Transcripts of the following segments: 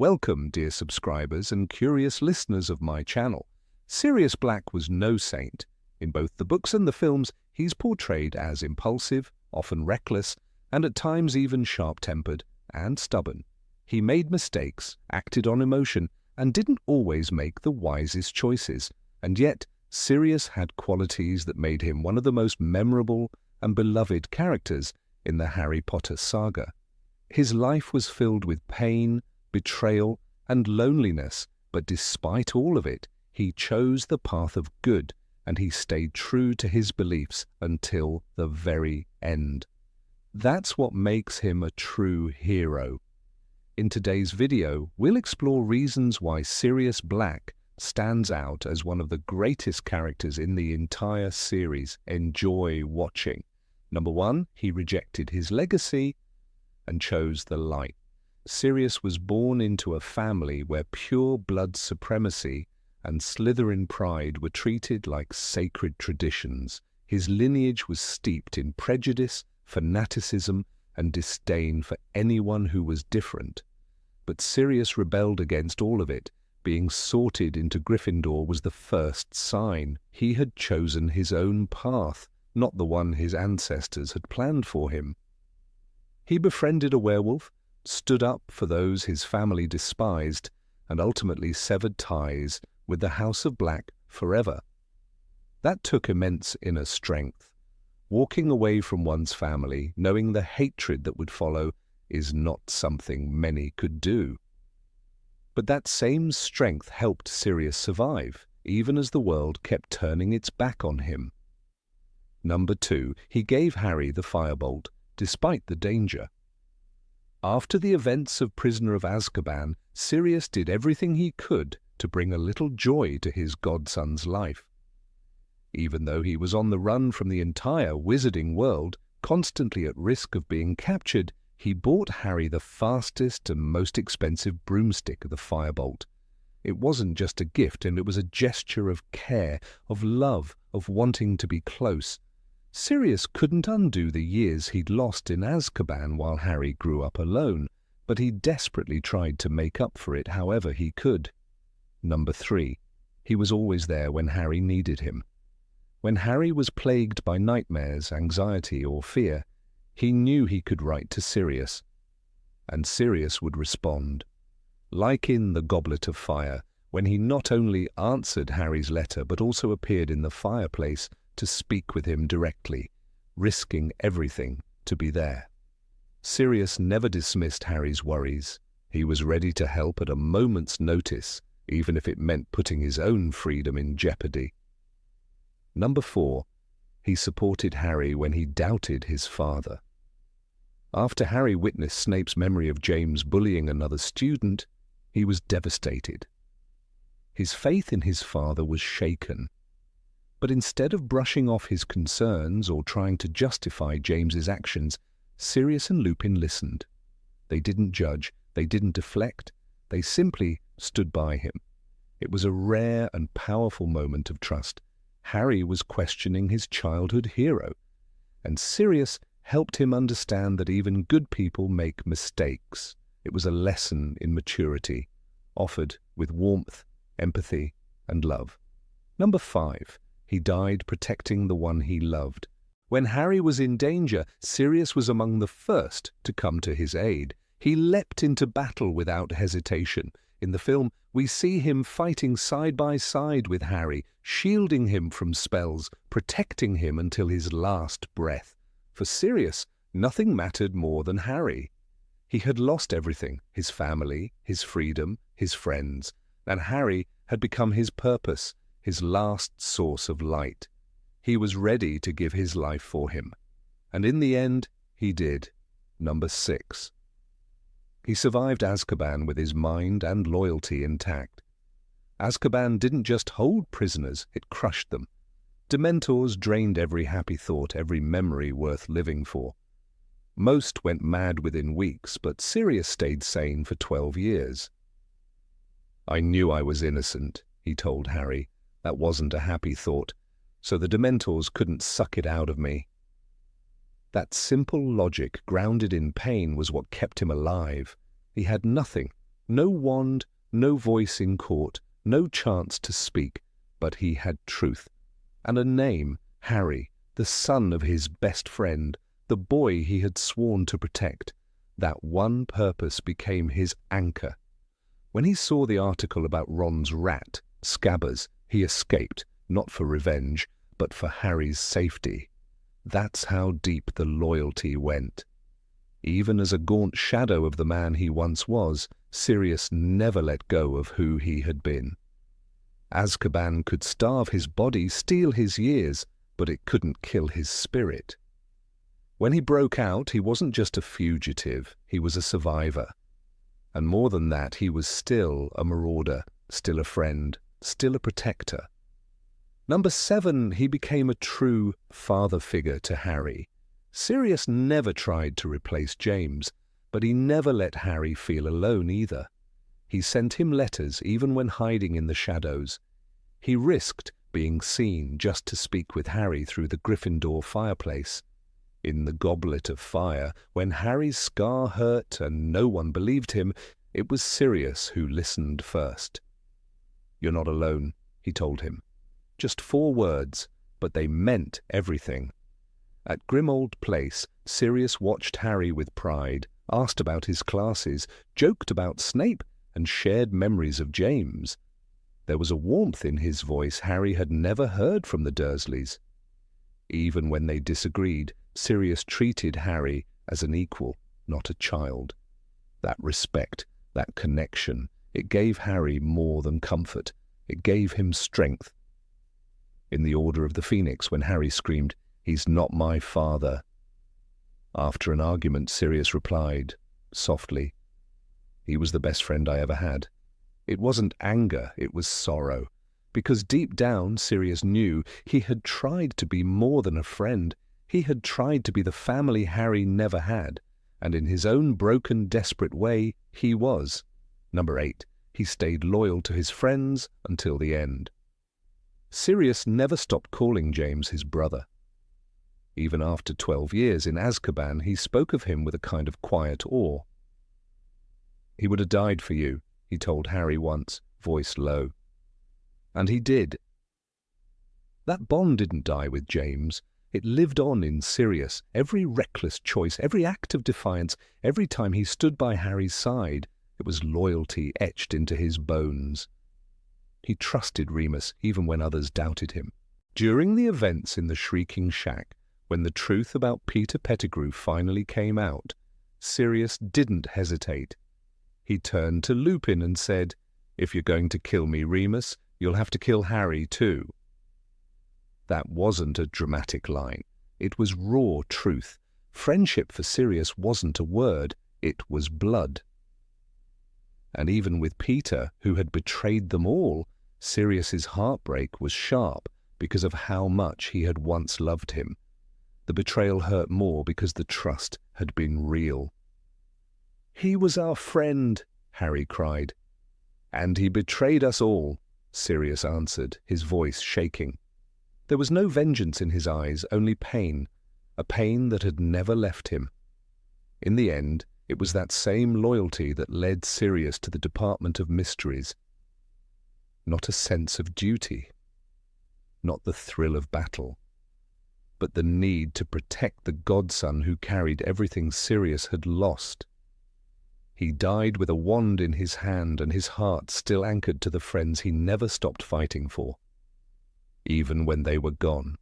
Welcome, dear subscribers and curious listeners of my channel. Sirius Black was no saint. In both the books and the films, he's portrayed as impulsive, often reckless, and at times even sharp-tempered and stubborn. He made mistakes, acted on emotion, and didn't always make the wisest choices. And yet, Sirius had qualities that made him one of the most memorable and beloved characters in the Harry Potter saga. His life was filled with pain, betrayal, and loneliness, but despite all of it, he chose the path of good, and he stayed true to his beliefs until the very end. That's what makes him a true hero. In today's video, we'll explore reasons why Sirius Black stands out as one of the greatest characters in the entire series. Enjoy watching. Number 1, he rejected his legacy and chose the light. Sirius was born into a family where pure blood supremacy and Slytherin pride were treated like sacred traditions. His lineage was steeped in prejudice, fanaticism, and disdain for anyone who was different. But Sirius rebelled against all of it. Being sorted into Gryffindor was the first sign. He had chosen his own path, not the one his ancestors had planned for him. He befriended a werewolf, stood up for those his family despised, and ultimately severed ties with the House of Black forever. That took immense inner strength. Walking away from one's family, knowing the hatred that would follow, is not something many could do. But that same strength helped Sirius survive, even as the world kept turning its back on him. Number 2, he gave Harry the firebolt, despite the danger. After the events of Prisoner of Azkaban, Sirius did everything he could to bring a little joy to his godson's life. Even though he was on the run from the entire wizarding world, constantly at risk of being captured, he bought Harry the fastest and most expensive broomstick of the firebolt. It wasn't just a gift, and it was a gesture of care, of love, of wanting to be close. Sirius couldn't undo the years he'd lost in Azkaban while Harry grew up alone, but he desperately tried to make up for it however he could. Number 3, he was always there when Harry needed him. When Harry was plagued by nightmares, anxiety, or fear, he knew he could write to Sirius, and Sirius would respond. Like in The Goblet of Fire, when he not only answered Harry's letter but also appeared in the fireplace to speak with him directly, risking everything to be there. Sirius never dismissed Harry's worries. He was ready to help at a moment's notice, even if it meant putting his own freedom in jeopardy. Number 4, he supported Harry when he doubted his father. After Harry witnessed Snape's memory of James bullying another student, he was devastated. His faith in his father was shaken. But instead of brushing off his concerns or trying to justify James's actions, Sirius and Lupin listened. They didn't judge, they didn't deflect, they simply stood by him. It was a rare and powerful moment of trust. Harry was questioning his childhood hero, and Sirius helped him understand that even good people make mistakes. It was a lesson in maturity, offered with warmth, empathy, and love. Number 5, he died protecting the one he loved. When Harry was in danger, Sirius was among the first to come to his aid. He leapt into battle without hesitation. In the film, we see him fighting side by side with Harry, shielding him from spells, protecting him until his last breath. For Sirius, nothing mattered more than Harry. He had lost everything, his family, his freedom, his friends, and Harry had become his purpose, his last source of light. He was ready to give his life for him. And in the end, he did. Number 6. He survived Azkaban with his mind and loyalty intact. Azkaban didn't just hold prisoners, it crushed them. Dementors drained every happy thought, every memory worth living for. Most went mad within weeks, but Sirius stayed sane for 12 years. "I knew I was innocent," he told Harry. "That wasn't a happy thought, so the Dementors couldn't suck it out of me." That simple logic, grounded in pain, was what kept him alive. He had nothing, No wand, no voice in court, no chance to speak, but he had truth. And a name, Harry, the son of his best friend, the boy he had sworn to protect. That one purpose became his anchor. When he saw the article about Ron's rat, Scabbers, he escaped, not for revenge, but for Harry's safety. That's how deep the loyalty went. Even as a gaunt shadow of the man he once was, Sirius never let go of who he had been. Azkaban could starve his body, steal his years, but it couldn't kill his spirit. When he broke out, he wasn't just a fugitive, he was a survivor. And more than that, he was still a marauder, still a friend, still a protector. Number 7, he became a true father figure to Harry. Sirius never tried to replace James, but he never let Harry feel alone either. He sent him letters even when hiding in the shadows. He risked being seen just to speak with Harry through the Gryffindor fireplace. In the Goblet of Fire, when Harry's scar hurt and no one believed him, it was Sirius who listened first. "You're not alone," he told him. Just 4 words, but they meant everything. At Grimmauld Place, Sirius watched Harry with pride, asked about his classes, joked about Snape, and shared memories of James. There was a warmth in his voice Harry had never heard from the Dursleys. Even when they disagreed, Sirius treated Harry as an equal, not a child. That respect, that connection, it gave Harry more than comfort. It gave him strength. In the Order of the Phoenix, when Harry screamed, "He's not my father," after an argument, Sirius replied, softly, "He was the best friend I ever had." It wasn't anger, it was sorrow. Because deep down, Sirius knew he had tried to be more than a friend. He had tried to be the family Harry never had, and in his own broken, desperate way, he was. Number 8, he stayed loyal to his friends until the end. Sirius never stopped calling James his brother. Even after 12 years in Azkaban, he spoke of him with a kind of quiet awe. "He would have died for you," he told Harry once, voice low. And he did. That bond didn't die with James. It lived on in Sirius. Every reckless choice, every act of defiance, every time he stood by Harry's side, it was loyalty etched into his bones. He trusted Remus even when others doubted him. During the events in the Shrieking Shack, when the truth about Peter Pettigrew finally came out, Sirius didn't hesitate. He turned to Lupin and said, "If you're going to kill me, Remus, you'll have to kill Harry too." That wasn't a dramatic line. It was raw truth. Friendship for Sirius wasn't a word, it was blood. And even with Peter, who had betrayed them all, Sirius's heartbreak was sharp because of how much he had once loved him. The betrayal hurt more because the trust had been real. "He was our friend," Harry cried. "And he betrayed us all," Sirius answered, his voice shaking. There was no vengeance in his eyes, only pain, a pain that had never left him. In the end, it was that same loyalty that led Sirius to the Department of Mysteries. Not a sense of duty, not the thrill of battle, but the need to protect the godson who carried everything Sirius had lost. He died with a wand in his hand and his heart still anchored to the friends he never stopped fighting for, even when they were gone.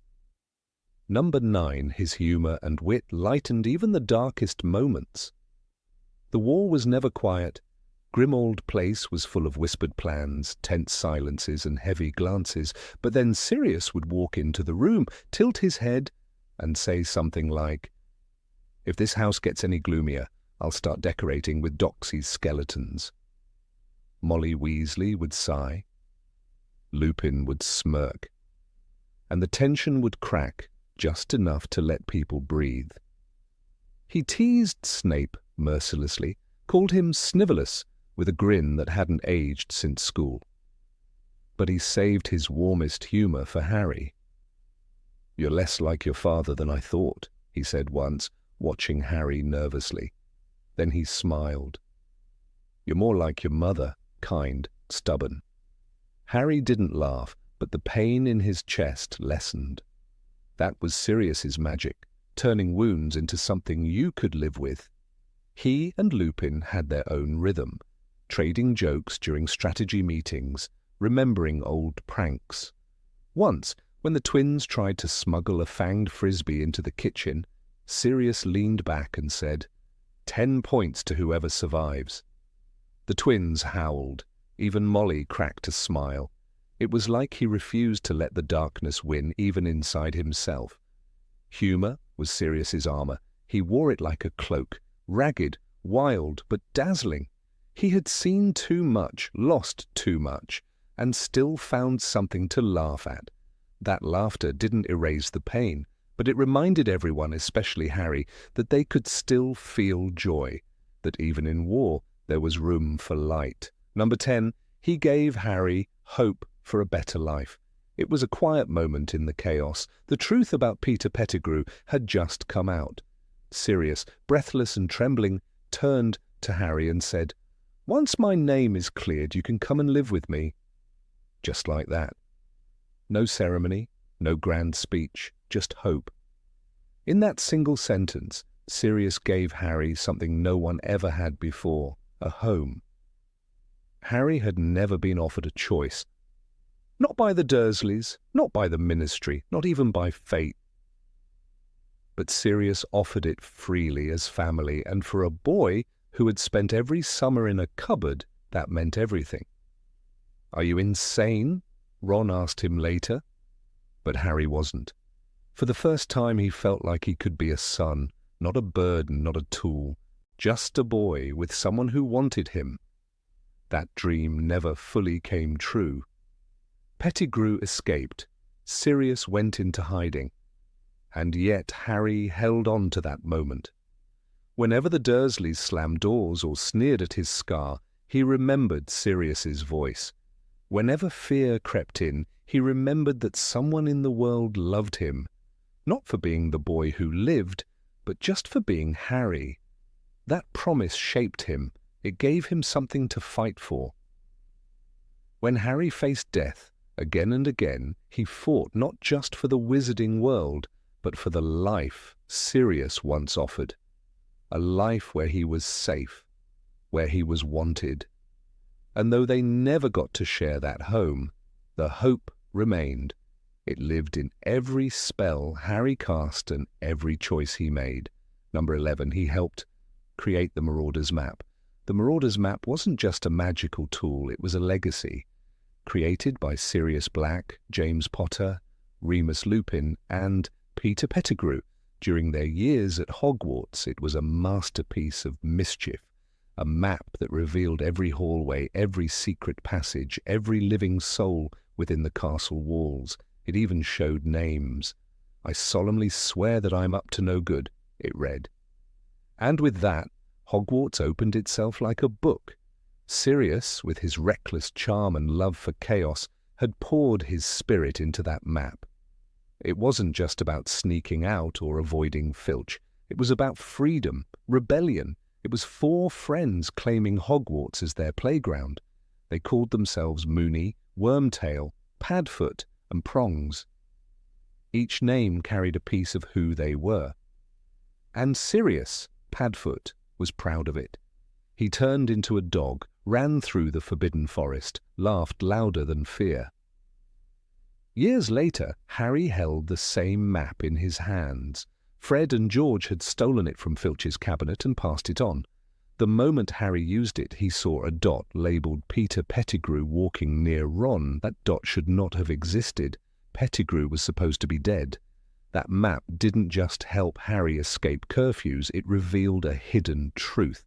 Number 9, his humour and wit lightened even the darkest moments. The war was never quiet. Grimmauld Place was full of whispered plans, tense silences and heavy glances, but then Sirius would walk into the room, tilt his head, and say something like, "If this house gets any gloomier, I'll start decorating with Doxy's skeletons." Molly Weasley would sigh. Lupin would smirk. And the tension would crack just enough to let people breathe. He teased Snape mercilessly, called him Snivelus with a grin that hadn't aged since school. But he saved his warmest humour for Harry. "You're less like your father than I thought," he said once, watching Harry nervously. Then he smiled. You're more like your mother, kind, stubborn." Harry didn't laugh, but the pain in his chest lessened. That was Sirius's magic, turning wounds into something you could live with. He and Lupin had their own rhythm, trading jokes during strategy meetings, remembering old pranks. Once, when the twins tried to smuggle a fanged frisbee into the kitchen, Sirius leaned back and said, "10 points to whoever survives." The twins howled. Even Molly cracked a smile. It was like he refused to let the darkness win even inside himself. Humor was Sirius's armor. He wore it like a cloak, ragged, wild, but dazzling. He had seen too much, lost too much, and still found something to laugh at. That laughter didn't erase the pain, but it reminded everyone, especially Harry, that they could still feel joy, that even in war there was room for light. Number 10, he gave Harry hope for a better life. It was a quiet moment in the chaos. The truth about Peter Pettigrew had just come out. Sirius, breathless and trembling, turned to Harry and said, "Once my name is cleared, you can come and live with me." Just like that. No ceremony, no grand speech, just hope. In that single sentence, Sirius gave Harry something no one ever had before, a home. Harry had never been offered a choice. Not by the Dursleys, not by the Ministry, not even by fate. But Sirius offered it freely as family, and for a boy who had spent every summer in a cupboard, that meant everything. "Are you insane?" Ron asked him later. But Harry wasn't. For the first time he felt like he could be a son, not a burden, not a tool, just a boy with someone who wanted him. That dream never fully came true. Pettigrew escaped. Sirius went into hiding. And yet Harry held on to that moment. Whenever the Dursleys slammed doors or sneered at his scar, he remembered Sirius's voice. Whenever fear crept in, he remembered that someone in the world loved him, not for being the boy who lived, but just for being Harry. That promise shaped him. It gave him something to fight for. When Harry faced death, again and again, he fought not just for the wizarding world, but for the life Sirius once offered. A life where he was safe, where he was wanted. And though they never got to share that home, the hope remained. It lived in every spell Harry cast and every choice he made. Number 11, he helped create the Marauders Map. The Marauders Map wasn't just a magical tool, it was a legacy. Created by Sirius Black, James Potter, Remus Lupin, and Peter Pettigrew. During their years at Hogwarts, it was a masterpiece of mischief, a map that revealed every hallway, every secret passage, every living soul within the castle walls. It even showed names. "I solemnly swear that I'm up to no good," it read. And with that, Hogwarts opened itself like a book. Sirius, with his reckless charm and love for chaos, had poured his spirit into that map. It wasn't just about sneaking out or avoiding Filch. It was about freedom, rebellion. It was 4 friends claiming Hogwarts as their playground. They called themselves Moony, Wormtail, Padfoot, and Prongs. Each name carried a piece of who they were. And Sirius, Padfoot, was proud of it. He turned into a dog, ran through the forbidden forest, laughed louder than fear. Years later, Harry held the same map in his hands. Fred and George had stolen it from Filch's cabinet and passed it on. The moment Harry used it, he saw a dot labelled Peter Pettigrew walking near Ron. That dot should not have existed. Pettigrew was supposed to be dead. That map didn't just help Harry escape curfews, it revealed a hidden truth.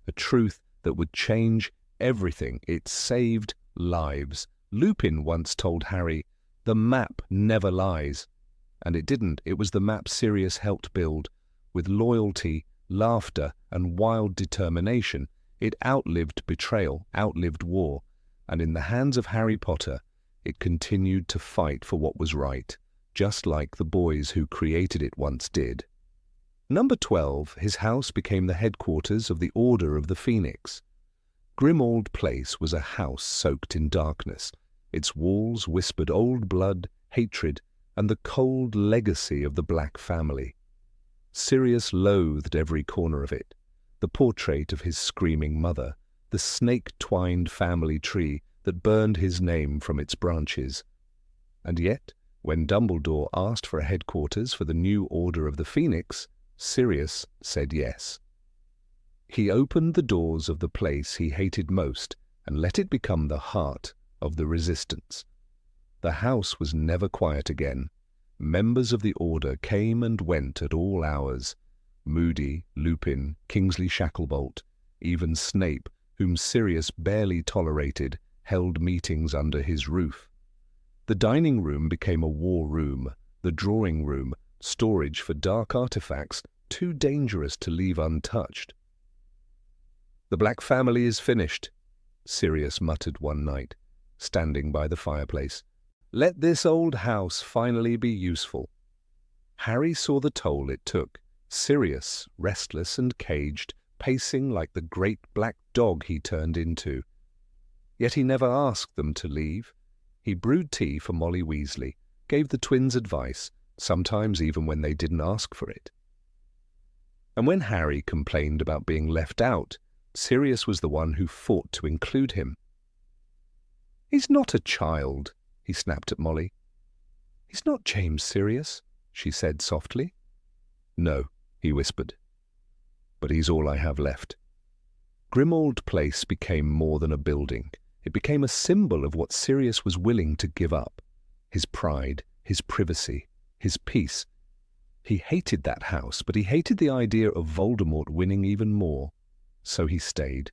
A truth that would change everything. It saved lives. Lupin once told Harry, "The map never lies." And it didn't. It was the map Sirius helped build. With loyalty, laughter, and wild determination, it outlived betrayal, outlived war. And in the hands of Harry Potter, it continued to fight for what was right, just like the boys who created it once did. Number 12, his house became the headquarters of the Order of the Phoenix. Grimmauld Place was a house soaked in darkness. Its walls whispered old blood, hatred, and the cold legacy of the Black family. Sirius loathed every corner of it, the portrait of his screaming mother, the snake-twined family tree that burned his name from its branches. And yet, when Dumbledore asked for a headquarters for the new Order of the Phoenix, Sirius said yes. He opened the doors of the place he hated most and let it become the heart of the resistance. The house was never quiet again. Members of the Order came and went at all hours. Moody, Lupin, Kingsley Shacklebolt, even Snape, whom Sirius barely tolerated, held meetings under his roof. The dining room became a war room, the drawing room, storage for dark artifacts too dangerous to leave untouched. "The Black family is finished," Sirius muttered one night, standing by the fireplace. "Let this old house finally be useful." Harry saw the toll it took. Sirius, restless and caged, pacing like the great black dog he turned into. Yet he never asked them to leave. He brewed tea for Molly Weasley, gave the twins advice, sometimes even when they didn't ask for it. And when Harry complained about being left out, Sirius was the one who fought to include him. "He's not a child," he snapped at Molly. "He's not James Sirius," she said softly. "No," he whispered. "But he's all I have left." Grimmauld Place became more than a building. It became a symbol of what Sirius was willing to give up. His pride, his privacy, his peace. He hated that house, but he hated the idea of Voldemort winning even more. So he stayed.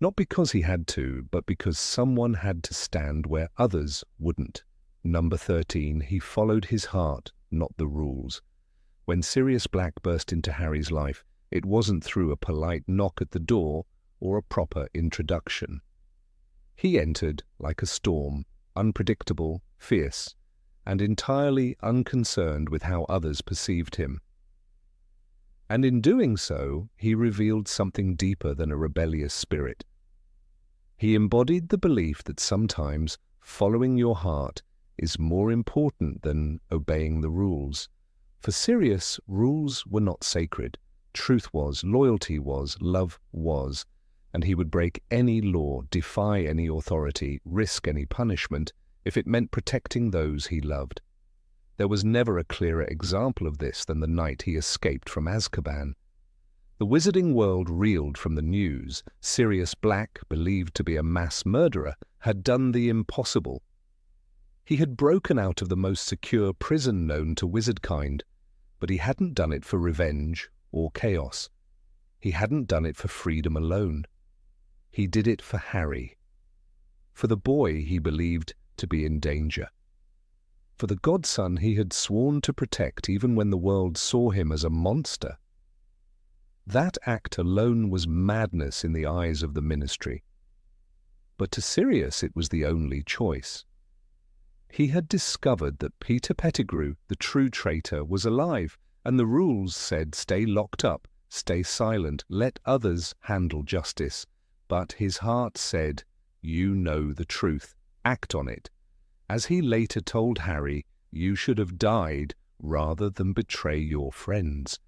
Not because he had to, but because someone had to stand where others wouldn't. Number 13, he followed his heart, not the rules. When Sirius Black burst into Harry's life, it wasn't through a polite knock at the door or a proper introduction. He entered like a storm, unpredictable, fierce, and entirely unconcerned with how others perceived him. And in doing so, he revealed something deeper than a rebellious spirit. He embodied the belief that sometimes following your heart is more important than obeying the rules. For Sirius, rules were not sacred. Truth was, loyalty was, love was, and he would break any law, defy any authority, risk any punishment, if it meant protecting those he loved. There was never a clearer example of this than the night he escaped from Azkaban. The wizarding world reeled from the news. Sirius Black, believed to be a mass murderer, had done the impossible. He had broken out of the most secure prison known to wizardkind, but he hadn't done it for revenge or chaos. He hadn't done it for freedom alone. He did it for Harry, for the boy he believed to be in danger, for the godson he had sworn to protect even when the world saw him as a monster. That act alone was madness in the eyes of the Ministry. But to Sirius it was the only choice. He had discovered that Peter Pettigrew, the true traitor, was alive, and the rules said stay locked up, stay silent, let others handle justice. But his heart said, you know the truth, act on it. As he later told Harry, you should have died rather than betray your friends.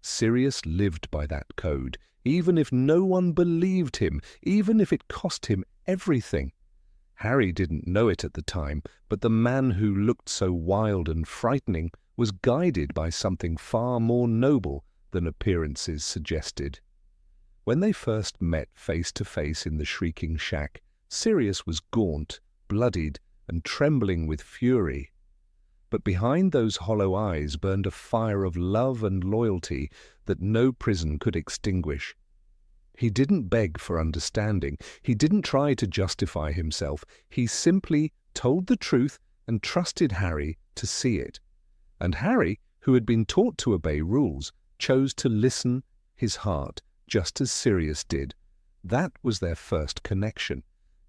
Sirius lived by that code, even if no one believed him, even if it cost him everything. Harry didn't know it at the time, but the man who looked so wild and frightening was guided by something far more noble than appearances suggested. When they first met face to face in the Shrieking Shack, Sirius was gaunt, bloodied, and trembling with fury. But behind those hollow eyes burned a fire of love and loyalty that no prison could extinguish. He didn't beg for understanding. He didn't try to justify himself. He simply told the truth and trusted Harry to see it. And Harry, who had been taught to obey rules, chose to listen his heart, just as Sirius did. That was their first connection.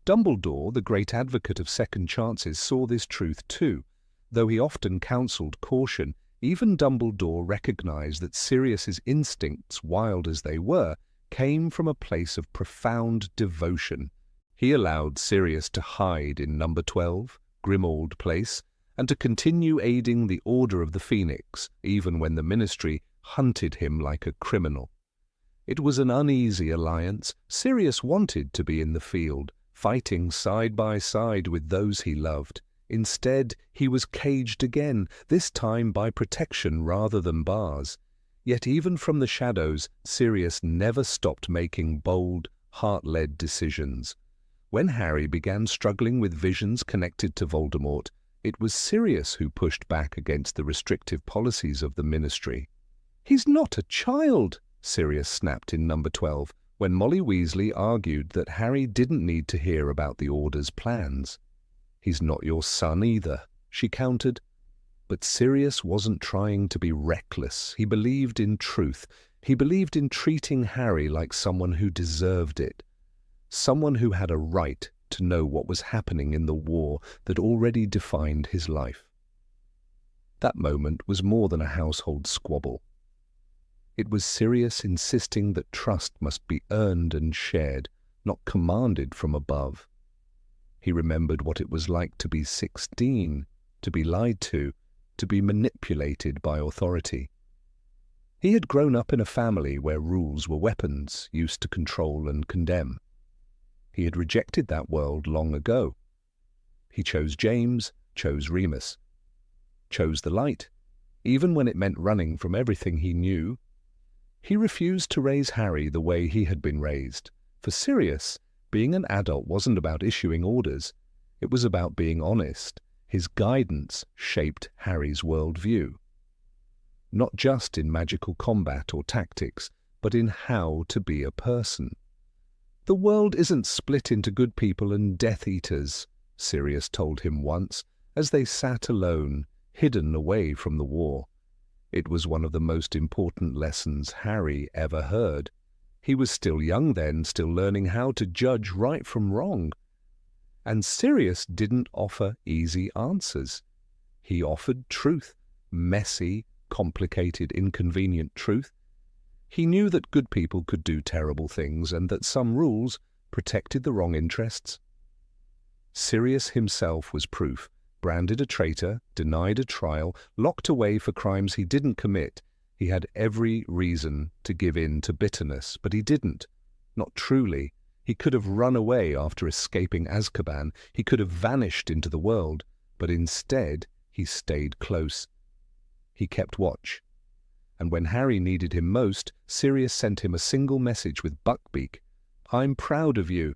Dumbledore, the great advocate of second chances, saw this truth too. Though he often counselled caution, even Dumbledore recognized that Sirius's instincts, wild as they were, came from a place of profound devotion. He allowed Sirius to hide in number 12, Grimmauld Place, and to continue aiding the Order of the Phoenix, even when the Ministry hunted him like a criminal. It was an uneasy alliance. Sirius wanted to be in the field, fighting side by side with those he loved. Instead, he was caged again, this time by protection rather than bars. Yet even from the shadows, Sirius never stopped making bold, heart-led decisions. When Harry began struggling with visions connected to Voldemort, it was Sirius who pushed back against the restrictive policies of the Ministry. "He's not a child," Sirius snapped in number 12, when Molly Weasley argued that Harry didn't need to hear about the Order's plans. "He's not your son either," she countered. But Sirius wasn't trying to be reckless. He believed in truth. He believed in treating Harry like someone who deserved it. Someone who had a right to know what was happening in the war that already defined his life. That moment was more than a household squabble. It was Sirius insisting that trust must be earned and shared, not commanded from above. He remembered what it was like to be 16, to be lied to be manipulated by authority. He had grown up in a family where rules were weapons used to control and condemn. He had rejected that world long ago. He chose James, chose Remus, chose the light, even when it meant running from everything he knew. He refused to raise Harry the way he had been raised. For Sirius, being an adult wasn't about issuing orders. It was about being honest. His guidance shaped Harry's worldview. Not just in magical combat or tactics, but in how to be a person. "The world isn't split into good people and Death Eaters," Sirius told him once, as they sat alone, hidden away from the war. It was one of the most important lessons Harry ever heard. He was still young then, still learning how to judge right from wrong. And Sirius didn't offer easy answers. He offered truth, messy, complicated, inconvenient truth. He knew that good people could do terrible things and that some rules protected the wrong interests. Sirius himself was proof. Branded a traitor, denied a trial, locked away for crimes he didn't commit. He had every reason to give in to bitterness, but he didn't. Not truly. He could have run away after escaping Azkaban. He could have vanished into the world, but instead he stayed close. He kept watch. And when Harry needed him most, Sirius sent him a single message with Buckbeak. "I'm proud of you."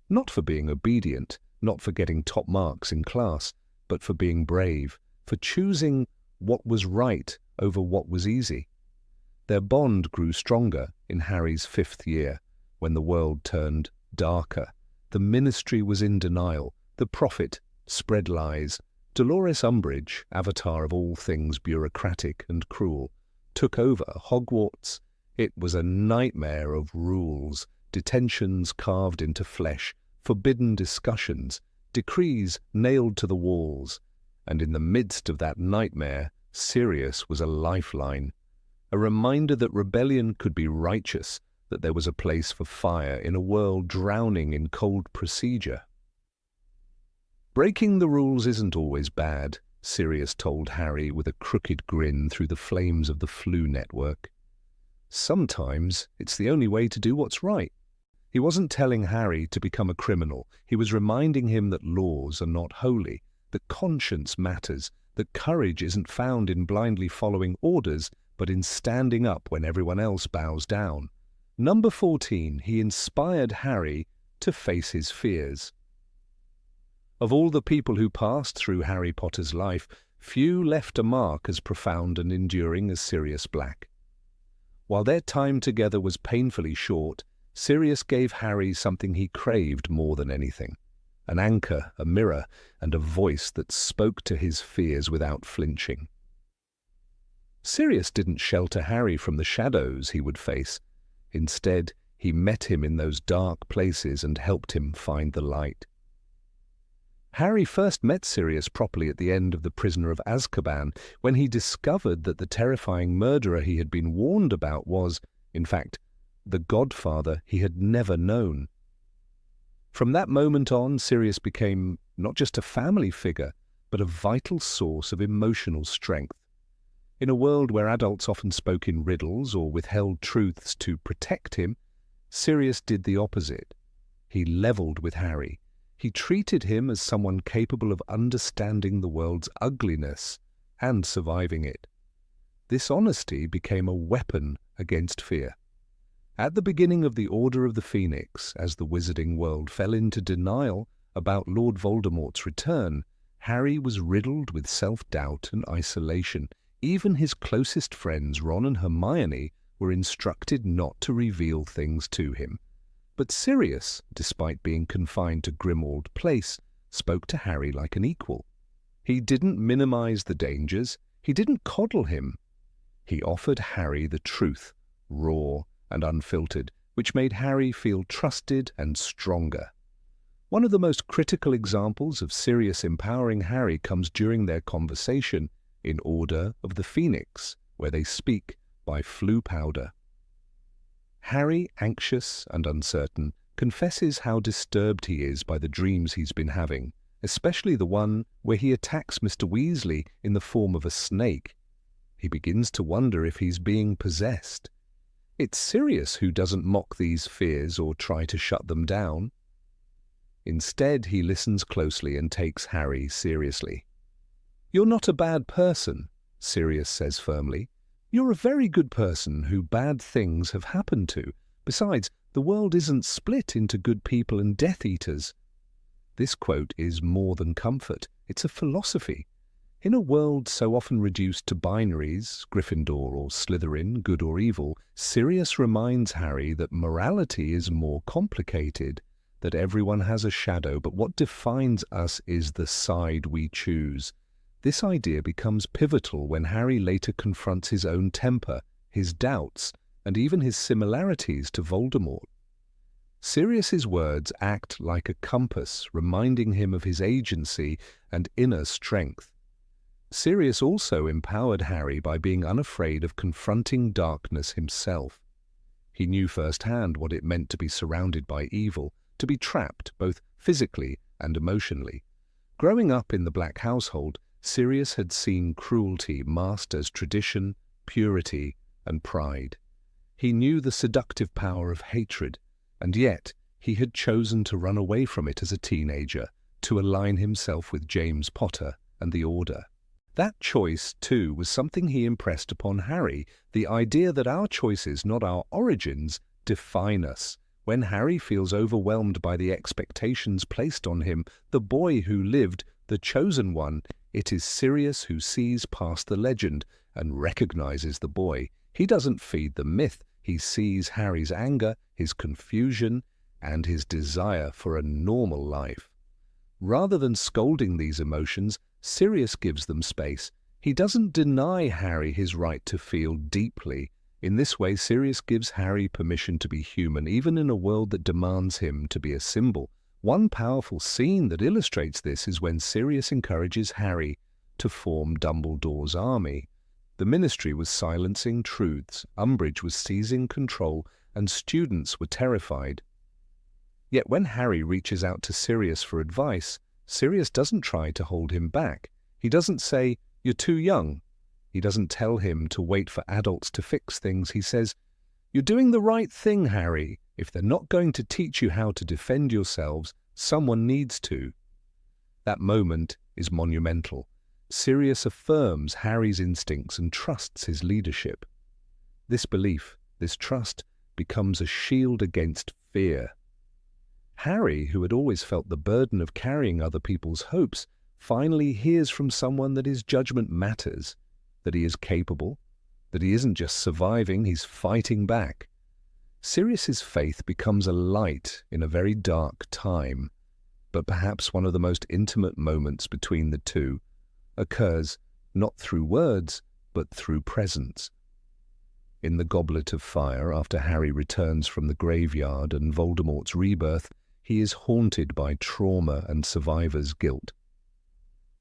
Not for being obedient, not for getting top marks in class, but for being brave, for choosing what was right over what was easy. Their bond grew stronger in Harry's 5th year, when the world turned darker. The Ministry was in denial. The Prophet spread lies. Dolores Umbridge, avatar of all things bureaucratic and cruel, took over Hogwarts. It was a nightmare of rules, detentions carved into flesh, forbidden discussions, decrees nailed to the walls. And in the midst of that nightmare, Sirius was a lifeline, a reminder that rebellion could be righteous, that there was a place for fire in a world drowning in cold procedure. "Breaking the rules isn't always bad," Sirius told Harry with a crooked grin through the flames of the Flu network. "Sometimes it's the only way to do what's right." He wasn't telling Harry to become a criminal. He was reminding him that laws are not holy, that conscience matters, that courage isn't found in blindly following orders, but in standing up when everyone else bows down. Number 14, he inspired Harry to face his fears. Of all the people who passed through Harry Potter's life, few left a mark as profound and enduring as Sirius Black. While their time together was painfully short, Sirius gave Harry something he craved more than anything: an anchor, a mirror, and a voice that spoke to his fears without flinching. Sirius didn't shelter Harry from the shadows he would face. Instead, he met him in those dark places and helped him find the light. Harry first met Sirius properly at the end of The Prisoner of Azkaban, when he discovered that the terrifying murderer he had been warned about was, in fact, the godfather he had never known. From that moment on, Sirius became not just a family figure, but a vital source of emotional strength. In a world where adults often spoke in riddles or withheld truths to protect him, Sirius did the opposite. He leveled with Harry. He treated him as someone capable of understanding the world's ugliness and surviving it. This honesty became a weapon against fear. At the beginning of the Order of the Phoenix, as the wizarding world fell into denial about Lord Voldemort's return, Harry was riddled with self-doubt and isolation. Even his closest friends, Ron and Hermione, were instructed not to reveal things to him. But Sirius, despite being confined to Grimmauld Place, spoke to Harry like an equal. He didn't minimize the dangers. He didn't coddle him. He offered Harry the truth, raw and unfiltered, which made Harry feel trusted and stronger. One of the most critical examples of Sirius empowering Harry comes during their conversation in Order of the Phoenix, where they speak by Floo powder. Harry, anxious and uncertain, confesses how disturbed he is by the dreams he's been having, especially the one where he attacks Mr. Weasley in the form of a snake. He begins to wonder if he's being possessed. It's Sirius who doesn't mock these fears or try to shut them down. Instead, he listens closely and takes Harry seriously. "You're not a bad person," Sirius says firmly. "You're a very good person who bad things have happened to. Besides, the world isn't split into good people and Death Eaters." This quote is more than comfort. It's a philosophy. In a world so often reduced to binaries, Gryffindor or Slytherin, good or evil, Sirius reminds Harry that morality is more complicated, that everyone has a shadow, but what defines us is the side we choose. This idea becomes pivotal when Harry later confronts his own temper, his doubts, and even his similarities to Voldemort. Sirius's words act like a compass, reminding him of his agency and inner strength. Sirius also empowered Harry by being unafraid of confronting darkness himself. He knew firsthand what it meant to be surrounded by evil, to be trapped both physically and emotionally. Growing up in the Black household, Sirius had seen cruelty masked as tradition, purity, and pride. He knew the seductive power of hatred, and yet he had chosen to run away from it as a teenager, to align himself with James Potter and the Order. That choice, too, was something he impressed upon Harry, the idea that our choices, not our origins, define us. When Harry feels overwhelmed by the expectations placed on him, the boy who lived, the chosen one, it is Sirius who sees past the legend and recognizes the boy. He doesn't feed the myth. He sees Harry's anger, his confusion, and his desire for a normal life. Rather than scolding these emotions, Sirius gives them space. He doesn't deny Harry his right to feel deeply. In this way, Sirius gives Harry permission to be human, even in a world that demands him to be a symbol. One powerful scene that illustrates this is when Sirius encourages Harry to form Dumbledore's army. The Ministry was silencing truths, Umbridge was seizing control, and students were terrified. Yet when Harry reaches out to Sirius for advice, Sirius doesn't try to hold him back. He doesn't say, "You're too young." He doesn't tell him to wait for adults to fix things. He says, "You're doing the right thing, Harry. If they're not going to teach you how to defend yourselves, someone needs to." That moment is monumental. Sirius affirms Harry's instincts and trusts his leadership. This belief, this trust, becomes a shield against fear. Harry, who had always felt the burden of carrying other people's hopes, finally hears from someone that his judgment matters, that he is capable, that he isn't just surviving, he's fighting back. Sirius's faith becomes a light in a very dark time, but perhaps one of the most intimate moments between the two occurs not through words, but through presence. In the Goblet of Fire, after Harry returns from the graveyard and Voldemort's rebirth, he is haunted by trauma and survivor's guilt.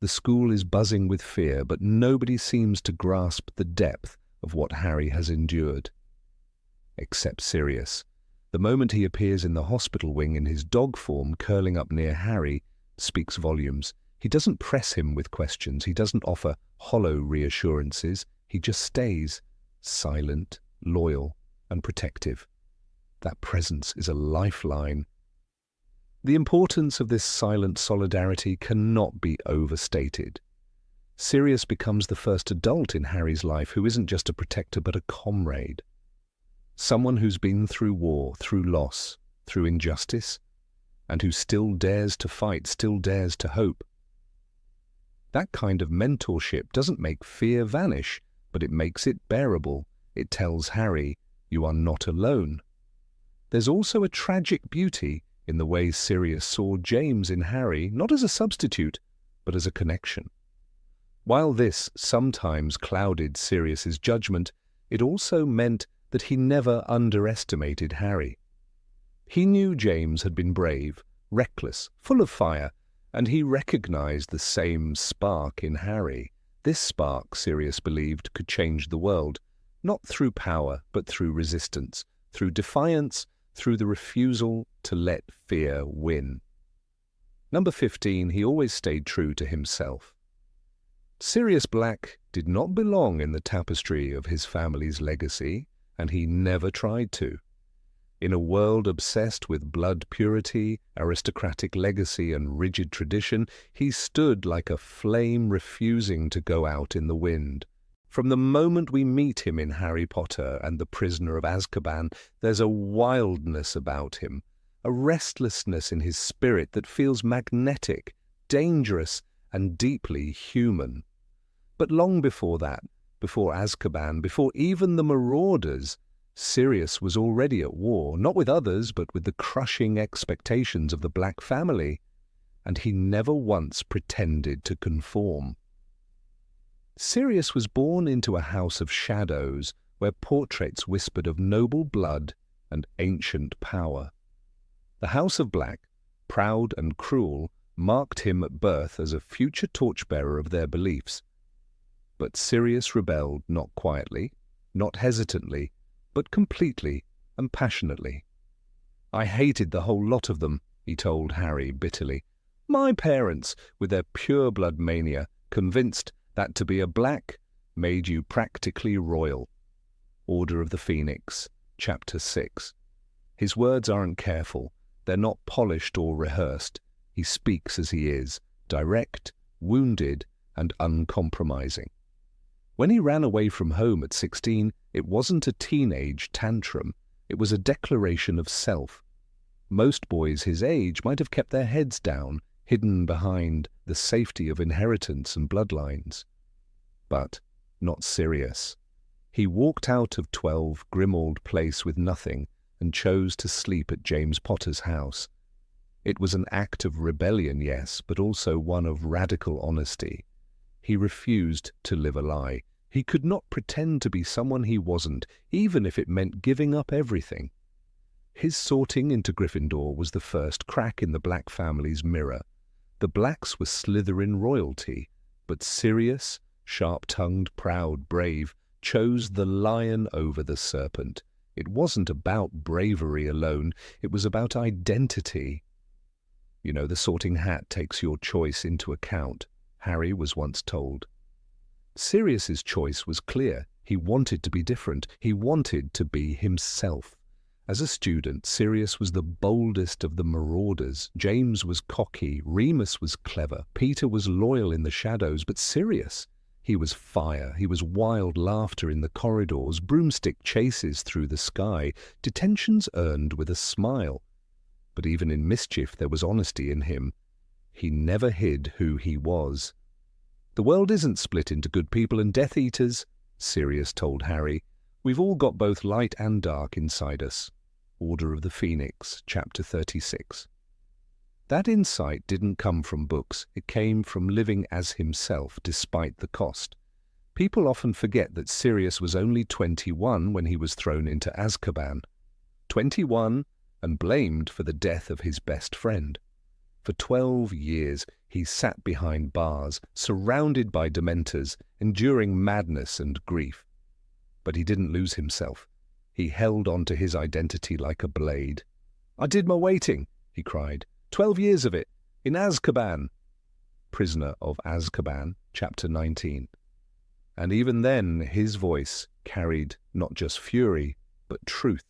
The school is buzzing with fear, but nobody seems to grasp the depth of what Harry has endured. except Sirius. The moment he appears in the hospital wing in his dog form, curling up near Harry, speaks volumes. He doesn't press him with questions. He doesn't offer hollow reassurances. He just stays, silent, loyal, and protective. That presence is a lifeline. The importance of this silent solidarity cannot be overstated. Sirius becomes the first adult in Harry's life who isn't just a protector but a comrade. Someone who's been through war, through loss, through injustice, and who still dares to fight, still dares to hope. That kind of mentorship doesn't make fear vanish, but it makes it bearable. It tells Harry, you are not alone. There's also a tragic beauty in the way Sirius saw James in Harry, not as a substitute, but as a connection. While this sometimes clouded Sirius's judgment, it also meant that he never underestimated Harry. He knew James had been brave, reckless, full of fire, and he recognized the same spark in Harry. This spark, Sirius believed, could change the world, not through power, but through resistance, through defiance, through the refusal to let fear win. Number 15, he always stayed true to himself. Sirius Black did not belong in the tapestry of his family's legacy, and he never tried to. In a world obsessed with blood purity, aristocratic legacy, and rigid tradition, he stood like a flame refusing to go out in the wind. From the moment we meet him in Harry Potter and the Prisoner of Azkaban, there's a wildness about him, a restlessness in his spirit that feels magnetic, dangerous, and deeply human. But long before that, before Azkaban, before even the Marauders, Sirius was already at war, not with others, but with the crushing expectations of the Black family, and he never once pretended to conform. Sirius was born into a house of shadows where portraits whispered of noble blood and ancient power. The House of Black, proud and cruel, marked him at birth as a future torchbearer of their beliefs. But Sirius rebelled not quietly, not hesitantly, but completely and passionately. "I hated the whole lot of them," he told Harry bitterly. "My parents, with their pure-blood mania, convinced that to be a Black made you practically royal." Order of the Phoenix, Chapter 6. His words aren't careful. They're not polished or rehearsed. He speaks as he is, direct, wounded, and uncompromising. When he ran away from home at 16, it wasn't a teenage tantrum. It was a declaration of self. Most boys his age might have kept their heads down, hidden behind the safety of inheritance and bloodlines. But not Sirius. He walked out of 12 Grimmauld Place with nothing and chose to sleep at James Potter's house. It was an act of rebellion, yes, but also one of radical honesty. He refused to live a lie. He could not pretend to be someone he wasn't, even if it meant giving up everything. His sorting into Gryffindor was the first crack in the Black family's mirror. The Blacks were Slytherin royalty, but Sirius, sharp-tongued, proud, brave, chose the lion over the serpent. It wasn't about bravery alone, it was about identity. "You know, the sorting hat takes your choice into account," Harry was once told. Sirius's choice was clear. He wanted to be different. He wanted to be himself. As a student, Sirius was the boldest of the Marauders. James was cocky, Remus was clever, Peter was loyal in the shadows, but Sirius, he was fire, he was wild laughter in the corridors, broomstick chases through the sky, detentions earned with a smile. But even in mischief there was honesty in him. He never hid who he was. "The world isn't split into good people and Death Eaters," Sirius told Harry. "We've all got both light and dark inside us." Order of the Phoenix, Chapter 36. That insight didn't come from books. It came from living as himself, despite the cost. People often forget that Sirius was only 21 when he was thrown into Azkaban. 21 and blamed for the death of his best friend. For 12 years, he sat behind bars, surrounded by Dementors, enduring madness and grief. But he didn't lose himself. He held on to his identity like a blade. "I did my waiting," he cried. 12 years of it, in Azkaban." Prisoner of Azkaban, chapter 19. And even then, his voice carried not just fury, but truth.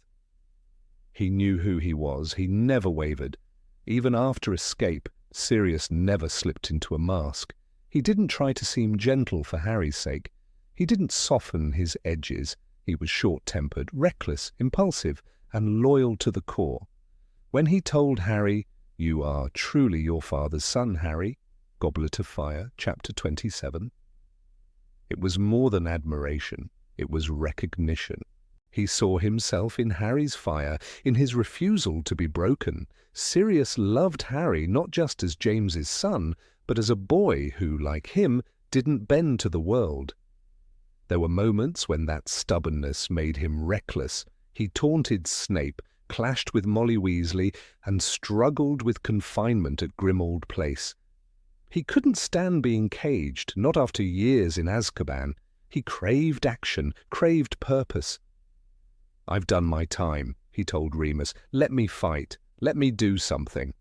He knew who he was. He never wavered. Even after escape, Sirius never slipped into a mask. He didn't try to seem gentle for Harry's sake. He didn't soften his edges. He was short-tempered, reckless, impulsive, and loyal to the core. When he told Harry, "You are truly your father's son, Harry," Goblet of Fire, chapter 27, it was more than admiration. It was recognition. He saw himself in Harry's fire, in his refusal to be broken. Sirius loved Harry not just as James's son, but as a boy who, like him, didn't bend to the world. There were moments when that stubbornness made him reckless. He taunted Snape, clashed with Molly Weasley, and struggled with confinement at Grimmauld Place. He couldn't stand being caged, not after years in Azkaban. He craved action, craved purpose. "I've done my time," he told Remus. "Let me fight. Let me do something."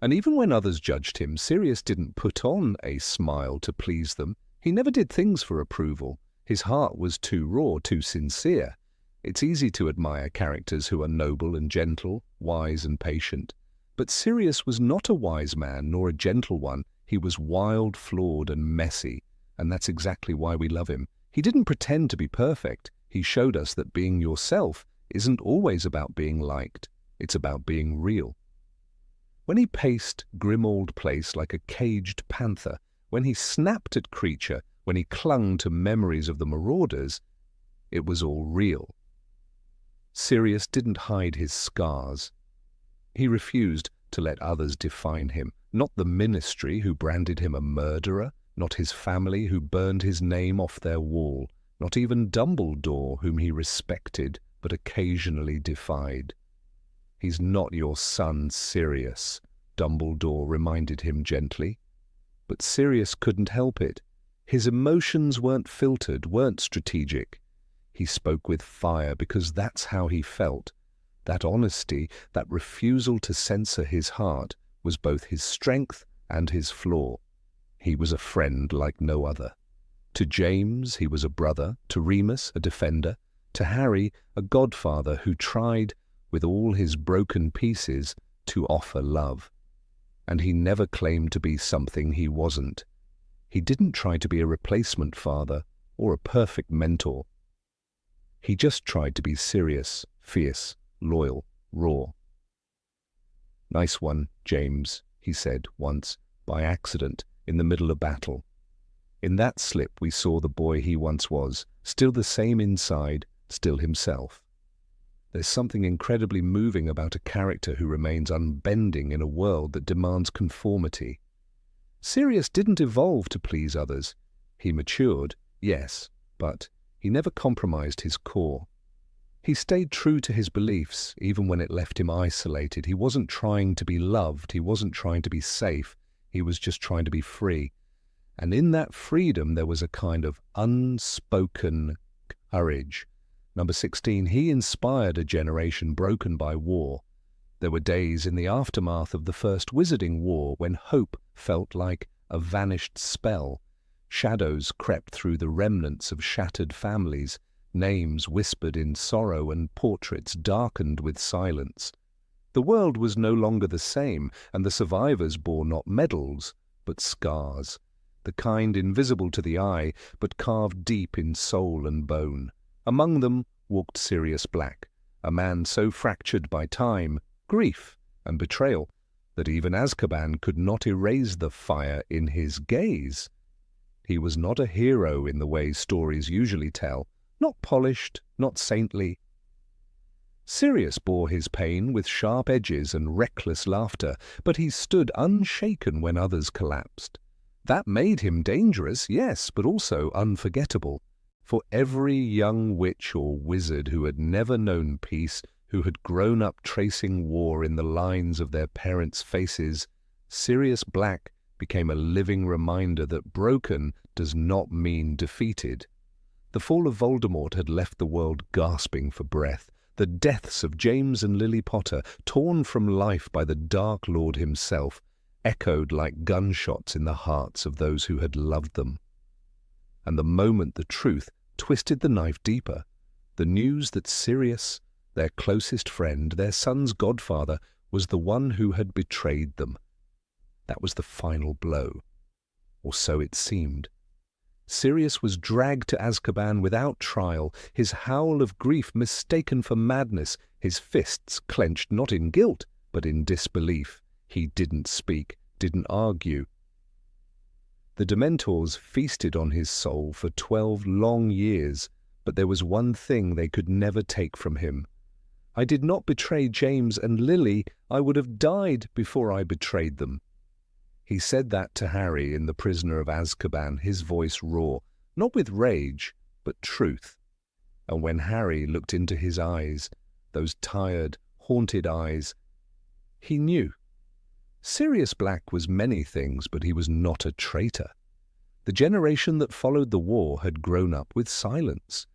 And even when others judged him, Sirius didn't put on a smile to please them. He never did things for approval. His heart was too raw, too sincere. It's easy to admire characters who are noble and gentle, wise and patient. But Sirius was not a wise man, nor a gentle one. He was wild, flawed, and messy. And that's exactly why we love him. He didn't pretend to be perfect. He showed us that being yourself isn't always about being liked. It's about being real. When he paced Grimmauld Place like a caged panther, when he snapped at Creature, when he clung to memories of the Marauders, it was all real. Sirius didn't hide his scars. He refused to let others define him, not the Ministry who branded him a murderer, not his family who burned his name off their wall, not even Dumbledore, whom he respected but occasionally defied. "He's not your son, Sirius," Dumbledore reminded him gently. But Sirius couldn't help it. His emotions weren't filtered, weren't strategic. He spoke with fire because that's how he felt. That honesty, that refusal to censor his heart, was both his strength and his flaw. He was a friend like no other. To James, he was a brother. To Remus, a defender. To Harry, a godfather who tried, with all his broken pieces, to offer love. And he never claimed to be something he wasn't. He didn't try to be a replacement father or a perfect mentor. He just tried to be serious, fierce, loyal, raw. "Nice one, James," he said once, by accident, in the middle of battle. In that slip we saw the boy he once was, still the same inside, still himself. There's something incredibly moving about a character who remains unbending in a world that demands conformity. Sirius didn't evolve to please others. He matured, yes, but he never compromised his core. He stayed true to his beliefs, even when it left him isolated. He wasn't trying to be loved. He wasn't trying to be safe. He was just trying to be free. And in that freedom, there was a kind of unspoken courage. Number 16, he inspired a generation broken by war. There were days in the aftermath of the First Wizarding War when hope felt like a vanished spell. Shadows crept through the remnants of shattered families, names whispered in sorrow and portraits darkened with silence. The world was no longer the same, and the survivors bore not medals, but scars, the kind invisible to the eye, but carved deep in soul and bone. Among them walked Sirius Black, a man so fractured by time, grief, and betrayal, that even Azkaban could not erase the fire in his gaze. He was not a hero in the way stories usually tell, not polished, not saintly. Sirius bore his pain with sharp edges and reckless laughter, but he stood unshaken when others collapsed. That made him dangerous, yes, but also unforgettable. For every young witch or wizard who had never known peace, who had grown up tracing war in the lines of their parents' faces, Sirius Black became a living reminder that broken does not mean defeated. The fall of Voldemort had left the world gasping for breath. The deaths of James and Lily Potter, torn from life by the Dark Lord himself, echoed like gunshots in the hearts of those who had loved them. And the moment the truth twisted the knife deeper, the news that Sirius, their closest friend, their son's godfather, was the one who had betrayed them. That was the final blow. Or so it seemed. Sirius was dragged to Azkaban without trial, his howl of grief mistaken for madness, his fists clenched not in guilt, but in disbelief. He didn't speak, didn't argue. The Dementors feasted on his soul for 12 long years, but there was one thing they could never take from him. I did not betray James and Lily. I would have died before I betrayed them. He said that to Harry in The Prisoner of Azkaban, his voice raw, not with rage, but truth. And when Harry looked into his eyes, those tired, haunted eyes, he knew. Sirius Black was many things, but he was not a traitor. The generation that followed the war had grown up with silence.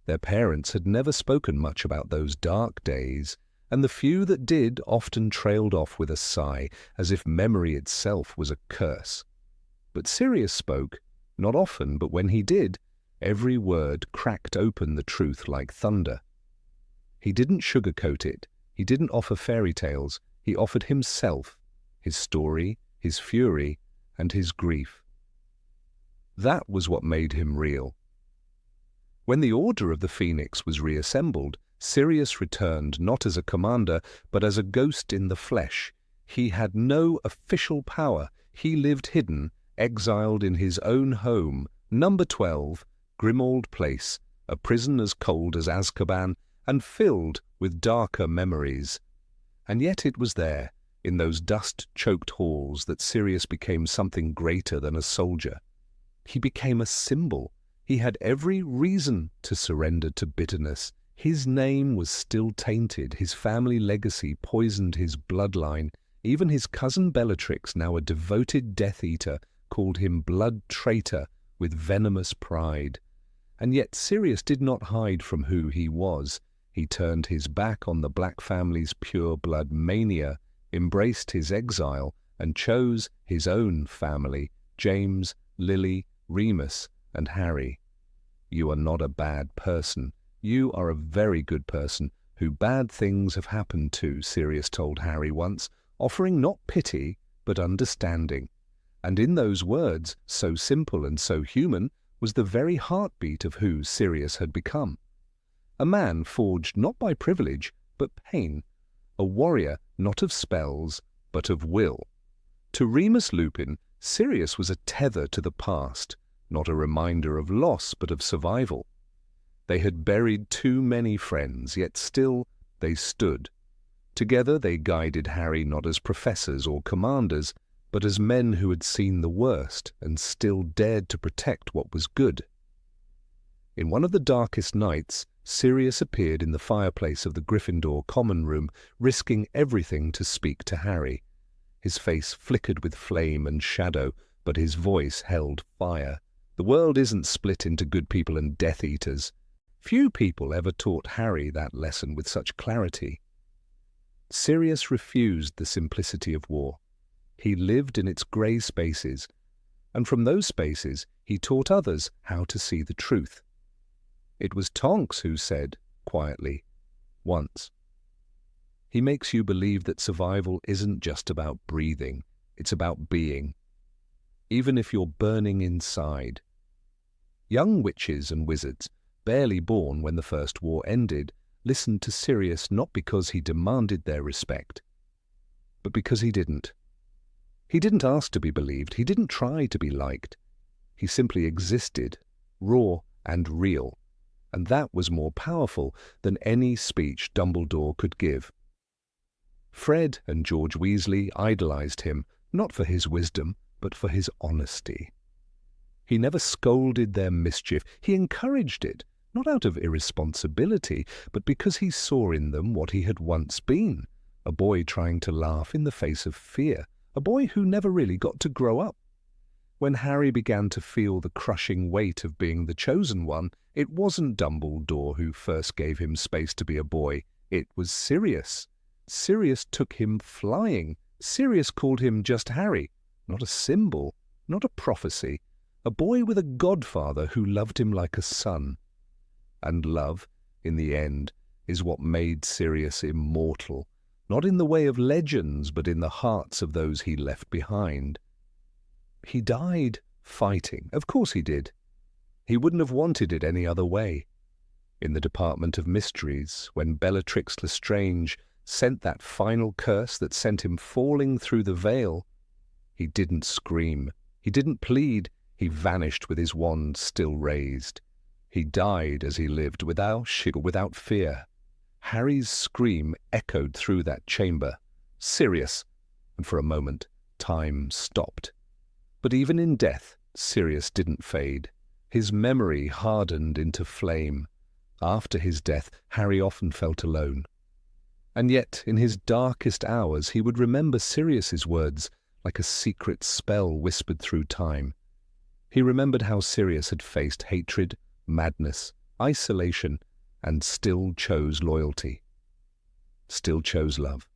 Their parents had never spoken much about those dark days, and the few that did often trailed off with a sigh, as if memory itself was a curse. But Sirius spoke, not often, but when he did, every word cracked open the truth like thunder. He didn't sugarcoat it, he didn't offer fairy tales, he offered himself, his story, his fury, and his grief. That was what made him real. When the Order of the Phoenix was reassembled, Sirius returned not as a commander, but as a ghost in the flesh. He had no official power. He lived hidden, exiled in his own home, number 12, Grimmauld Place, a prison as cold as Azkaban, and filled with darker memories. And yet it was there, in those dust-choked halls, that Sirius became something greater than a soldier. He became a symbol. He had every reason to surrender to bitterness. His name was still tainted, his family legacy poisoned his bloodline. Even his cousin Bellatrix, now a devoted Death Eater, called him blood traitor with venomous pride. And yet Sirius did not hide from who he was. He turned his back on the Black family's pure blood mania, embraced his exile, and chose his own family, James, Lily, Remus, and Harry. You are not a bad person. You are a very good person who bad things have happened to, Sirius told Harry once, offering not pity, but understanding. And in those words, so simple and so human, was the very heartbeat of who Sirius had become. A man forged not by privilege, but pain. A warrior not of spells, but of will. To Remus Lupin, Sirius was a tether to the past, not a reminder of loss, but of survival. They had buried too many friends, yet still they stood. Together they guided Harry not as professors or commanders, but as men who had seen the worst and still dared to protect what was good. In one of the darkest nights, Sirius appeared in the fireplace of the Gryffindor common room, risking everything to speak to Harry. His face flickered with flame and shadow, but his voice held fire. The world isn't split into good people and Death Eaters. Few people ever taught Harry that lesson with such clarity. Sirius refused the simplicity of war. He lived in its grey spaces, and from those spaces he taught others how to see the truth. It was Tonks who said, quietly, once, "He makes you believe that survival isn't just about breathing, it's about being, even if you're burning inside." Young witches and wizards, barely born when the First War ended, listened to Sirius not because he demanded their respect, but because he didn't. He didn't ask to be believed, he didn't try to be liked. He simply existed, raw and real, and that was more powerful than any speech Dumbledore could give. Fred and George Weasley idolized him, not for his wisdom, but for his honesty. He never scolded their mischief, he encouraged it, not out of irresponsibility, but because he saw in them what he had once been, a boy trying to laugh in the face of fear, a boy who never really got to grow up. When Harry began to feel the crushing weight of being the chosen one, it wasn't Dumbledore who first gave him space to be a boy. It was Sirius. Sirius took him flying. Sirius called him just Harry, not a symbol, not a prophecy, a boy with a godfather who loved him like a son. And love, in the end, is what made Sirius immortal, not in the way of legends, but in the hearts of those he left behind. He died fighting. Of course he did. He wouldn't have wanted it any other way. In the Department of Mysteries, when Bellatrix Lestrange sent that final curse that sent him falling through the veil, he didn't scream. He didn't plead. He vanished with his wand still raised. He died as he lived, without fear. Harry's scream echoed through that chamber. Sirius! And for a moment, time stopped. But even in death, Sirius didn't fade. His memory hardened into flame. After his death, Harry often felt alone. And yet, in his darkest hours, he would remember Sirius's words like a secret spell whispered through time. He remembered how Sirius had faced hatred, madness, isolation, and still chose loyalty. Still chose love.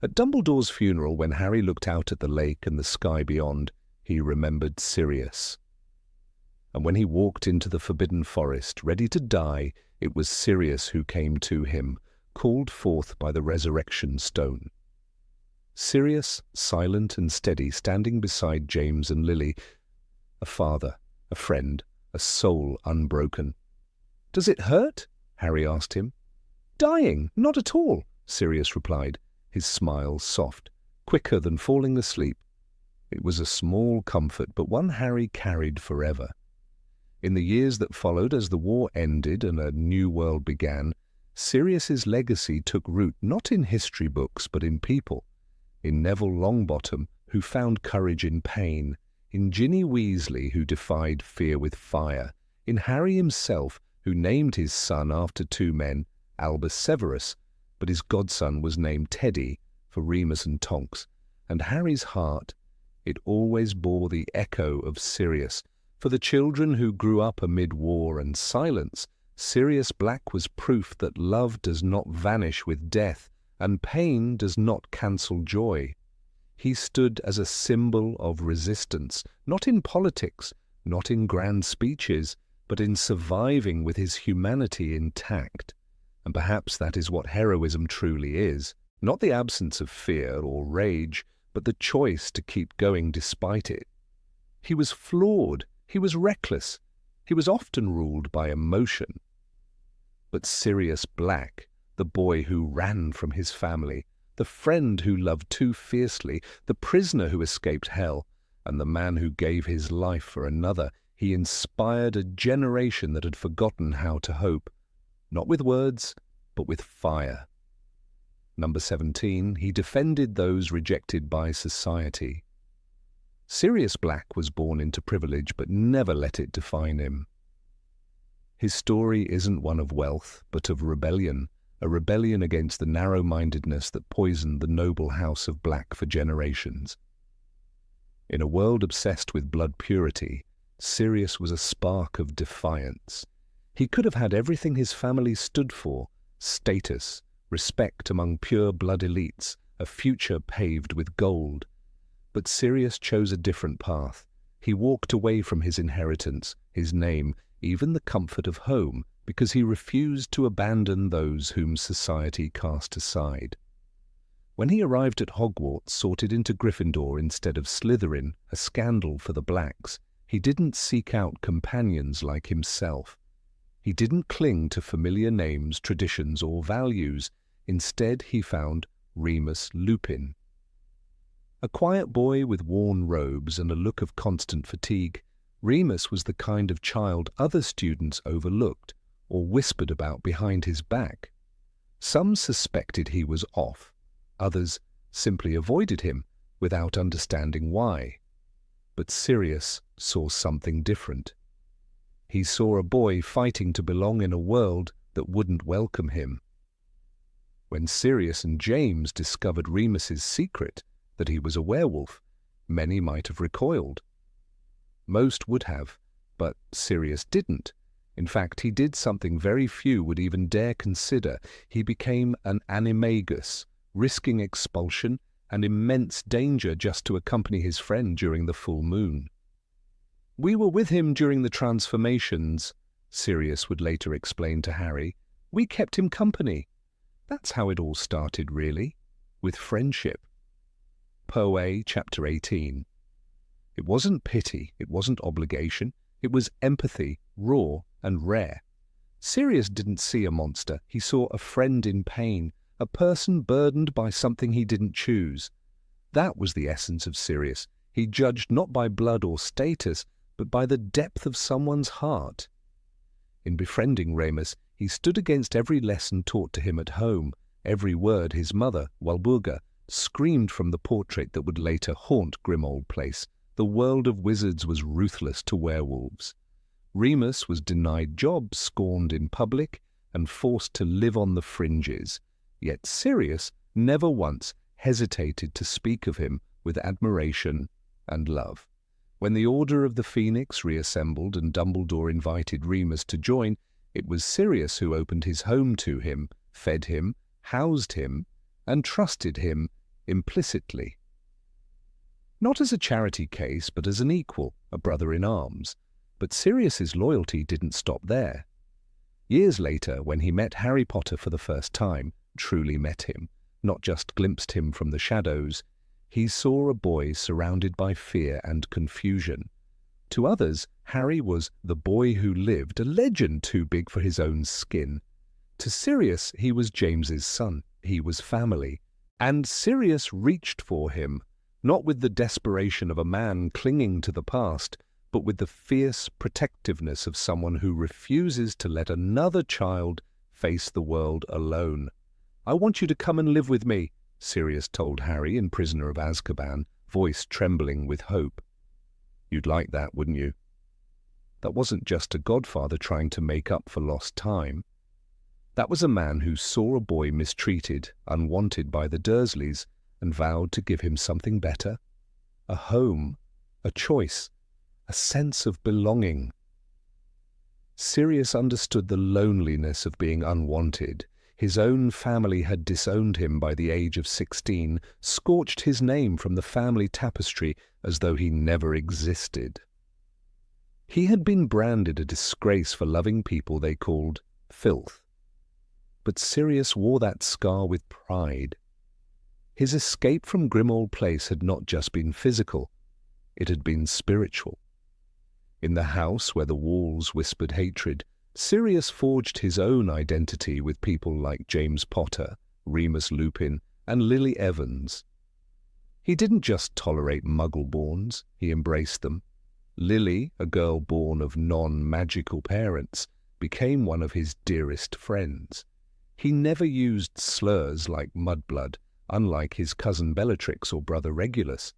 At Dumbledore's funeral, when Harry looked out at the lake and the sky beyond, he remembered Sirius. And when he walked into the Forbidden Forest, ready to die, it was Sirius who came to him, called forth by the resurrection stone. Sirius, silent and steady, standing beside James and Lily, a father, a friend, a soul unbroken. "Does it hurt?" Harry asked him. "Dying? Not at all," Sirius replied, his smile soft, quicker than falling asleep. It was a small comfort, but one Harry carried forever. In the years that followed, as the war ended and a new world began, Sirius's legacy took root not in history books, but in people. In Neville Longbottom, who found courage in pain, in Ginny Weasley, who defied fear with fire, in Harry himself, who named his son after two men, Albus Severus, but his godson was named Teddy for Remus and Tonks, and Harry's heart, it always bore the echo of Sirius. For the children who grew up amid war and silence, Sirius Black was proof that love does not vanish with death, and pain does not cancel joy. He stood as a symbol of resistance, not in politics, not in grand speeches, but in surviving with his humanity intact. And perhaps that is what heroism truly is, not the absence of fear or rage, but the choice to keep going despite it. He was flawed, he was reckless, he was often ruled by emotion. But Sirius Black, the boy who ran from his family, the friend who loved too fiercely, the prisoner who escaped hell, and the man who gave his life for another, he inspired a generation that had forgotten how to hope, not with words, but with fire. Number 17, he defended those rejected by society. Sirius Black was born into privilege, but never let it define him. His story isn't one of wealth, but of rebellion, a rebellion against the narrow-mindedness that poisoned the noble house of Black for generations. In a world obsessed with blood purity, Sirius was a spark of defiance. He could have had everything his family stood for: status, respect among pure-blood elites, a future paved with gold. But Sirius chose a different path. He walked away from his inheritance, his name, even the comfort of home, because he refused to abandon those whom society cast aside. When he arrived at Hogwarts, sorted into Gryffindor instead of Slytherin, a scandal for the Blacks, he didn't seek out companions like himself. He didn't cling to familiar names, traditions, or values. Instead, he found Remus Lupin. A quiet boy with worn robes and a look of constant fatigue, Remus was the kind of child other students overlooked or whispered about behind his back. Some suspected he was off. Others simply avoided him without understanding why. But Sirius saw something different. He saw a boy fighting to belong in a world that wouldn't welcome him. When Sirius and James discovered Remus's secret, that he was a werewolf, many might have recoiled. Most would have, but Sirius didn't. In fact, he did something very few would even dare consider. He became an Animagus, risking expulsion and immense danger just to accompany his friend during the full moon. "We were with him during the transformations," Sirius would later explain to Harry. "We kept him company." That's how it all started, really, with friendship. Poe, Chapter 18. It wasn't pity, it wasn't obligation, it was empathy, raw and rare. Sirius didn't see a monster, he saw a friend in pain, a person burdened by something he didn't choose. That was the essence of Sirius. He judged not by blood or status, but by the depth of someone's heart. In befriending Remus, he stood against every lesson taught to him at home, every word his mother, Walburga, screamed from the portrait that would later haunt Grimmauld Place. The world of wizards was ruthless to werewolves. Remus was denied jobs, scorned in public, and forced to live on the fringes. Yet Sirius never once hesitated to speak of him with admiration and love. When the Order of the Phoenix reassembled and Dumbledore invited Remus to join, it was Sirius who opened his home to him, fed him, housed him, and trusted him implicitly. Not as a charity case, but as an equal, a brother-in-arms. But Sirius's loyalty didn't stop there. Years later, when he met Harry Potter for the first time, truly met him, not just glimpsed him from the shadows, he saw a boy surrounded by fear and confusion. To others, Harry was the boy who lived, a legend too big for his own skin. To Sirius, he was James's son. He was family. And Sirius reached for him, not with the desperation of a man clinging to the past, but with the fierce protectiveness of someone who refuses to let another child face the world alone. "I want you to come and live with me," Sirius told Harry in Prisoner of Azkaban, voice trembling with hope. "You'd like that, wouldn't you?" That wasn't just a godfather trying to make up for lost time. That was a man who saw a boy mistreated, unwanted by the Dursleys, and vowed to give him something better. A home, a choice, a sense of belonging. Sirius understood the loneliness of being unwanted. His own family had disowned him by the age of 16, scorched his name from the family tapestry as though he never existed. He had been branded a disgrace for loving people they called filth. But Sirius wore that scar with pride. His escape from Grimmauld Place had not just been physical, it had been spiritual. In the house where the walls whispered hatred, Sirius forged his own identity with people like James Potter, Remus Lupin, and Lily Evans. He didn't just tolerate Muggle-borns, he embraced them. Lily, a girl born of non-magical parents, became one of his dearest friends. He never used slurs like mudblood, unlike his cousin Bellatrix or brother Regulus.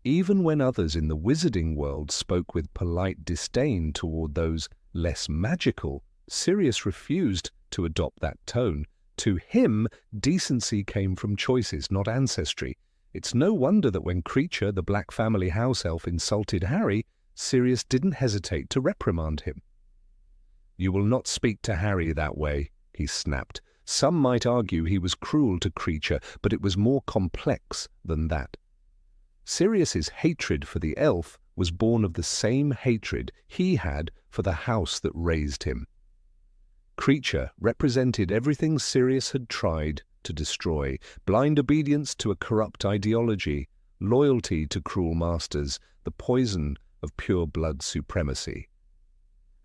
Even when others in the wizarding world spoke with polite disdain toward those less magical, Sirius refused to adopt that tone. To him, decency came from choices, not ancestry. It's no wonder that when Kreacher, the Black family house elf, insulted Harry, Sirius didn't hesitate to reprimand him. "You will not speak to Harry that way," he snapped. Some might argue he was cruel to Kreacher, but it was more complex than that. Sirius's hatred for the elf was born of the same hatred he had for the house that raised him. Kreacher represented everything Sirius had tried to destroy: blind obedience to a corrupt ideology, loyalty to cruel masters, the poison of pure-blood supremacy.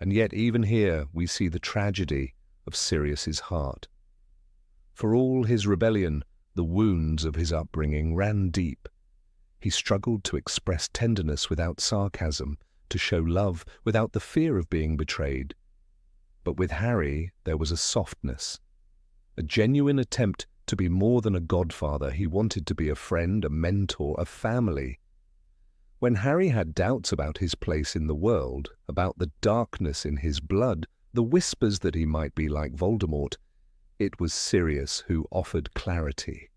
And yet even here we see the tragedy of Sirius's heart. For all his rebellion, the wounds of his upbringing ran deep. He struggled to express tenderness without sarcasm, to show love without the fear of being betrayed. But with Harry there was a softness, a genuine attempt to be more than a godfather. He wanted to be a friend, a mentor, a family. When Harry had doubts about his place in the world, about the darkness in his blood, the whispers that he might be like Voldemort, it was Sirius who offered clarity.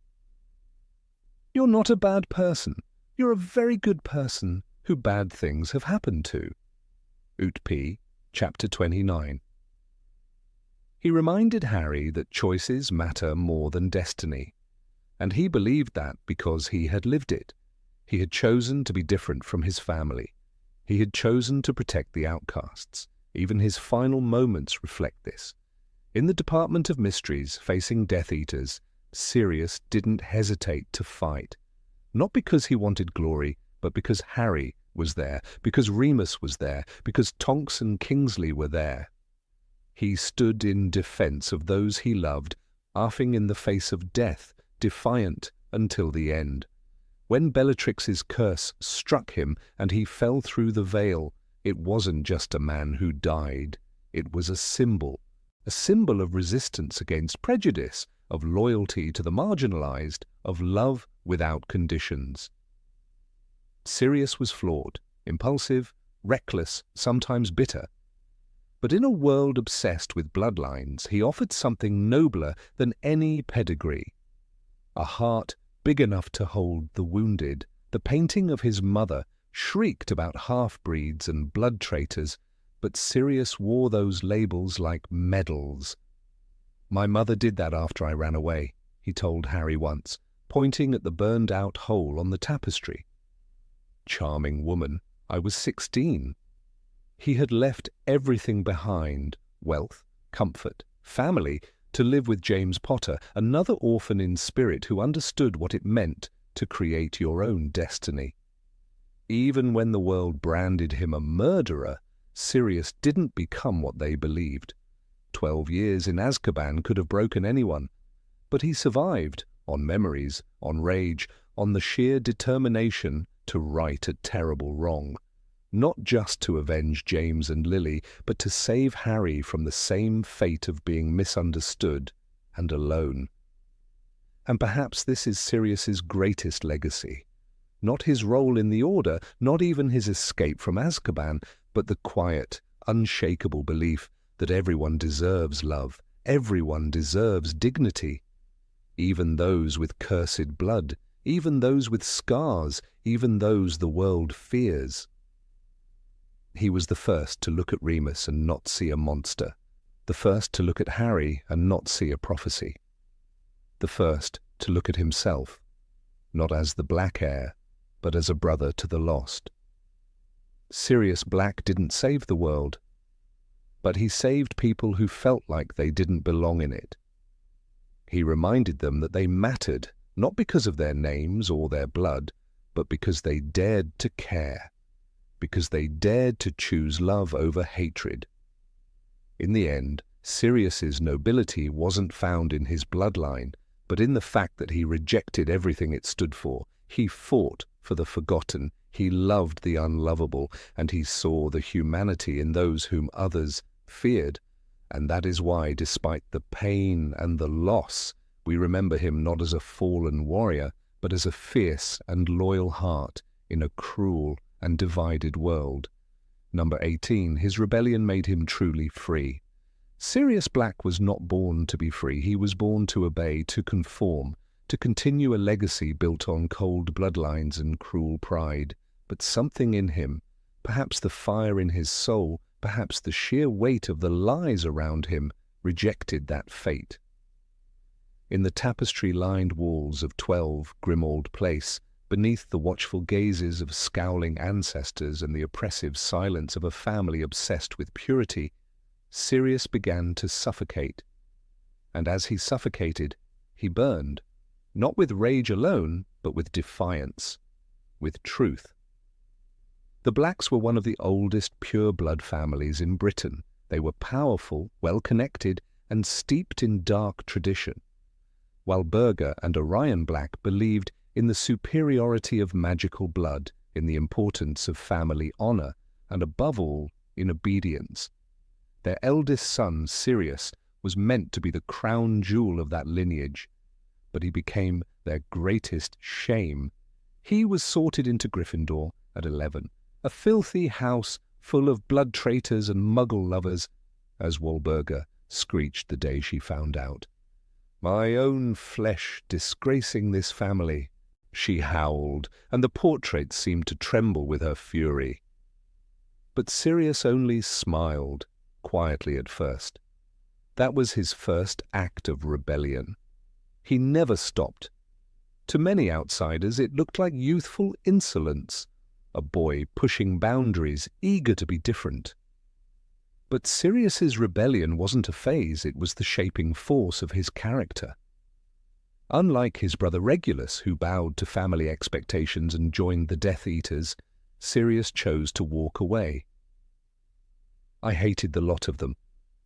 "You're not a bad person. You're a very good person who who bad things have happened to. Utp, Chapter 29. He reminded Harry that choices matter more than destiny, and he believed that because he had lived it. He had chosen to be different from his family. He had chosen to protect the outcasts. Even his final moments reflect this. In the Department of Mysteries, facing Death Eaters, Sirius didn't hesitate to fight. Not because he wanted glory, but because Harry was there, because Remus was there, because Tonks and Kingsley were there. He stood in defense of those he loved, laughing in the face of death, defiant until the end. When Bellatrix's curse struck him and he fell through the veil, it wasn't just a man who died. It was a symbol of resistance against prejudice, of loyalty to the marginalized, of love without conditions. Sirius was flawed, impulsive, reckless, sometimes bitter. But in a world obsessed with bloodlines, he offered something nobler than any pedigree. A heart big enough to hold the wounded. The painting of his mother shrieked about half-breeds and blood traitors, but Sirius wore those labels like medals. "My mother did that after I ran away," he told Harry once, pointing at the burned-out hole on the tapestry. Charming woman, I was 16. He had left everything behind, wealth, comfort, family, to live with James Potter, another orphan in spirit who understood what it meant to create your own destiny. Even when the world branded him a murderer, Sirius didn't become what they believed. 12 years in Azkaban could have broken anyone, but he survived on memories, on rage, on the sheer determination to right a terrible wrong. Not just to avenge James and Lily, but to save Harry from the same fate of being misunderstood and alone. And perhaps this is Sirius's greatest legacy. Not his role in the Order, not even his escape from Azkaban, but the quiet, unshakable belief that everyone deserves love, everyone deserves dignity. Even those with cursed blood, even those with scars, even those the world fears. He was the first to look at Remus and not see a monster, the first to look at Harry and not see a prophecy, the first to look at himself, not as the Black Heir, but as a brother to the lost. Sirius Black didn't save the world, but he saved people who felt like they didn't belong in it. He reminded them that they mattered, not because of their names or their blood, but because they dared to care, because they dared to choose love over hatred. In the end, Sirius's nobility wasn't found in his bloodline, but in the fact that he rejected everything it stood for. He fought for the forgotten, he loved the unlovable, and he saw the humanity in those whom others feared. And that is why, despite the pain and the loss, we remember him not as a fallen warrior, but as a fierce and loyal heart in a cruel and divided world. Number 18, his rebellion made him truly free. Sirius Black was not born to be free. He was born to obey, to conform, to continue a legacy built on cold bloodlines and cruel pride. But something in him, perhaps the fire in his soul, perhaps the sheer weight of the lies around him, rejected that fate. In the tapestry-lined walls of 12 Grimmauld Place, beneath the watchful gazes of scowling ancestors and the oppressive silence of a family obsessed with purity, Sirius began to suffocate. And as he suffocated, he burned, not with rage alone, but with defiance, with truth. The Blacks were one of the oldest pure-blood families in Britain. They were powerful, well-connected, and steeped in dark tradition, while Burger and Orion Black believed in the superiority of magical blood, in the importance of family honor, and above all, in obedience. Their eldest son, Sirius, was meant to be the crown jewel of that lineage, but he became their greatest shame. He was sorted into Gryffindor at 11, a filthy house full of blood traitors and muggle lovers, as Walburga screeched the day she found out. "My own flesh disgracing this family. She howled, and the portrait seemed to tremble with her fury. But Sirius only smiled, quietly at first. That was his first act of rebellion. He never stopped. To many outsiders it looked like youthful insolence, a boy pushing boundaries, eager to be different. But Sirius's rebellion wasn't a phase, it was the shaping force of his character. Unlike his brother Regulus, who bowed to family expectations and joined the Death Eaters, Sirius chose to walk away. I hated the lot of them.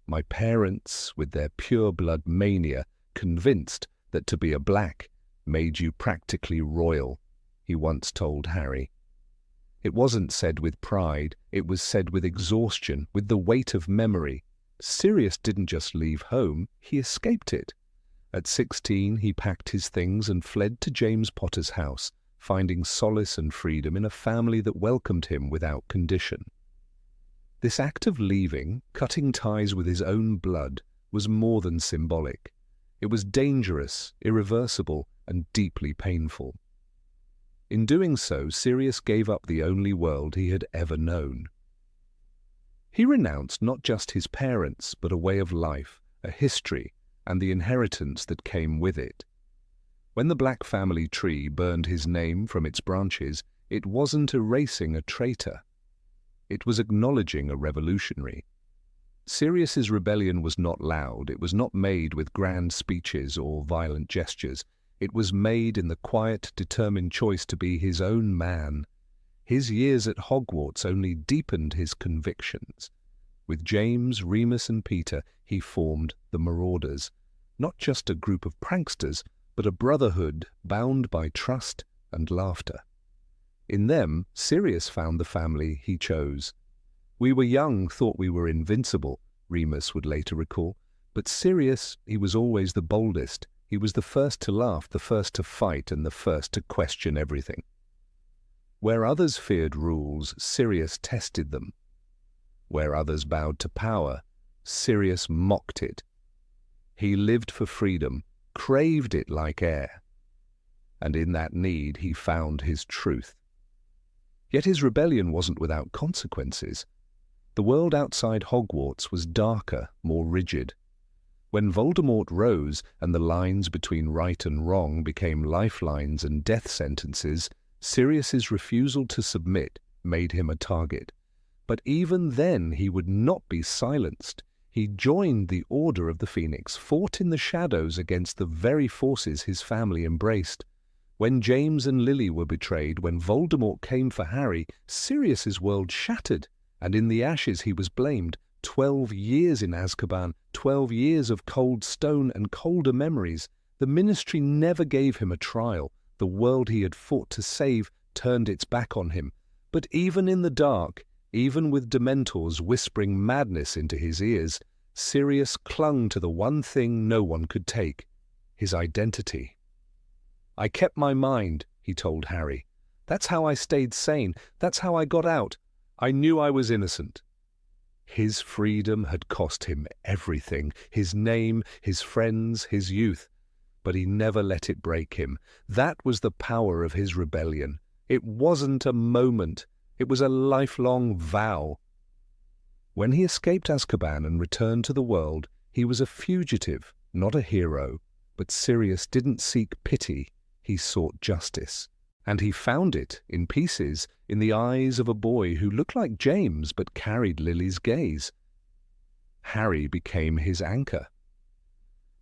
My parents, with their pure-blood mania, convinced that to be a Black made you practically royal, he once told Harry. It wasn't said with pride, it was said with exhaustion, with the weight of memory. Sirius didn't just leave home, he escaped it. At 16, he packed his things and fled to James Potter's house, finding solace and freedom in a family that welcomed him without condition. This act of leaving, cutting ties with his own blood, was more than symbolic. It was dangerous, irreversible, and deeply painful. In doing so, Sirius gave up the only world he had ever known. He renounced not just his parents, but a way of life, a history, and the inheritance that came with it. When the Black family tree burned his name from its branches, it wasn't erasing a traitor. It was acknowledging a revolutionary. Sirius's rebellion was not loud, it was not made with grand speeches or violent gestures. It was made in the quiet, determined choice to be his own man. His years at Hogwarts only deepened his convictions. With James, Remus and Peter, he formed the Marauders, not just a group of pranksters, but a brotherhood bound by trust and laughter. In them, Sirius found the family he chose. We were young, thought we were invincible, Remus would later recall, but Sirius, he was always the boldest. He was the first to laugh, the first to fight, and the first to question everything. Where others feared rules, Sirius tested them. Where others bowed to power, Sirius mocked it. He lived for freedom, craved it like air. And in that need he found his truth. Yet his rebellion wasn't without consequences. The world outside Hogwarts was darker, more rigid. When Voldemort rose and the lines between right and wrong became lifelines and death sentences, Sirius's refusal to submit made him a target. But even then he would not be silenced. He joined the Order of the Phoenix, fought in the shadows against the very forces his family embraced. When James and Lily were betrayed, when Voldemort came for Harry, Sirius's world shattered, and in the ashes he was blamed. 12 years in Azkaban, 12 years of cold stone and colder memories. The Ministry never gave him a trial. The world he had fought to save turned its back on him. But even in the dark, even with Dementors whispering madness into his ears, Sirius clung to the one thing no one could take, his identity. "I kept my mind," he told Harry. "That's how I stayed sane. That's how I got out. I knew I was innocent." His freedom had cost him everything, his name, his friends, his youth. But he never let it break him. That was the power of his rebellion. It wasn't a moment. It was a lifelong vow. When he escaped Azkaban and returned to the world, he was a fugitive, not a hero. But Sirius didn't seek pity, he sought justice. And he found it, in pieces, in the eyes of a boy who looked like James but carried Lily's gaze. Harry became his anchor.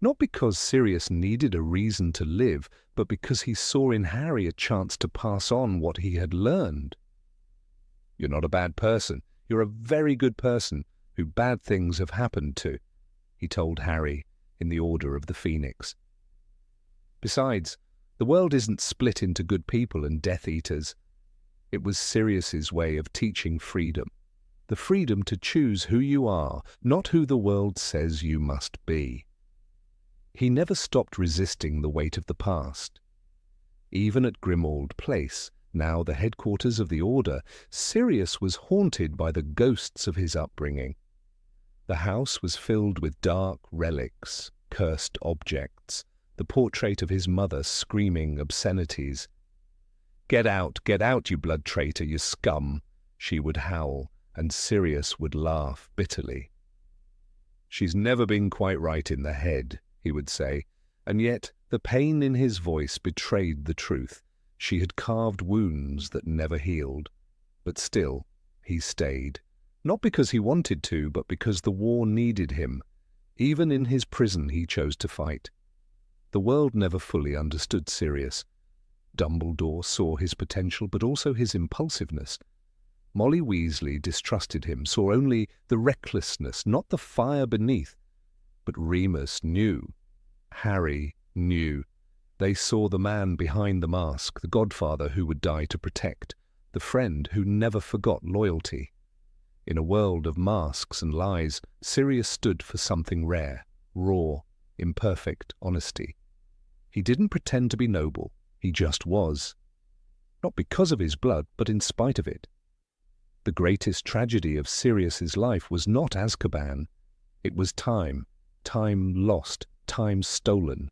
Not because Sirius needed a reason to live, but because he saw in Harry a chance to pass on what he had learned. "You're not a bad person. You're a very good person who bad things have happened to," he told Harry in the Order of the Phoenix. Besides, the world isn't split into good people and Death Eaters. It was Sirius's way of teaching freedom. The freedom to choose who you are, not who the world says you must be. He never stopped resisting the weight of the past. Even at Grimmauld Place, now the headquarters of the Order, Sirius was haunted by the ghosts of his upbringing. The house was filled with dark relics, cursed objects, the portrait of his mother screaming obscenities. Get out, you blood traitor, you scum," she would howl, and Sirius would laugh bitterly. "She's never been quite right in the head," he would say, and yet the pain in his voice betrayed the truth. She had carved wounds that never healed. But still, he stayed, not because he wanted to, but because the war needed him. Even in his prison he chose to fight. The world never fully understood Sirius. Dumbledore saw his potential, but also his impulsiveness. Molly Weasley distrusted him, saw only the recklessness, not the fire beneath. But Remus knew. Harry knew. They saw the man behind the mask, the godfather who would die to protect, the friend who never forgot loyalty. In a world of masks and lies, Sirius stood for something rare, raw, imperfect honesty. He didn't pretend to be noble. He just was. Not because of his blood, but in spite of it. The greatest tragedy of Sirius's life was not Azkaban. It was time lost, time stolen.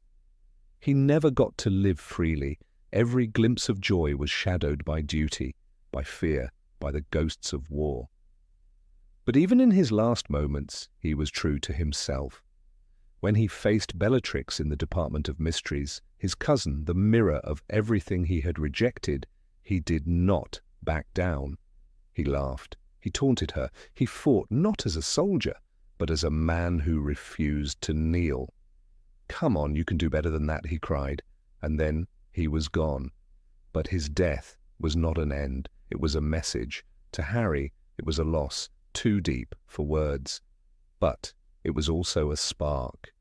He never got to live freely. Every glimpse of joy was shadowed by duty, by fear, by the ghosts of war. But even in his last moments, he was true to himself. When he faced Bellatrix in the Department of Mysteries, his cousin, the mirror of everything he had rejected, he did not back down. He laughed. He taunted her. He fought not as a soldier, but as a man who refused to kneel. "Come on, you can do better than that," he cried. And then he was gone. But his death was not an end. It was a message. To Harry, it was a loss, too deep for words. But it was also a spark.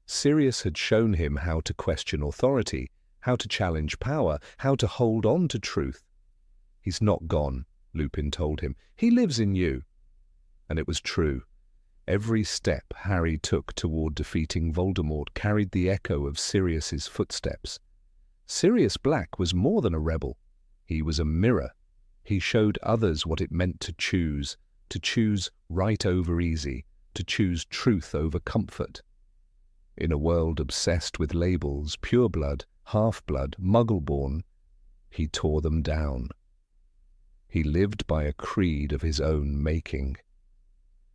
Sirius had shown him how to question authority, how to challenge power, how to hold on to truth. "He's not gone," Lupin told him. "He lives in you." And it was true. Every step Harry took toward defeating Voldemort carried the echo of Sirius's footsteps. Sirius Black was more than a rebel. He was a mirror. He showed others what it meant to choose right over easy, to choose truth over comfort. In a world obsessed with labels, pureblood, half-blood, muggle-born, he tore them down. He lived by a creed of his own making.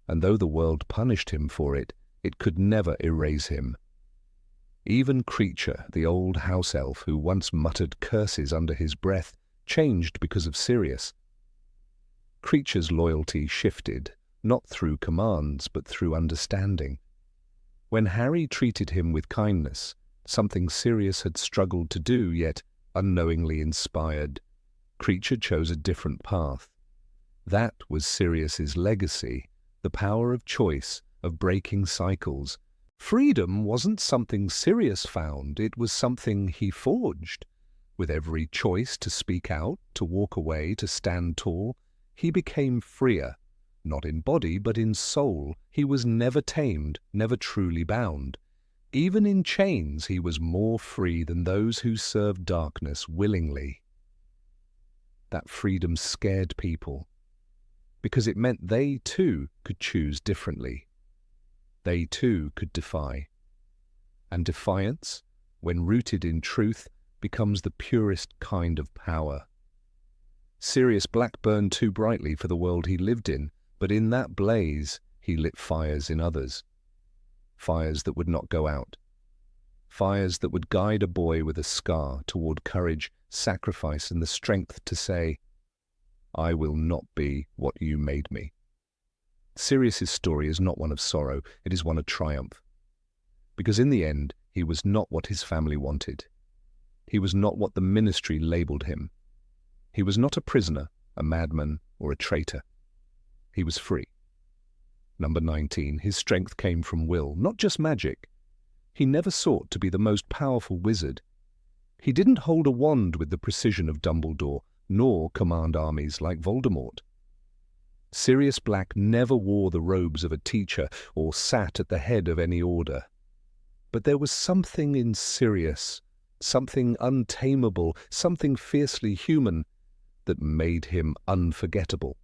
And though the world punished him for it, it could never erase him. Even Creature, the old house elf who once muttered curses under his breath, changed because of Sirius. Creature's loyalty shifted, not through commands, but through understanding. When Harry treated him with kindness, something Sirius had struggled to do, yet unknowingly inspired, Creature chose a different path. That was Sirius's legacy, the power of choice, of breaking cycles. Freedom wasn't something Sirius found, it was something he forged. With every choice to speak out, to walk away, to stand tall, he became freer, not in body but in soul. He was never tamed, never truly bound. Even in chains he was more free than those who served darkness willingly. That freedom scared people, because it meant they too could choose differently. They too could defy. And defiance, when rooted in truth, becomes the purest kind of power. Sirius Black burned too brightly for the world he lived in, but in that blaze he lit fires in others. Fires that would not go out. Fires that would guide a boy with a scar toward courage, sacrifice, and the strength to say, "I will not be what you made me." Sirius's story is not one of sorrow, it is one of triumph. Because in the end, he was not what his family wanted. He was not what the ministry labeled him. He was not a prisoner, a madman, or a traitor. He was free. Number 19, his strength came from will, not just magic. He never sought to be the most powerful wizard. He didn't hold a wand with the precision of Dumbledore, nor command armies like Voldemort. Sirius Black never wore the robes of a teacher or sat at the head of any order. But there was something in Sirius, something untamable, something fiercely human, that made him unforgettable.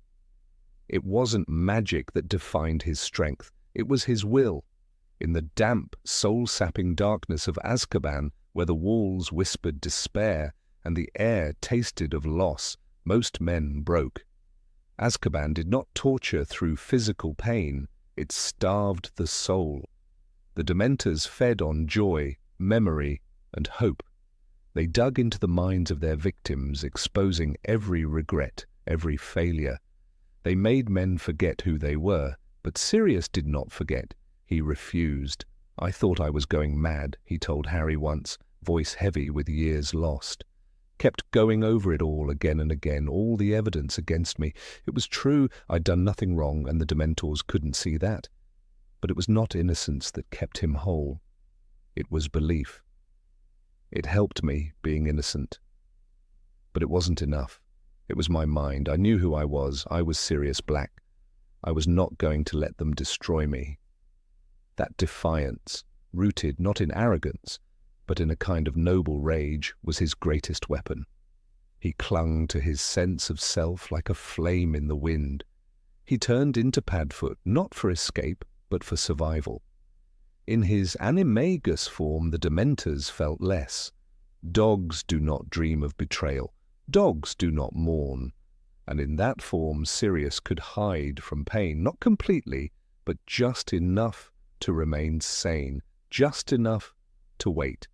It wasn't magic that defined his strength, it was his will. In the damp, soul-sapping darkness of Azkaban, where the walls whispered despair, and the air tasted of loss. Most men broke. Azkaban did not torture through physical pain, it starved the soul. The Dementors fed on joy, memory, and hope. They dug into the minds of their victims, exposing every regret, every failure. They made men forget who they were, but Sirius did not forget. He refused. "I thought I was going mad," he told Harry once, voice heavy with years lost. Kept going over it all again and again, all the evidence against me. It was true I'd done nothing wrong, and the Dementors couldn't see that. But it was not innocence that kept him whole. It was belief. It helped me, being innocent. But it wasn't enough. It was my mind. I knew who I was. I was Sirius Black. I was not going to let them destroy me. That defiance, rooted not in arrogance, but in a kind of noble rage, was his greatest weapon. He clung to his sense of self like a flame in the wind. He turned into Padfoot, not for escape, but for survival. In his Animagus form, the Dementors felt less. Dogs do not dream of betrayal. Dogs do not mourn. And in that form, Sirius could hide from pain, not completely, but just enough to remain sane, just enough to wait.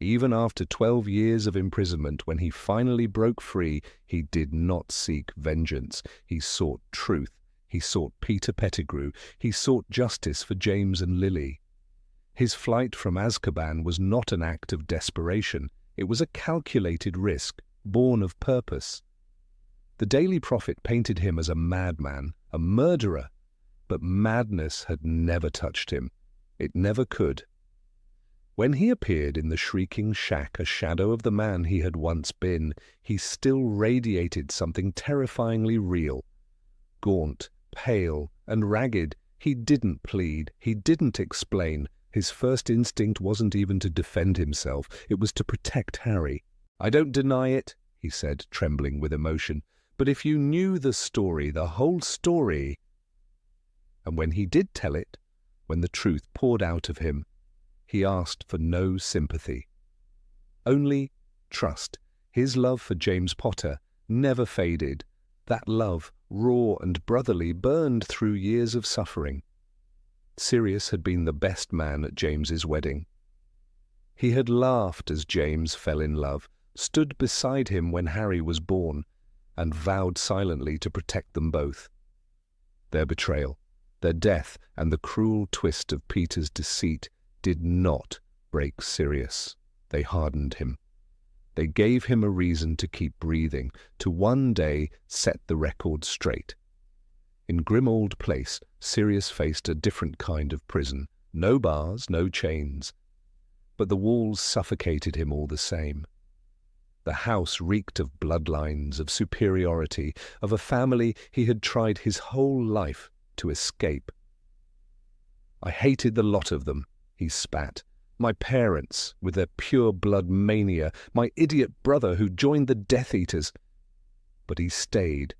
Even after 12 years of imprisonment, when he finally broke free, he did not seek vengeance. He sought truth. He sought Peter Pettigrew. He sought justice for James and Lily. His flight from Azkaban was not an act of desperation. It was a calculated risk, born of purpose. The Daily Prophet painted him as a madman, a murderer, but madness had never touched him. It never could. When he appeared in the shrieking shack, a shadow of the man he had once been, he still radiated something terrifyingly real. Gaunt, pale, and ragged, he didn't plead, he didn't explain. His first instinct wasn't even to defend himself, it was to protect Harry. "I don't deny it," he said, trembling with emotion, "but if you knew the story, the whole story—" And when he did tell it, when the truth poured out of him, he asked for no sympathy. Only trust. His love for James Potter never faded. That love, raw and brotherly, burned through years of suffering. Sirius had been the best man at James's wedding. He had laughed as James fell in love, stood beside him when Harry was born, and vowed silently to protect them both. Their betrayal, their death, and the cruel twist of Peter's deceit did not break Sirius. They hardened him. They gave him a reason to keep breathing, to one day set the record straight. In Grimmauld Place, Sirius faced a different kind of prison. No bars, no chains. But the walls suffocated him all the same. The house reeked of bloodlines, of superiority, of a family he had tried his whole life to escape. "I hated the lot of them," he spat. "My parents, with their pure-blood mania, my idiot brother who joined the Death Eaters." But he stayed,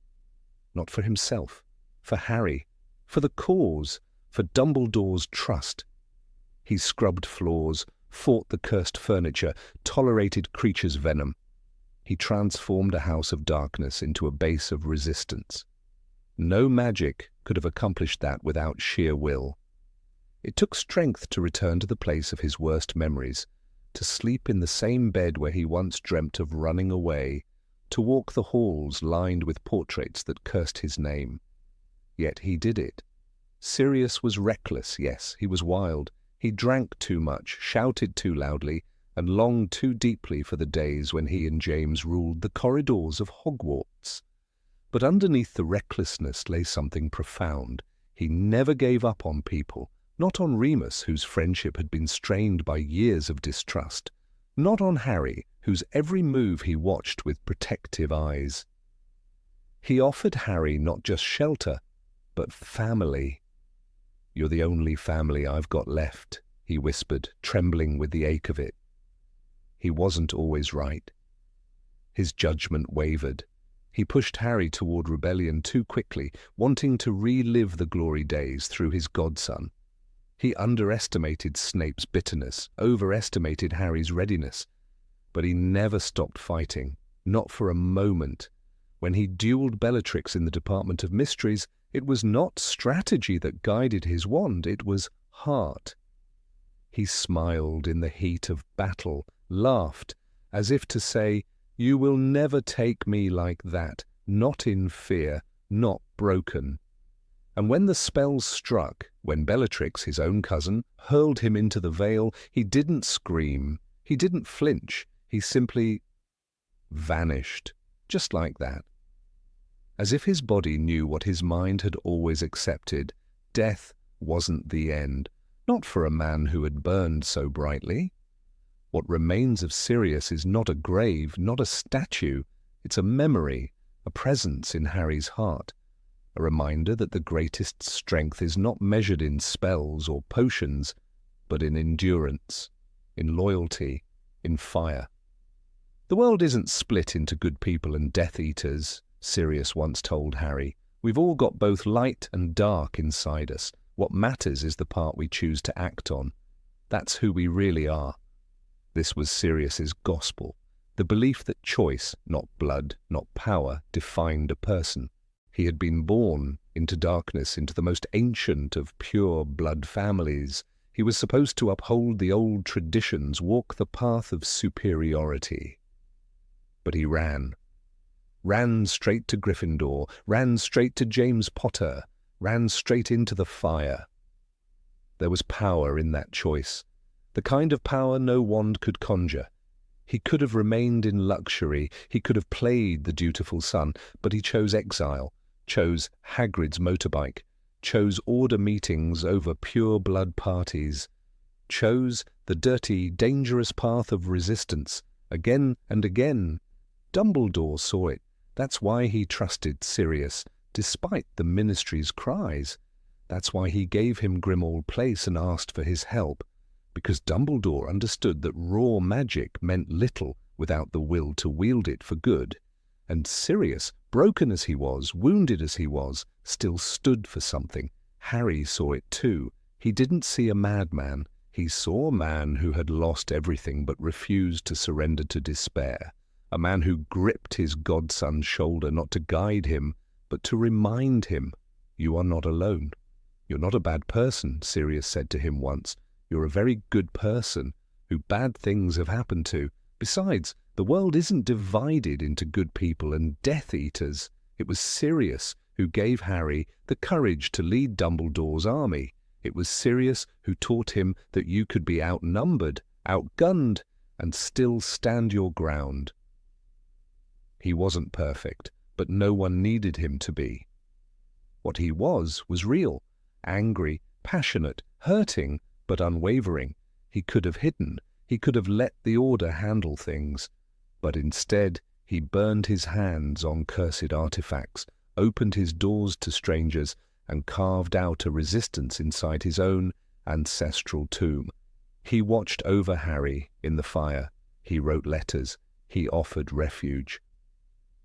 not for himself, for Harry, for the cause, for Dumbledore's trust. He scrubbed floors, fought the cursed furniture, tolerated creatures' venom. He transformed a house of darkness into a base of resistance. No magic could have accomplished that without sheer will. It took strength to return to the place of his worst memories, to sleep in the same bed where he once dreamt of running away, to walk the halls lined with portraits that cursed his name. Yet he did it. Sirius was reckless, yes, he was wild. He drank too much, shouted too loudly, and longed too deeply for the days when he and James ruled the corridors of Hogwarts. But underneath the recklessness lay something profound. He never gave up on people. Not on Remus, whose friendship had been strained by years of distrust. Not on Harry, whose every move he watched with protective eyes. He offered Harry not just shelter, but family. "You're the only family I've got left," he whispered, trembling with the ache of it. He wasn't always right. His judgment wavered. He pushed Harry toward rebellion too quickly, wanting to relive the glory days through his godson. He underestimated Snape's bitterness, overestimated Harry's readiness. But he never stopped fighting, not for a moment. When he duelled Bellatrix in the Department of Mysteries, it was not strategy that guided his wand, it was heart. He smiled in the heat of battle, laughed, as if to say, "You will never take me like that, not in fear, not broken." And when the spell struck, when Bellatrix, his own cousin, hurled him into the veil, he didn't scream, he didn't flinch, he simply vanished, just like that. As if his body knew what his mind had always accepted, death wasn't the end, not for a man who had burned so brightly. What remains of Sirius is not a grave, not a statue, it's a memory, a presence in Harry's heart, a reminder that the greatest strength is not measured in spells or potions, but in endurance, in loyalty, in fire. The world isn't split into good people and Death Eaters, Sirius once told Harry. We've all got both light and dark inside us. What matters is the part we choose to act on. That's who we really are. This was Sirius's gospel, the belief that choice, not blood, not power, defined a person. He had been born into darkness, into the most ancient of pure blood families. He was supposed to uphold the old traditions, walk the path of superiority. But he ran straight to Gryffindor, ran straight to James Potter, ran straight into the fire. There was power in that choice, the kind of power no wand could conjure. He could have remained in luxury, he could have played the dutiful son, but he chose exile, chose Hagrid's motorbike, chose order meetings over pure blood parties, chose the dirty, dangerous path of resistance, again and again. Dumbledore saw it. That's why he trusted Sirius, despite the Ministry's cries. That's why he gave him Grimmauld Place and asked for his help, because Dumbledore understood that raw magic meant little without the will to wield it for good. And Sirius, broken as he was, wounded as he was, still stood for something. Harry saw it too. He didn't see a madman. He saw a man who had lost everything but refused to surrender to despair. A man who gripped his godson's shoulder not to guide him, but to remind him, "You are not alone. You're not a bad person," Sirius said to him once. "You're a very good person who bad things have happened to. Besides, the world isn't divided into good people and Death Eaters." It was Sirius who gave Harry the courage to lead Dumbledore's army. It was Sirius who taught him that you could be outnumbered, outgunned, and still stand your ground. He wasn't perfect, but no one needed him to be. What he was real, angry, passionate, hurting, but unwavering. He could have hidden, he could have let the Order handle things, but instead he burned his hands on cursed artifacts, opened his doors to strangers, and carved out a resistance inside his own ancestral tomb. He watched over Harry in the fire, he wrote letters, he offered refuge.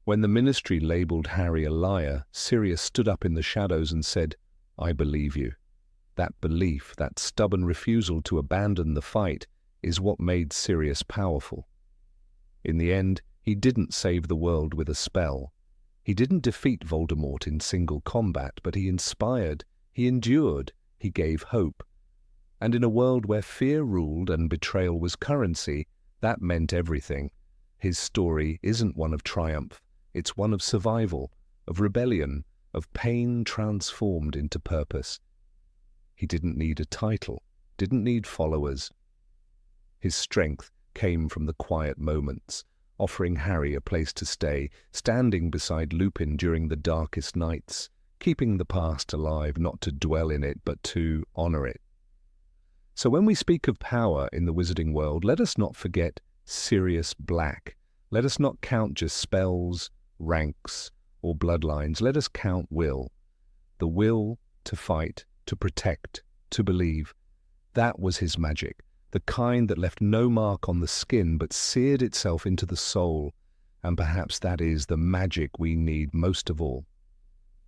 When the Ministry labelled Harry a liar, Sirius stood up in the shadows and said, "I believe you." That belief, that stubborn refusal to abandon the fight, is what made Sirius powerful. In the end, he didn't save the world with a spell. He didn't defeat Voldemort in single combat, but he inspired, he endured, he gave hope. And in a world where fear ruled and betrayal was currency, that meant everything. His story isn't one of triumph. It's one of survival, of rebellion, of pain transformed into purpose. He didn't need a title, didn't need followers. His strength came from the quiet moments, offering Harry a place to stay, standing beside Lupin during the darkest nights, keeping the past alive, not to dwell in it, but to honor it. So when we speak of power in the wizarding world, let us not forget Sirius Black. Let us not count just spells, ranks, or bloodlines. Let us count will. The will to fight, to protect, to believe. That was his magic, the kind that left no mark on the skin but seared itself into the soul. And perhaps that is the magic we need most of all.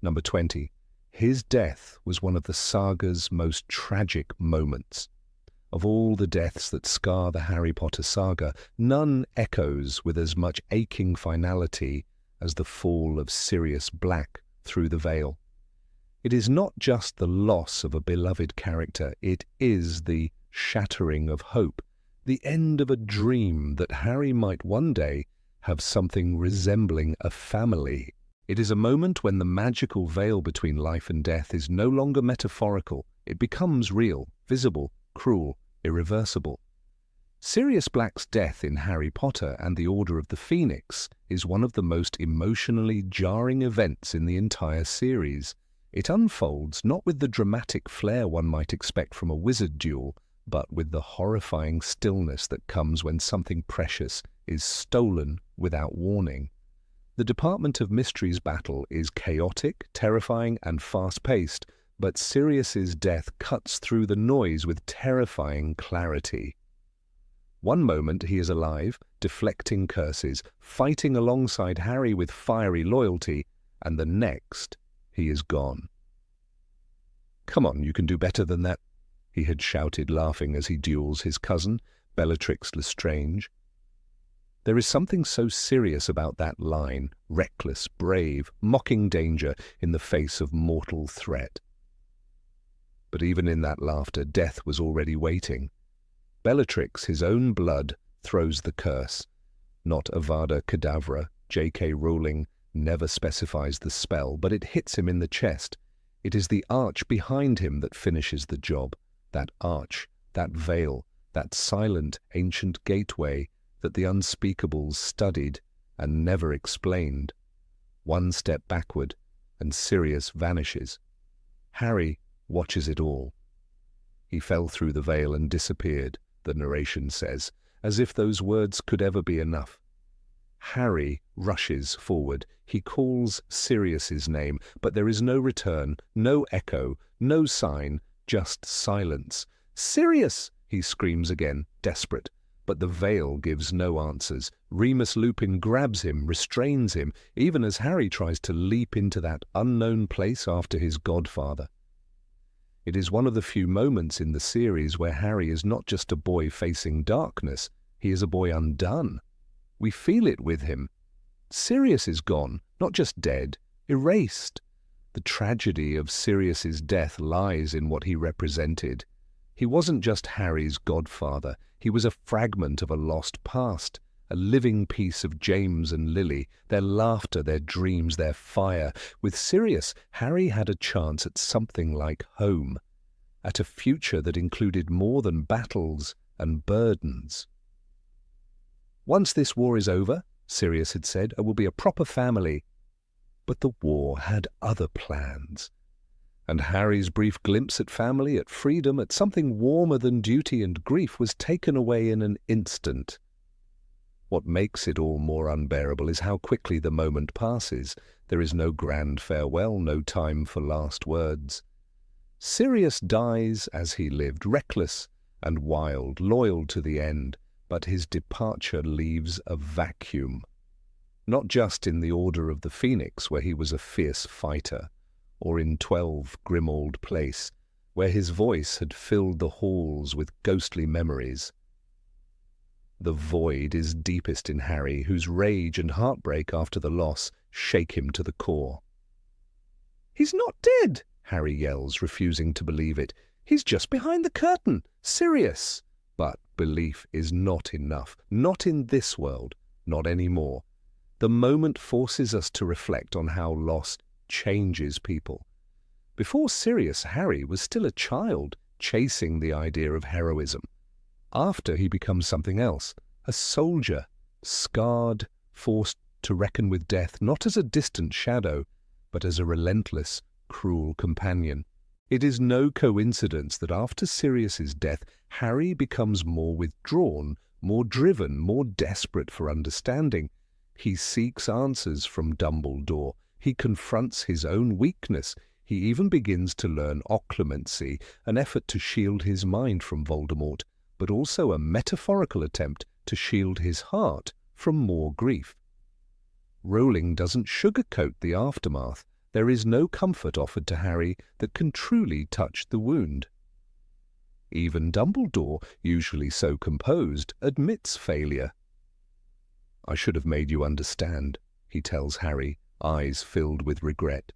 Number 20. His death was one of the saga's most tragic moments. Of all the deaths that scar the Harry Potter saga, none echoes with as much aching finality as the fall of Sirius Black through the veil. It is not just the loss of a beloved character, it is the shattering of hope, the end of a dream that Harry might one day have something resembling a family. It is a moment when the magical veil between life and death is no longer metaphorical. It becomes real, visible, cruel, irreversible. Sirius Black's death in Harry Potter and the Order of the Phoenix is one of the most emotionally jarring events in the entire series. It unfolds not with the dramatic flair one might expect from a wizard duel, but with the horrifying stillness that comes when something precious is stolen without warning. The Department of Mystery's battle is chaotic, terrifying, and fast-paced, but Sirius's death cuts through the noise with terrifying clarity. One moment he is alive, deflecting curses, fighting alongside Harry with fiery loyalty, and the next he is gone. "Come on, you can do better than that," he had shouted, laughing as he duels his cousin, Bellatrix Lestrange. There is something so serious about that line, reckless, brave, mocking danger in the face of mortal threat. But even in that laughter, death was already waiting. Bellatrix, his own blood, throws the curse. Not Avada Kedavra, J.K. Rowling never specifies the spell, but it hits him in the chest. It is the arch behind him that finishes the job. That arch, that veil, that silent ancient gateway that the unspeakables studied and never explained. One step backward, and Sirius vanishes. Harry watches it all. He fell through the veil and disappeared, the narration says, as if those words could ever be enough. Harry rushes forward. He calls Sirius's name, but there is no return, no echo, no sign, just silence. "Sirius!" he screams again, desperate. But the veil gives no answers. Remus Lupin grabs him, restrains him, even as Harry tries to leap into that unknown place after his godfather. It is one of the few moments in the series where Harry is not just a boy facing darkness, he is a boy undone. We feel it with him. Sirius is gone, not just dead, erased. The tragedy of Sirius's death lies in what he represented. He wasn't just Harry's godfather, he was a fragment of a lost past, a living piece of James and Lily, their laughter, their dreams, their fire. With Sirius, Harry had a chance at something like home, at a future that included more than battles and burdens. "Once this war is over," Sirius had said, "I will be a proper family." But the war had other plans. And Harry's brief glimpse at family, at freedom, at something warmer than duty and grief was taken away in an instant. What makes it all more unbearable is how quickly the moment passes. There is no grand farewell, no time for last words. Sirius dies as he lived, reckless and wild, loyal to the end, but his departure leaves a vacuum. Not just in the Order of the Phoenix, where he was a fierce fighter, or in 12 Grimmauld Place, where his voice had filled the halls with ghostly memories. The void is deepest in Harry, whose rage and heartbreak after the loss shake him to the core. "He's not dead!" Harry yells, refusing to believe it. "He's just behind the curtain! Sirius!" But belief is not enough. Not in this world. Not anymore. The moment forces us to reflect on how loss changes people. Before Sirius, Harry was still a child, chasing the idea of heroism. After, he becomes something else, a soldier, scarred, forced to reckon with death not as a distant shadow, but as a relentless, cruel companion. It is no coincidence that after Sirius's death, Harry becomes more withdrawn, more driven, more desperate for understanding. He seeks answers from Dumbledore. He confronts his own weakness. He even begins to learn occlumency, an effort to shield his mind from Voldemort, but also a metaphorical attempt to shield his heart from more grief. Rowling doesn't sugarcoat the aftermath. There is no comfort offered to Harry that can truly touch the wound. Even Dumbledore, usually so composed, admits failure. "I should have made you understand," he tells Harry, eyes filled with regret.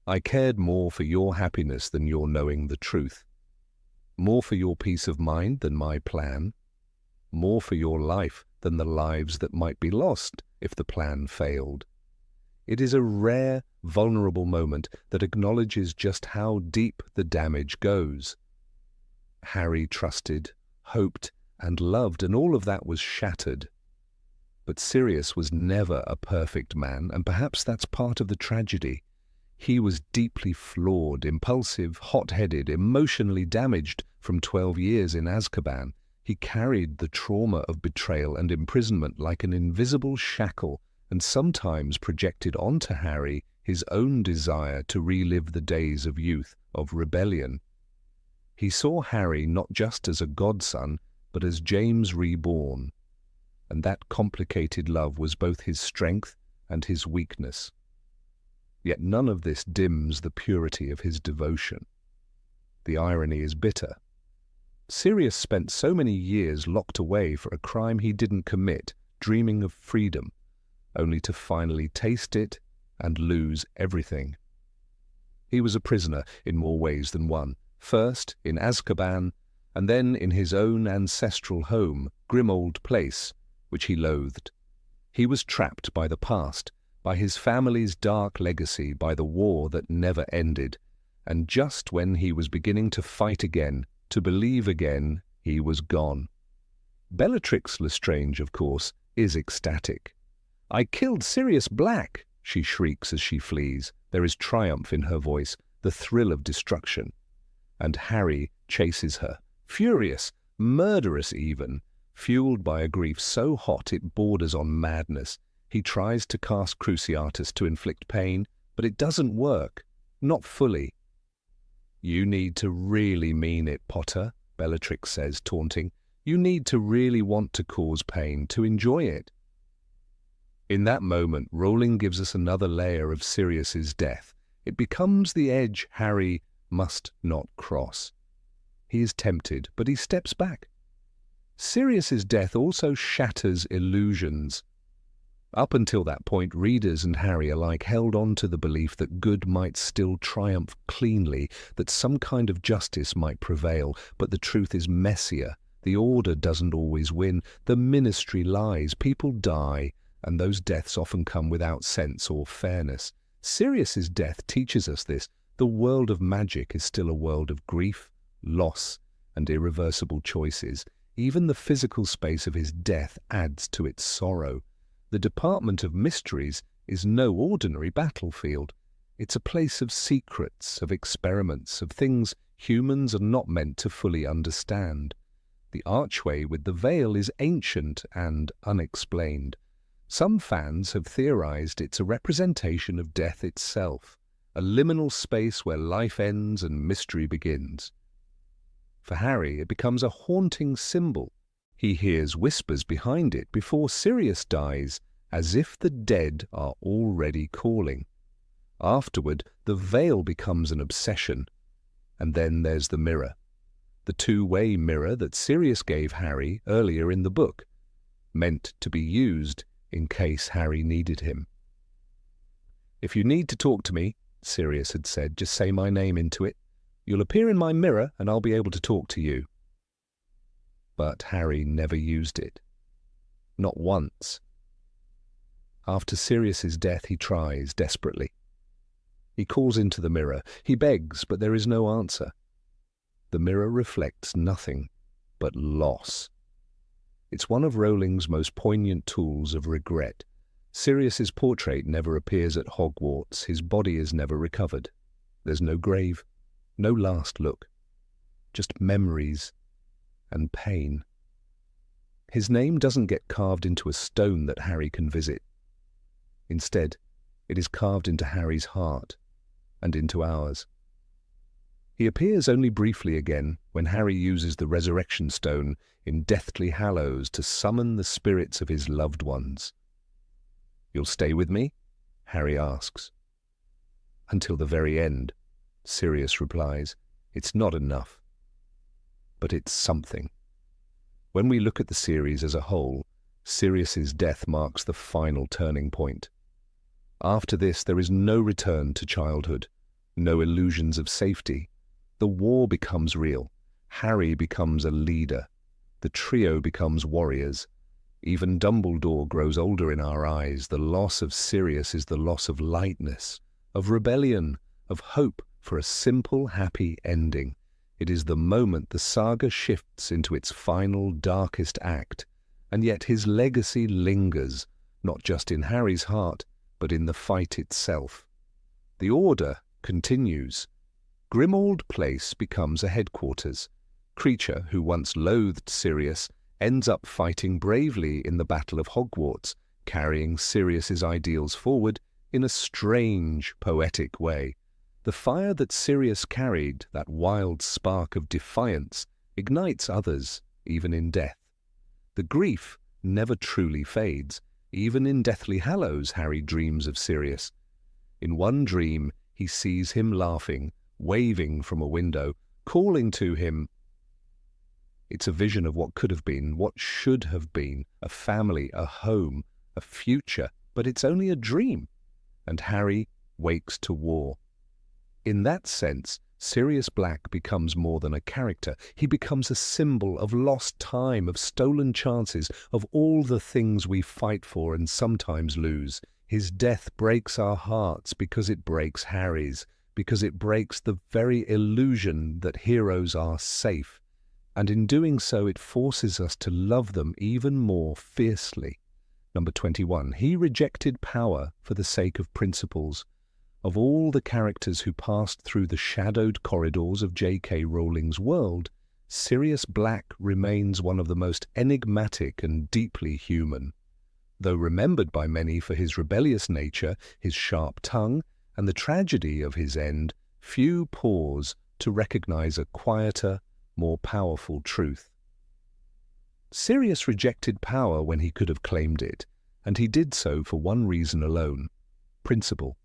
"I cared more for your happiness than your knowing the truth. More for your peace of mind than my plan. More for your life than the lives that might be lost if the plan failed." It is a rare, vulnerable moment that acknowledges just how deep the damage goes. Harry trusted, hoped, and loved, and all of that was shattered. But Sirius was never a perfect man, and perhaps that's part of the tragedy. He was deeply flawed, impulsive, hot-headed, emotionally damaged from 12 years in Azkaban. He carried the trauma of betrayal and imprisonment like an invisible shackle, and sometimes projected onto Harry his own desire to relive the days of youth, of rebellion. He saw Harry not just as a godson, but as James reborn, and that complicated love was both his strength and his weakness. Yet none of this dims the purity of his devotion. The irony is bitter. Sirius spent so many years locked away for a crime he didn't commit, dreaming of freedom, only to finally taste it and lose everything. He was a prisoner in more ways than one, first in Azkaban, and then in his own ancestral home, Grimmauld Place, which he loathed. He was trapped by the past, by his family's dark legacy, by the war that never ended, and just when he was beginning to fight again, to believe again, he was gone. Bellatrix Lestrange, of course, is ecstatic. "I killed Sirius Black," she shrieks as she flees. There is triumph in her voice, the thrill of destruction. And Harry chases her, furious, murderous even, fueled by a grief so hot it borders on madness. He tries to cast Cruciatus to inflict pain, but it doesn't work, not fully. "You need to really mean it, Potter," Bellatrix says, taunting. "You need to really want to cause pain, to enjoy it." In that moment, Rowling gives us another layer of Sirius's death. It becomes the edge Harry must not cross. He is tempted, but he steps back. Sirius's death also shatters illusions. Up until that point, readers and Harry alike held on to the belief that good might still triumph cleanly, that some kind of justice might prevail, but the truth is messier. The order doesn't always win. The ministry lies. People die, and those deaths often come without sense or fairness. Sirius's death teaches us this. The world of magic is still a world of grief, loss, and irreversible choices. Even the physical space of his death adds to its sorrow. The Department of Mysteries is no ordinary battlefield. It's a place of secrets, of experiments, of things humans are not meant to fully understand. The archway with the veil is ancient and unexplained. Some fans have theorized it's a representation of death itself, a liminal space where life ends and mystery begins. For Harry, it becomes a haunting symbol. He hears whispers behind it before Sirius dies, as if the dead are already calling. Afterward, the veil becomes an obsession. And then there's the mirror. The two-way mirror that Sirius gave Harry earlier in the book, meant to be used in case Harry needed him. "If you need to talk to me," Sirius had said, "just say my name into it. You'll appear in my mirror and I'll be able to talk to you." But Harry never used it. Not once. After Sirius's death, he tries desperately. He calls into the mirror. He begs, but there is no answer. The mirror reflects nothing but loss. It's one of Rowling's most poignant tools of regret. Sirius's portrait never appears at Hogwarts. His body is never recovered. There's no grave, no last look, just memories and pain. His name doesn't get carved into a stone that Harry can visit. Instead, it is carved into Harry's heart and into ours. He appears only briefly again when Harry uses the Resurrection Stone in Deathly Hallows to summon the spirits of his loved ones. "You'll stay with me?" Harry asks. "Until the very end," Sirius replies. "It's not enough." but it's something. When we look at the series as a whole, Sirius's death marks the final turning point. After this, there is no return to childhood, no illusions of safety. The war becomes real. Harry becomes a leader. The trio becomes warriors. Even Dumbledore grows older in our eyes. The loss of Sirius is the loss of lightness, of rebellion, of hope for a simple, happy ending. It is the moment the saga shifts into its final, darkest act, and yet his legacy lingers, not just in Harry's heart, but in the fight itself. The Order continues. Grimmauld Place becomes a headquarters. Kreacher, who once loathed Sirius, ends up fighting bravely in the Battle of Hogwarts, carrying Sirius's ideals forward in a strange, poetic way. The fire that Sirius carried, that wild spark of defiance, ignites others, even in death. The grief never truly fades. Even in Deathly Hallows, Harry dreams of Sirius. In one dream, he sees him laughing, waving from a window, calling to him. It's a vision of what could have been, what should have been, a family, a home, a future, but it's only a dream. And Harry wakes to war. In that sense, Sirius Black becomes more than a character. He becomes a symbol of lost time, of stolen chances, of all the things we fight for and sometimes lose. His death breaks our hearts because it breaks Harry's, because it breaks the very illusion that heroes are safe. And in doing so, it forces us to love them even more fiercely. Number 21. He rejected power for the sake of principles. Of all the characters who passed through the shadowed corridors of J.K. Rowling's world, Sirius Black remains one of the most enigmatic and deeply human. Though remembered by many for his rebellious nature, his sharp tongue, and the tragedy of his end, few pause to recognize a quieter, more powerful truth. Sirius rejected power when he could have claimed it, and he did so for one reason alone: principle.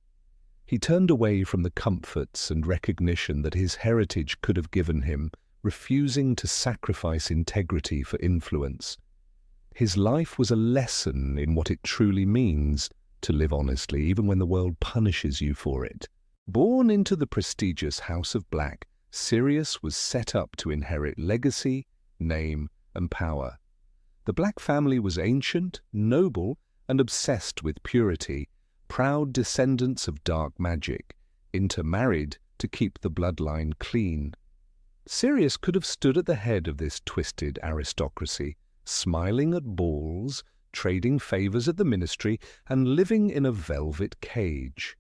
He turned away from the comforts and recognition that his heritage could have given him, refusing to sacrifice integrity for influence. His life was a lesson in what it truly means to live honestly, even when the world punishes you for it. Born into the prestigious House of Black, Sirius was set up to inherit legacy, name, and power. The Black family was ancient, noble, and obsessed with purity, proud descendants of dark magic, intermarried to keep the bloodline clean. Sirius could have stood at the head of this twisted aristocracy, smiling at balls, trading favors at the ministry, and living in a velvet cage.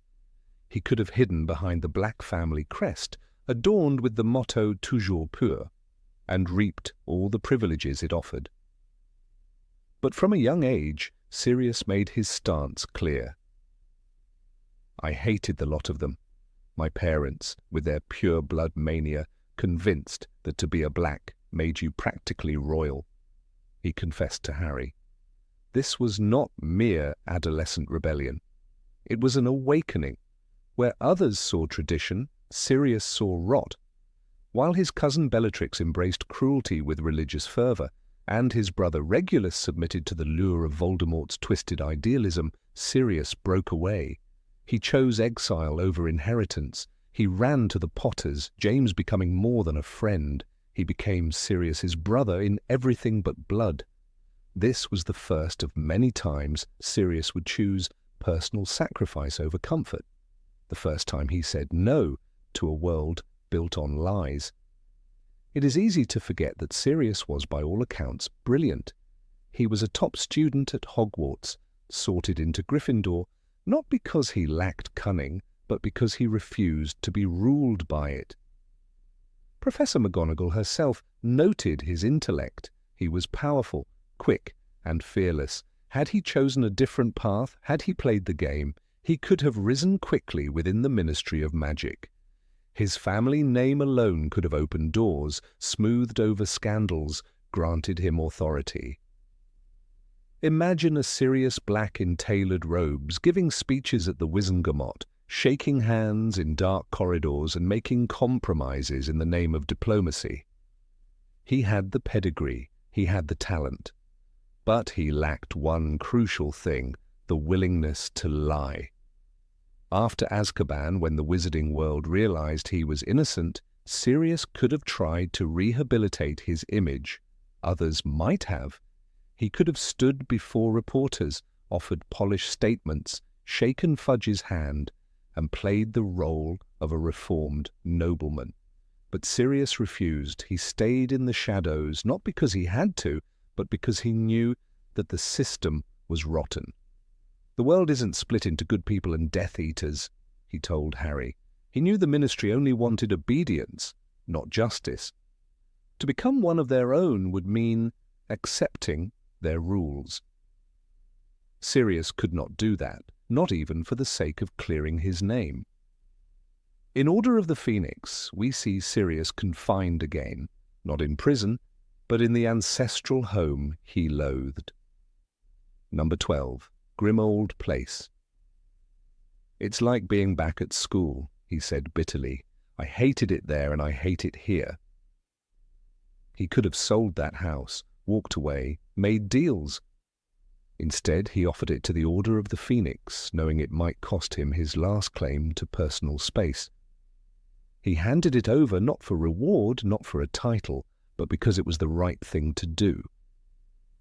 He could have hidden behind the Black family crest, adorned with the motto toujours pur, and reaped all the privileges it offered. But from a young age, Sirius made his stance clear. I hated the lot of them, my parents, with their pure-blood mania, convinced that to be a Black made you practically royal, he confessed to Harry. This was not mere adolescent rebellion. It was an awakening. Where others saw tradition, Sirius saw rot. While his cousin Bellatrix embraced cruelty with religious fervor, and his brother Regulus submitted to the lure of Voldemort's twisted idealism, Sirius broke away. He chose exile over inheritance. He ran to the Potters, James becoming more than a friend. He became Sirius's brother in everything but blood. This was the first of many times Sirius would choose personal sacrifice over comfort. The first time he said no to a world built on lies. It is easy to forget that Sirius was, by all accounts, brilliant. He was a top student at Hogwarts, sorted into Gryffindor, not because he lacked cunning, but because he refused to be ruled by it. Professor McGonagall herself noted his intellect. He was powerful, quick, and fearless. Had he chosen a different path, had he played the game, he could have risen quickly within the Ministry of Magic. His family name alone could have opened doors, smoothed over scandals, granted him authority. Imagine a Sirius Black in tailored robes, giving speeches at the Wizengamot, shaking hands in dark corridors and making compromises in the name of diplomacy. He had the pedigree, he had the talent. But he lacked one crucial thing, the willingness to lie. After Azkaban, when the wizarding world realized he was innocent, Sirius could have tried to rehabilitate his image. Others might have. He could have stood before reporters, offered polished statements, shaken Fudge's hand, and played the role of a reformed nobleman. But Sirius refused. He stayed in the shadows, not because he had to, but because he knew that the system was rotten. "The world isn't split into good people and Death Eaters," he told Harry. He knew the Ministry only wanted obedience, not justice. To become one of their own would mean accepting their rules. Sirius could not do that, not even for the sake of clearing his name. In Order of the Phoenix, we see Sirius confined again, not in prison, but in the ancestral home he loathed. Number 12. Grim Place. "It's like being back at school," he said bitterly. "I hated it there and I hate it here." He could have sold that house, walked away, made deals. Instead, he offered it to the Order of the Phoenix, knowing it might cost him his last claim to personal space. He handed it over not for reward, not for a title, but because it was the right thing to do.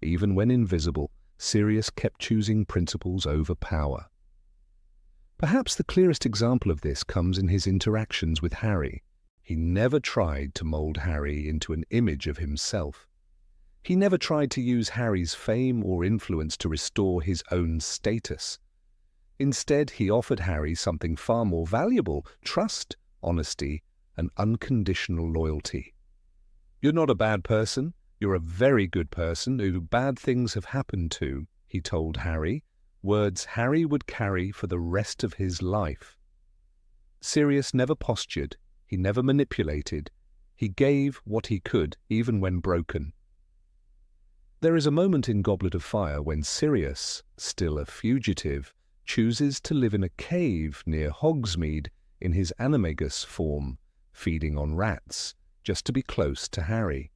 Even when invisible, Sirius kept choosing principles over power. Perhaps the clearest example of this comes in his interactions with Harry. He never tried to mold Harry into an image of himself. He never tried to use Harry's fame or influence to restore his own status. Instead, he offered Harry something far more valuable: trust, honesty, and unconditional loyalty. "You're not a bad person. You're a very good person who bad things have happened to," he told Harry, words Harry would carry for the rest of his life. Sirius never postured, he never manipulated, he gave what he could, even when broken. There is a moment in Goblet of Fire when Sirius, still a fugitive, chooses to live in a cave near Hogsmeade in his Animagus form, feeding on rats, just to be close to Harry.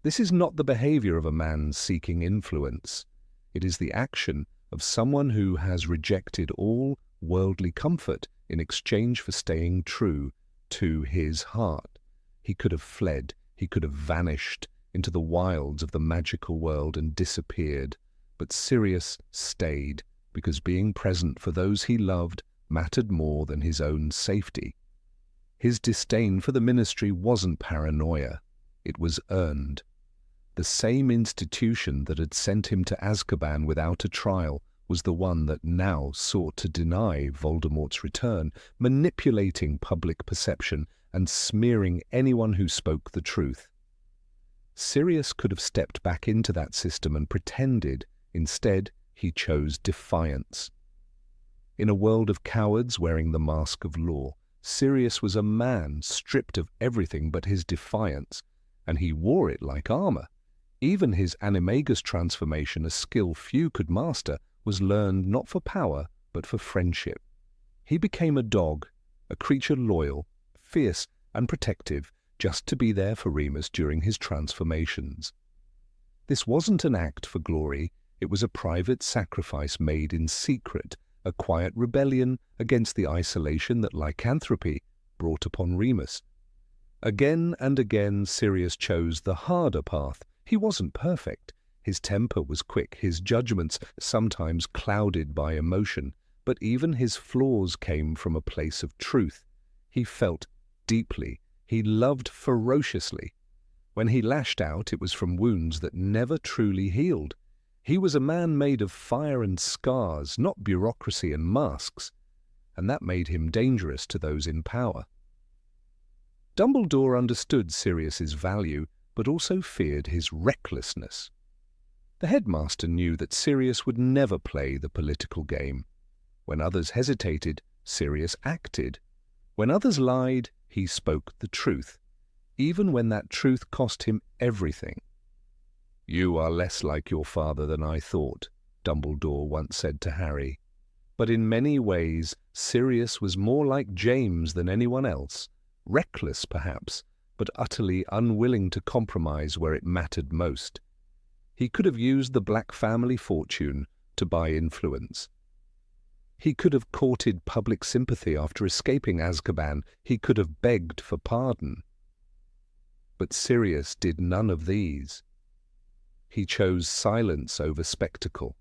This is not the behavior of a man seeking influence. It is the action of someone who has rejected all worldly comfort in exchange for staying true to his heart. He could have fled, he could have vanished into the wilds of the magical world and disappeared, but Sirius stayed because being present for those he loved mattered more than his own safety. His disdain for the Ministry wasn't paranoia, it was earned. The same institution that had sent him to Azkaban without a trial was the one that now sought to deny Voldemort's return, manipulating public perception and smearing anyone who spoke the truth. Sirius could have stepped back into that system and pretended. Instead, he chose defiance. In a world of cowards wearing the mask of law, Sirius was a man stripped of everything but his defiance, and he wore it like armor. Even his Animagus transformation, a skill few could master, was learned not for power, but for friendship. He became a dog, a creature loyal, fierce, and protective, just to be there for Remus during his transformations. This wasn't an act for glory, it was a private sacrifice made in secret, a quiet rebellion against the isolation that lycanthropy brought upon Remus. Again and again Sirius chose the harder path. He wasn't perfect. His temper was quick, his judgments sometimes clouded by emotion, but even his flaws came from a place of truth. He felt deeply. He loved ferociously. When he lashed out, it was from wounds that never truly healed. He was a man made of fire and scars, not bureaucracy and masks, and that made him dangerous to those in power. Dumbledore understood Sirius's value, but also feared his recklessness. The headmaster knew that Sirius would never play the political game. When others hesitated, Sirius acted. When others lied, he spoke the truth, even when that truth cost him everything. "You are less like your father than I thought," Dumbledore once said to Harry. But in many ways, Sirius was more like James than anyone else, reckless perhaps, but utterly unwilling to compromise where it mattered most. He could have used the Black family fortune to buy influence. He could have courted public sympathy after escaping Azkaban. He could have begged for pardon. But Sirius did none of these. He chose silence over spectacle.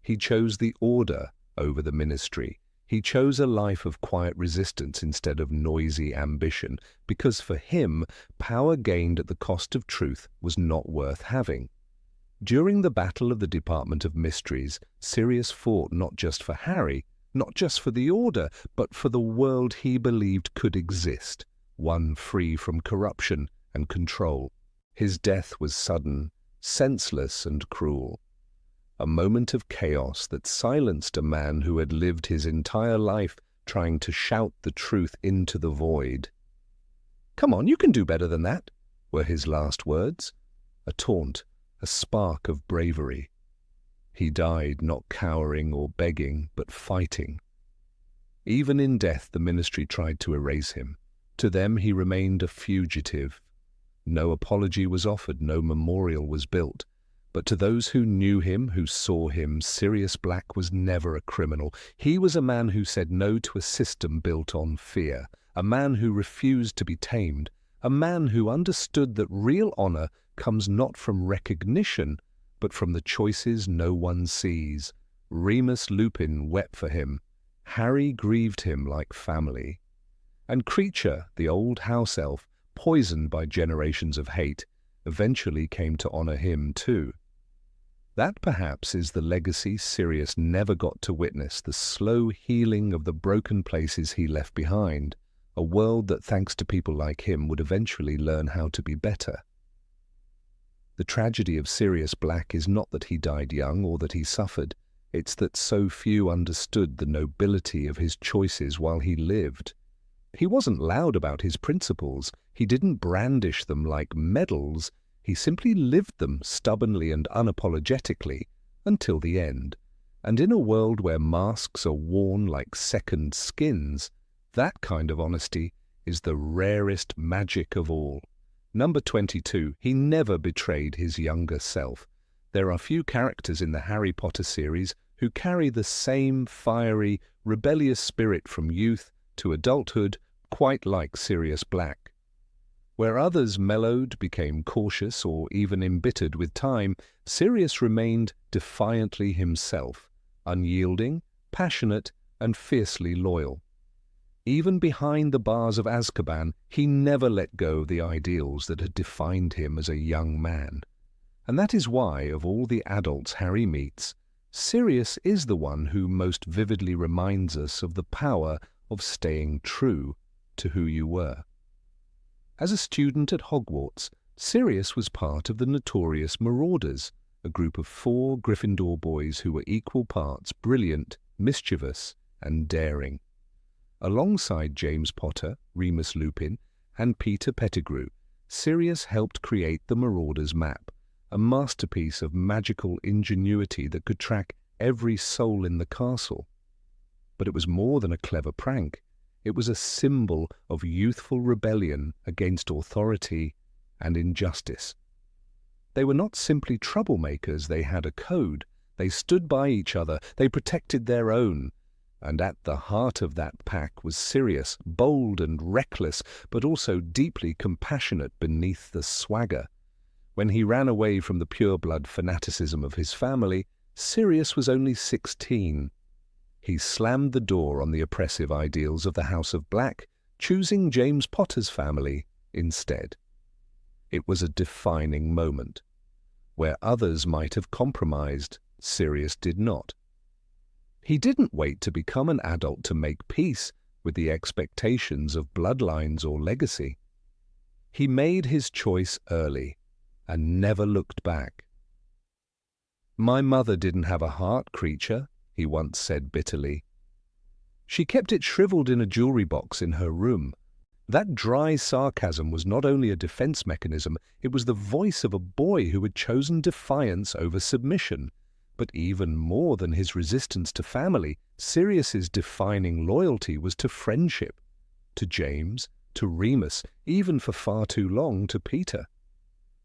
He chose the order over the ministry. He chose a life of quiet resistance instead of noisy ambition, because for him, power gained at the cost of truth was not worth having. During the Battle of the Department of Mysteries, Sirius fought not just for Harry, not just for the Order, but for the world he believed could exist, one free from corruption and control. His death was sudden, senseless and cruel. A moment of chaos that silenced a man who had lived his entire life trying to shout the truth into the void. "Come on, you can do better than that," were his last words. A taunt, a spark of bravery. He died not cowering or begging, but fighting. Even in death, the ministry tried to erase him. To them, he remained a fugitive. No apology was offered, no memorial was built. But to those who knew him, who saw him, Sirius Black was never a criminal. He was a man who said no to a system built on fear, a man who refused to be tamed, a man who understood that real honor comes not from recognition, but from the choices no one sees. Remus Lupin wept for him. Harry grieved him like family. And Kreacher, the old house elf, poisoned by generations of hate, eventually came to honor him too. That perhaps is the legacy Sirius never got to witness, the slow healing of the broken places he left behind, a world that thanks to people like him would eventually learn how to be better. The tragedy of Sirius Black is not that he died young or that he suffered, it's that so few understood the nobility of his choices while he lived. He wasn't loud about his principles, he didn't brandish them like medals, he simply lived them stubbornly and unapologetically until the end. And in a world where masks are worn like second skins, that kind of honesty is the rarest magic of all. Number 22, he never betrayed his younger self. There are few characters in the Harry Potter series who carry the same fiery, rebellious spirit from youth to adulthood quite like Sirius Black. Where others mellowed, became cautious, or even embittered with time, Sirius remained defiantly himself, unyielding, passionate, and fiercely loyal. Even behind the bars of Azkaban, he never let go of the ideals that had defined him as a young man. And that is why, of all the adults Harry meets, Sirius is the one who most vividly reminds us of the power of staying true to who you were. As a student at Hogwarts, Sirius was part of the notorious Marauders, a group of 4 Gryffindor boys who were equal parts brilliant, mischievous, and daring. Alongside James Potter, Remus Lupin, and Peter Pettigrew, Sirius helped create the Marauders Map, a masterpiece of magical ingenuity that could track every soul in the castle. But it was more than a clever prank. It was a symbol of youthful rebellion against authority and injustice. They were not simply troublemakers, they had a code. They stood by each other, they protected their own. And at the heart of that pack was Sirius, bold and reckless, but also deeply compassionate beneath the swagger. When he ran away from the pureblood fanaticism of his family, Sirius was only 16. He slammed the door on the oppressive ideals of the House of Black, choosing James Potter's family instead. It was a defining moment. Where others might have compromised, Sirius did not. He didn't wait to become an adult to make peace with the expectations of bloodlines or legacy. He made his choice early and never looked back. "My mother didn't have a heart, Kreacher," he once said bitterly. She kept it shriveled in a jewelry box in her room. That dry sarcasm was not only a defense mechanism, it was the voice of a boy who had chosen defiance over submission. But even more than his resistance to family, Sirius's defining loyalty was to friendship, to James, to Remus, even for far too long to Peter.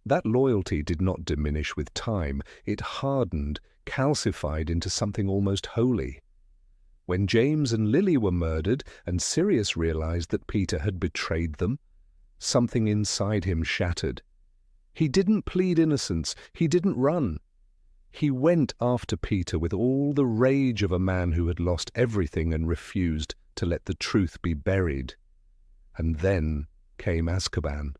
That loyalty did not diminish with time. It hardened, calcified into something almost holy. When James and Lily were murdered and Sirius realized that Peter had betrayed them, something inside him shattered. He didn't plead innocence. He didn't run. He went after Peter with all the rage of a man who had lost everything and refused to let the truth be buried. And then came Azkaban.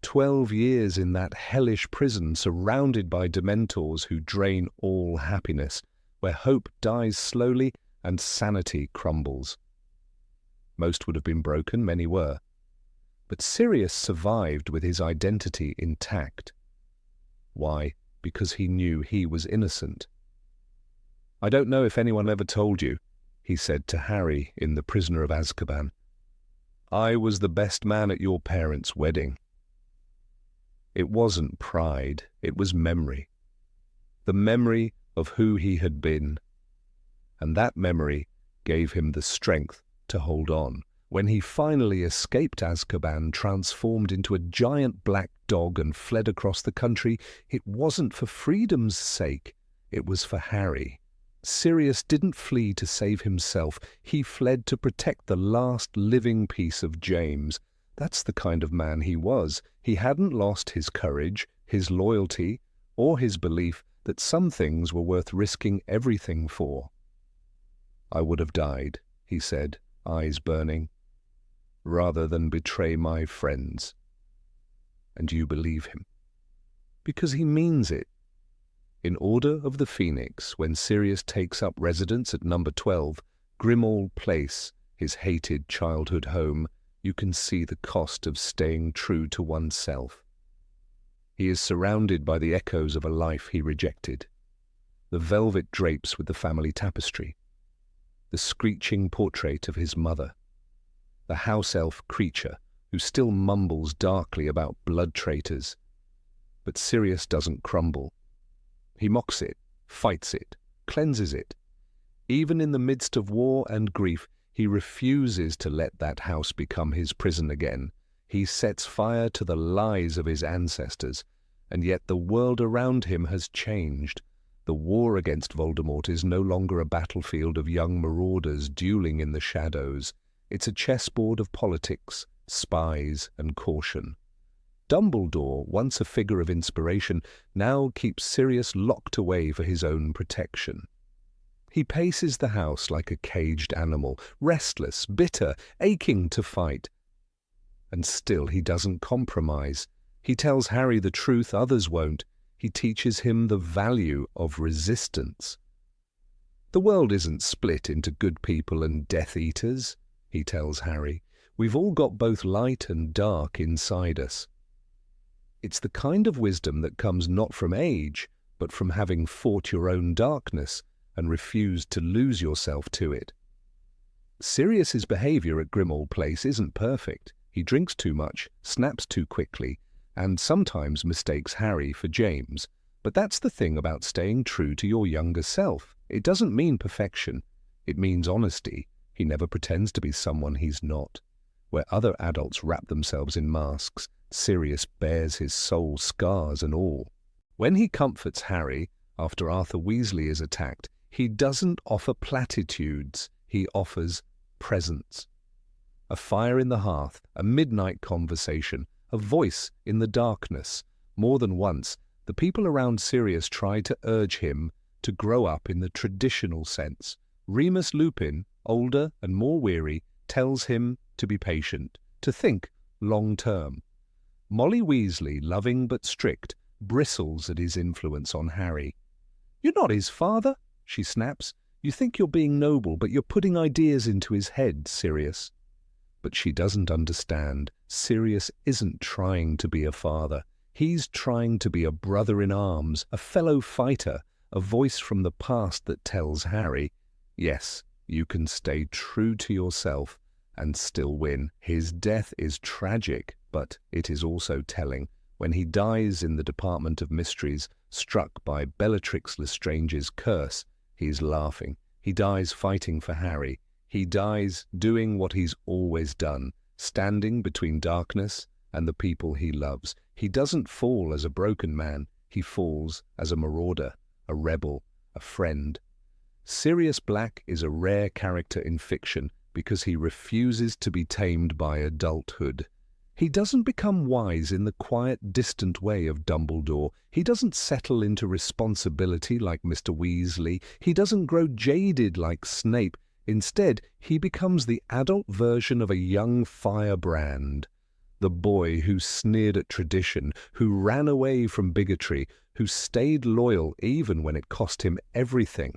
12 years in that hellish prison, surrounded by dementors who drain all happiness, where hope dies slowly and sanity crumbles. Most would have been broken, many were. But Sirius survived with his identity intact. Why? Because he knew he was innocent. "I don't know if anyone ever told you," he said to Harry in The Prisoner of Azkaban. "I was the best man at your parents' wedding." It wasn't pride, it was memory. The memory of who he had been. And that memory gave him the strength to hold on. When he finally escaped Azkaban, transformed into a giant black dog and fled across the country, it wasn't for freedom's sake, it was for Harry. Sirius didn't flee to save himself, he fled to protect the last living piece of James. That's the kind of man he was. He hadn't lost his courage, his loyalty, or his belief that some things were worth risking everything for. "I would have died," he said, eyes burning, "rather than betray my friends." And you believe him. Because he means it. In Order of the Phoenix, when Sirius takes up residence at number 12, Grimmauld Place, his hated childhood home, you can see the cost of staying true to oneself. He is surrounded by the echoes of a life he rejected. The velvet drapes with the family tapestry. The screeching portrait of his mother. The house-elf creature who still mumbles darkly about blood traitors. But Sirius doesn't crumble. He mocks it, fights it, cleanses it. Even in the midst of war and grief, he refuses to let that house become his prison again. He sets fire to the lies of his ancestors, and yet the world around him has changed. The war against Voldemort is no longer a battlefield of young marauders dueling in the shadows. It's a chessboard of politics, spies, and caution. Dumbledore, once a figure of inspiration, now keeps Sirius locked away for his own protection. He paces the house like a caged animal, restless, bitter, aching to fight. And still he doesn't compromise. He tells Harry the truth others won't. He teaches him the value of resistance. "The world isn't split into good people and Death Eaters," he tells Harry. "We've all got both light and dark inside us." It's the kind of wisdom that comes not from age, but from having fought your own darkness and refused to lose yourself to it. Sirius's behavior at Grimmauld Place isn't perfect. He drinks too much, snaps too quickly, and sometimes mistakes Harry for James. But that's the thing about staying true to your younger self. It doesn't mean perfection. It means honesty. He never pretends to be someone he's not. Where other adults wrap themselves in masks, Sirius bears his soul scars and all. When he comforts Harry after Arthur Weasley is attacked, he doesn't offer platitudes. He offers presence. A fire in the hearth, a midnight conversation, a voice in the darkness. More than once, the people around Sirius try to urge him to grow up in the traditional sense. Remus Lupin, older and more weary, tells him to be patient, to think long-term. Molly Weasley, loving but strict, bristles at his influence on Harry. "You're not his father," she snaps. "You think you're being noble, but you're putting ideas into his head, Sirius." But she doesn't understand. Sirius isn't trying to be a father. He's trying to be a brother in arms, a fellow fighter, a voice from the past that tells Harry, yes, you can stay true to yourself and still win. His death is tragic, but it is also telling. When he dies in the Department of Mysteries, struck by Bellatrix Lestrange's curse, he's laughing. He dies fighting for Harry. He dies doing what he's always done, standing between darkness and the people he loves. He doesn't fall as a broken man, he falls as a marauder, a rebel, a friend. Sirius Black is a rare character in fiction because he refuses to be tamed by adulthood. He doesn't become wise in the quiet, distant way of Dumbledore. He doesn't settle into responsibility like Mr. Weasley. He doesn't grow jaded like Snape. Instead, he becomes the adult version of a young firebrand. The boy who sneered at tradition, who ran away from bigotry, who stayed loyal even when it cost him everything.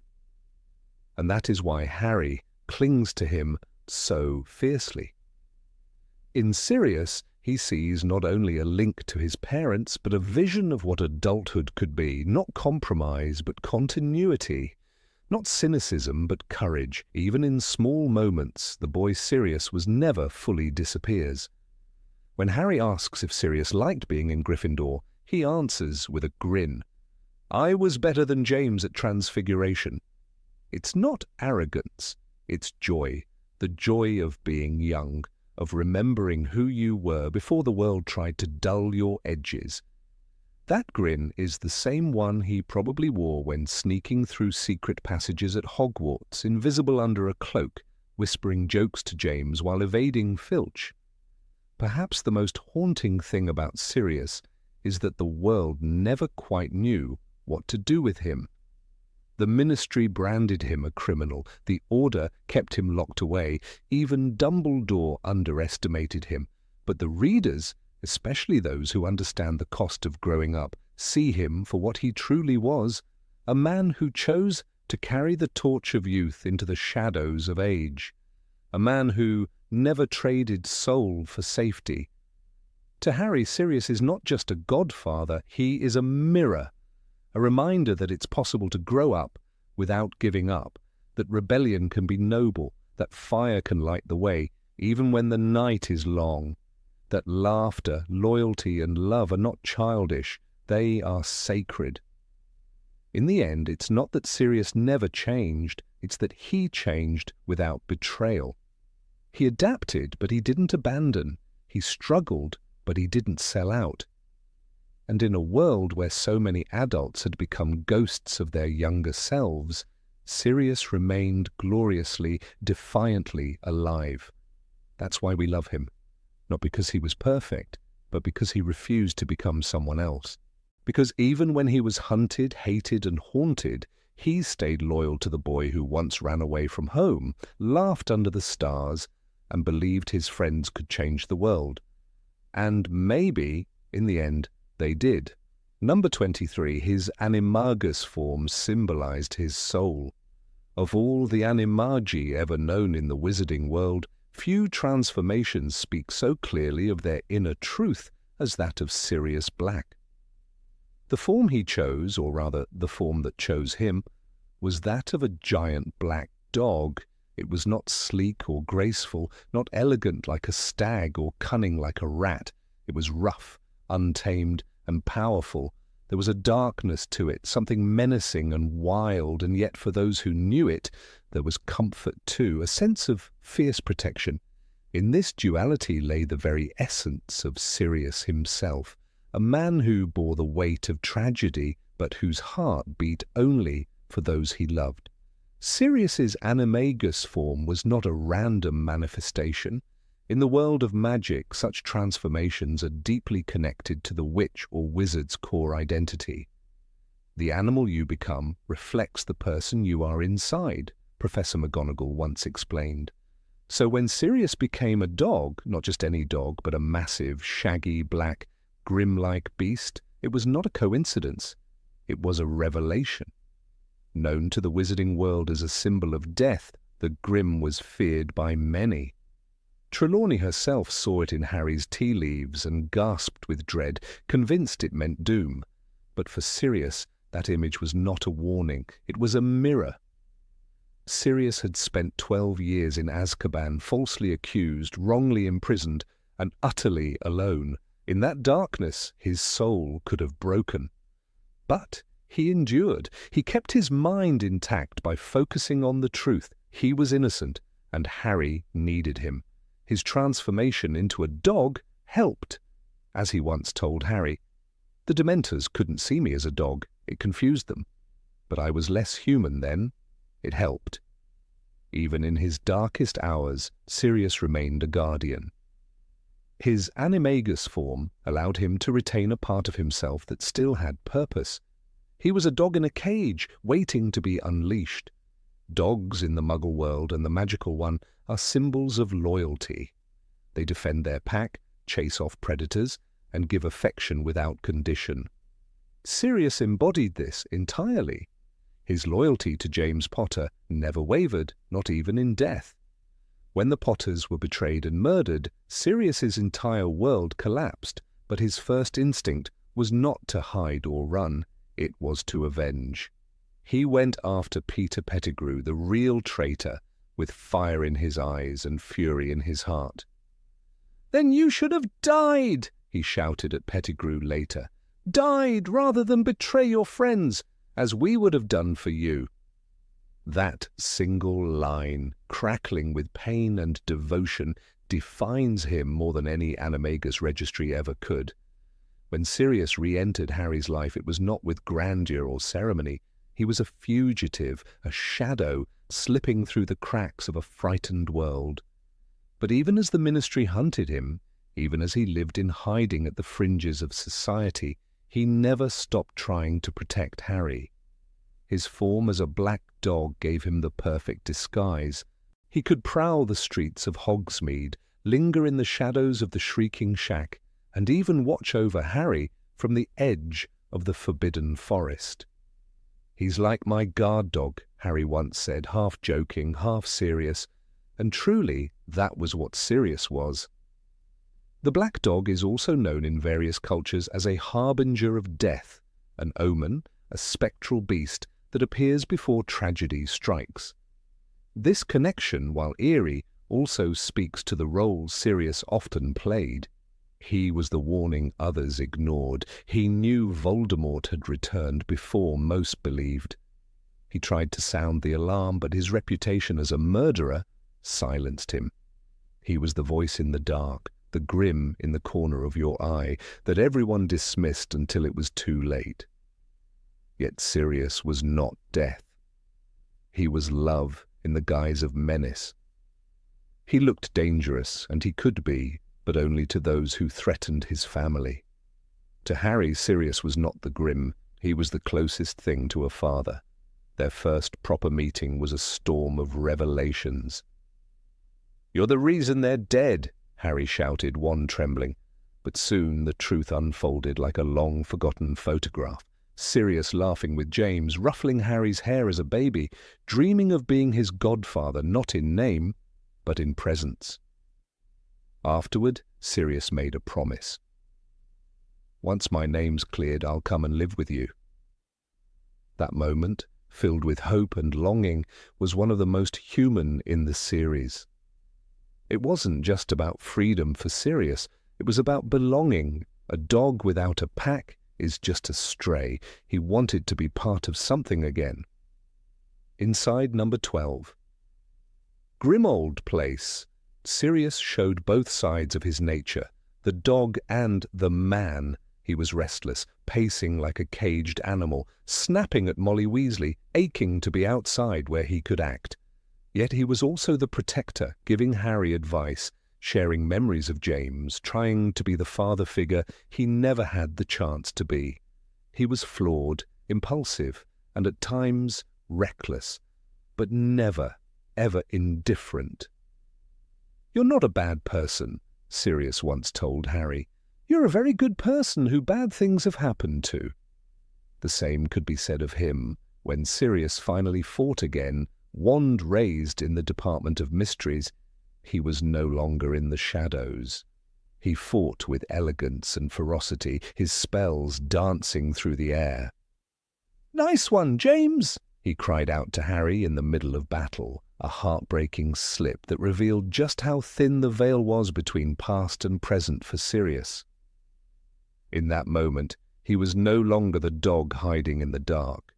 And that is why Harry clings to him so fiercely. In Sirius, he sees not only a link to his parents, but a vision of what adulthood could be, not compromise, but continuity. Not cynicism, but courage. Even in small moments, the boy Sirius was never fully disappears. When Harry asks if Sirius liked being in Gryffindor, he answers with a grin. "I was better than James at Transfiguration." It's not arrogance, it's joy. The joy of being young, of remembering who you were before the world tried to dull your edges. That grin is the same one he probably wore when sneaking through secret passages at Hogwarts, invisible under a cloak, whispering jokes to James while evading Filch. Perhaps the most haunting thing about Sirius is that the world never quite knew what to do with him. The Ministry branded him a criminal, the Order kept him locked away, even Dumbledore underestimated him, but the readers, especially those who understand the cost of growing up, see him for what he truly was, a man who chose to carry the torch of youth into the shadows of age, a man who never traded soul for safety. To Harry, Sirius is not just a godfather, he is a mirror, a reminder that it's possible to grow up without giving up, that rebellion can be noble, that fire can light the way, even when the night is long, that laughter, loyalty, and love are not childish, they are sacred. In the end, it's not that Sirius never changed, it's that he changed without betrayal. He adapted, but he didn't abandon. He struggled, but he didn't sell out. And in a world where so many adults had become ghosts of their younger selves, Sirius remained gloriously, defiantly alive. That's why we love him. Not because he was perfect, but because he refused to become someone else. Because even when he was hunted, hated, and haunted, he stayed loyal to the boy who once ran away from home, laughed under the stars, and believed his friends could change the world. And maybe, in the end, they did. Number 23, his Animagus form symbolized his soul. Of all the animagi ever known in the wizarding world, few transformations speak so clearly of their inner truth as that of Sirius Black. The form he chose, or rather the form that chose him, was that of a giant black dog. It was not sleek or graceful, not elegant like a stag or cunning like a rat. It was rough, untamed, and powerful. There was a darkness to it, something menacing and wild, and yet for those who knew it, there was comfort too, a sense of fierce protection. In this duality lay the very essence of Sirius himself, a man who bore the weight of tragedy, but whose heart beat only for those he loved. Sirius's Animagus form was not a random manifestation. In the world of magic, such transformations are deeply connected to the witch or wizard's core identity. The animal you become reflects the person you are inside, Professor McGonagall once explained. So when Sirius became a dog, not just any dog, but a massive, shaggy, black, grim-like beast, it was not a coincidence. It was a revelation. Known to the wizarding world as a symbol of death, the Grim was feared by many. Trelawney herself saw it in Harry's tea leaves and gasped with dread, convinced it meant doom. But for Sirius, that image was not a warning, it was a mirror. Sirius had spent 12 years in Azkaban, falsely accused, wrongly imprisoned, and utterly alone. In that darkness, his soul could have broken. But he endured. He kept his mind intact by focusing on the truth. He was innocent, and Harry needed him. His transformation into a dog helped. As he once told Harry, "The Dementors couldn't see me as a dog. It confused them. But I was less human then. It helped." Even in his darkest hours, Sirius remained a guardian. His Animagus form allowed him to retain a part of himself that still had purpose. He was a dog in a cage, waiting to be unleashed. Dogs in the Muggle world and the magical one are symbols of loyalty. They defend their pack, chase off predators, and give affection without condition. Sirius embodied this entirely. His loyalty to James Potter never wavered, not even in death. When the Potters were betrayed and murdered, Sirius's entire world collapsed, but his first instinct was not to hide or run, it was to avenge. He went after Peter Pettigrew, the real traitor, with fire in his eyes and fury in his heart. "Then you should have died," he shouted at Pettigrew later. "Died rather than betray your friends, as we would have done for you." That single line, crackling with pain and devotion, defines him more than any Animagus registry ever could. When Sirius re-entered Harry's life, it was not with grandeur or ceremony. He was a fugitive, a shadow, slipping through the cracks of a frightened world. But even as the Ministry hunted him, even as he lived in hiding at the fringes of society, he never stopped trying to protect Harry. His form as a black dog gave him the perfect disguise. He could prowl the streets of Hogsmeade, linger in the shadows of the Shrieking Shack, and even watch over Harry from the edge of the Forbidden Forest. "He's like my guard dog," Harry once said, half joking, half serious, and truly that was what Sirius was. The black dog is also known in various cultures as a harbinger of death, an omen, a spectral beast that appears before tragedy strikes. This connection, while eerie, also speaks to the role Sirius often played. He was the warning others ignored. He knew Voldemort had returned before most believed. He tried to sound the alarm, but his reputation as a murderer silenced him. He was the voice in the dark, the grim in the corner of your eye, that everyone dismissed until it was too late. Yet Sirius was not death. He was love in the guise of menace. He looked dangerous, and he could be, but only to those who threatened his family. To Harry, Sirius was not the grim. He was the closest thing to a father. Their first proper meeting was a storm of revelations. "You're the reason they're dead," Harry shouted, wand trembling. But soon the truth unfolded like a long-forgotten photograph. Sirius laughing with James, ruffling Harry's hair as a baby, dreaming of being his godfather not in name, but in presence. Afterward, Sirius made a promise. "Once my name's cleared, I'll come and live with you." That moment, filled with hope and longing, was one of the most human in the series. It wasn't just about freedom for Sirius, it was about belonging. A dog without a pack is just a stray. He wanted to be part of something again. Inside number 12. Grimold Place. Sirius showed both sides of his nature, the dog and the man. He was restless, pacing like a caged animal, snapping at Molly Weasley, aching to be outside where he could act. Yet he was also the protector, giving Harry advice, sharing memories of James, trying to be the father figure he never had the chance to be. He was flawed, impulsive, and at times reckless, but never, ever indifferent. "You're not a bad person," Sirius once told Harry. "You're a very good person who bad things have happened to." The same could be said of him when Sirius finally fought again, wand raised in the Department of Mysteries. He was no longer in the shadows. He fought with elegance and ferocity, his spells dancing through the air. "Nice one, James!" he cried out to Harry in the middle of battle, a heartbreaking slip that revealed just how thin the veil was between past and present for Sirius. In that moment, he was no longer the dog hiding in the dark.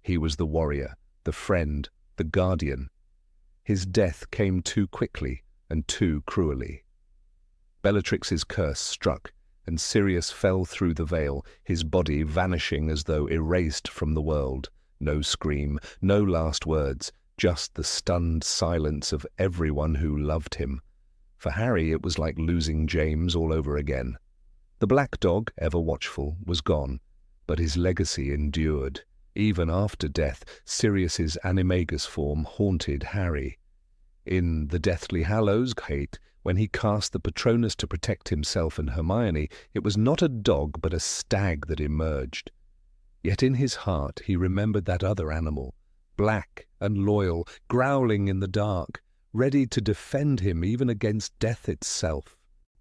He was the warrior, the friend, the guardian. His death came too quickly, and too cruelly. Bellatrix's curse struck, and Sirius fell through the veil, his body vanishing as though erased from the world. No scream, no last words, just the stunned silence of everyone who loved him. For Harry, it was like losing James all over again. The black dog, ever watchful, was gone, but his legacy endured. Even after death, Sirius's Animagus form haunted Harry. In The Deathly Hallows, when he cast the Patronus to protect himself and Hermione, it was not a dog but a stag that emerged. Yet in his heart he remembered that other animal, black and loyal, growling in the dark, ready to defend him even against death itself.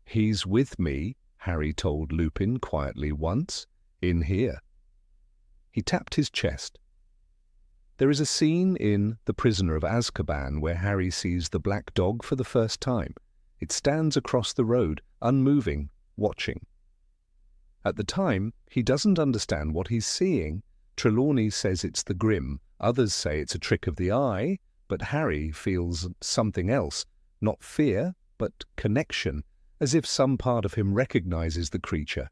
"He's with me," Harry told Lupin quietly once, "in here." He tapped his chest. There is a scene in The Prisoner of Azkaban where Harry sees the black dog for the first time. It stands across the road, unmoving, watching. At the time, he doesn't understand what he's seeing. Trelawney says it's the Grim, others say it's a trick of the eye, but Harry feels something else, not fear, but connection, as if some part of him recognizes the creature.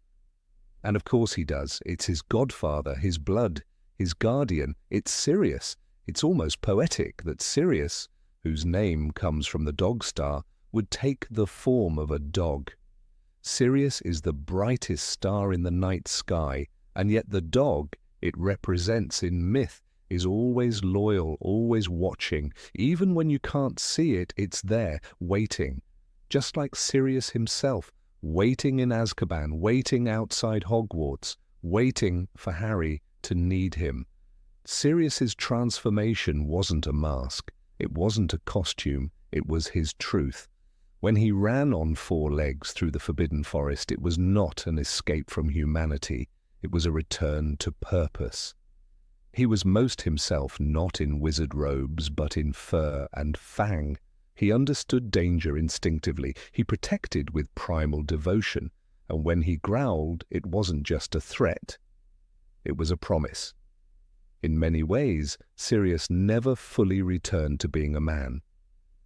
And of course he does. It's his godfather, his blood, his guardian. It's Sirius. It's almost poetic that Sirius, whose name comes from the dog star, would take the form of a dog. Sirius is the brightest star in the night sky, and yet the dog it represents in myth is always loyal, always watching. Even when you can't see it, it's there, waiting. Just like Sirius himself, waiting in Azkaban, waiting outside Hogwarts, waiting for Harry to need him. Sirius's transformation wasn't a mask. It wasn't a costume. It was his truth. When he ran on 4 legs through the Forbidden Forest, it was not an escape from humanity. It was a return to purpose. He was most himself, not in wizard robes, but in fur and fang. He understood danger instinctively. He protected with primal devotion. And when he growled, it wasn't just a threat. It was a promise. In many ways, Sirius never fully returned to being a man.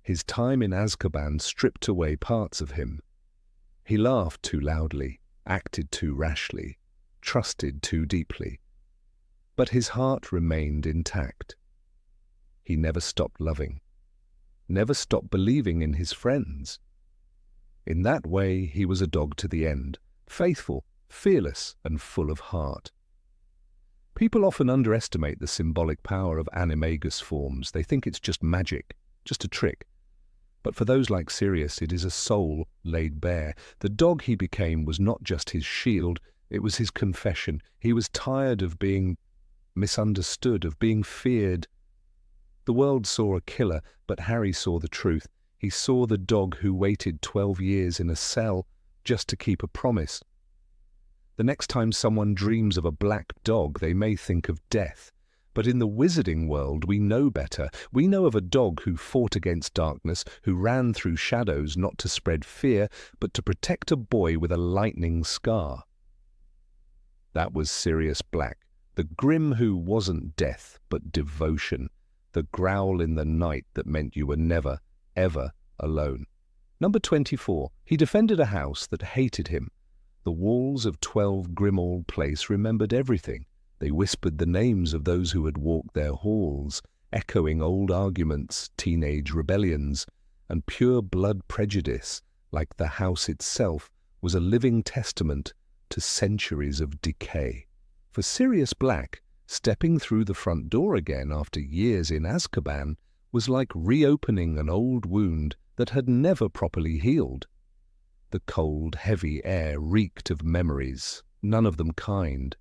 His time in Azkaban stripped away parts of him. He laughed too loudly, acted too rashly, trusted too deeply. But his heart remained intact. He never stopped loving, never stopped believing in his friends. In that way, he was a dog to the end, faithful, fearless, and full of heart. People often underestimate the symbolic power of Animagus forms. They think it's just magic, just a trick. But for those like Sirius, it is a soul laid bare. The dog he became was not just his shield, it was his confession. He was tired of being misunderstood, of being feared. The world saw a killer, but Harry saw the truth. He saw the dog who waited 12 years in a cell just to keep a promise. The next time someone dreams of a black dog, they may think of death. But in the wizarding world, we know better. We know of a dog who fought against darkness, who ran through shadows not to spread fear, but to protect a boy with a lightning scar. That was Sirius Black, the Grim who wasn't death, but devotion, the growl in the night that meant you were never, ever alone. Number 24. He defended a house that hated him. The walls of 12 Grimmauld Place remembered everything. They whispered the names of those who had walked their halls, echoing old arguments, teenage rebellions, and pure blood prejudice, like the house itself, was a living testament to centuries of decay. For Sirius Black, stepping through the front door again after years in Azkaban was like reopening an old wound that had never properly healed. The cold, heavy air reeked of memories, none of them kind.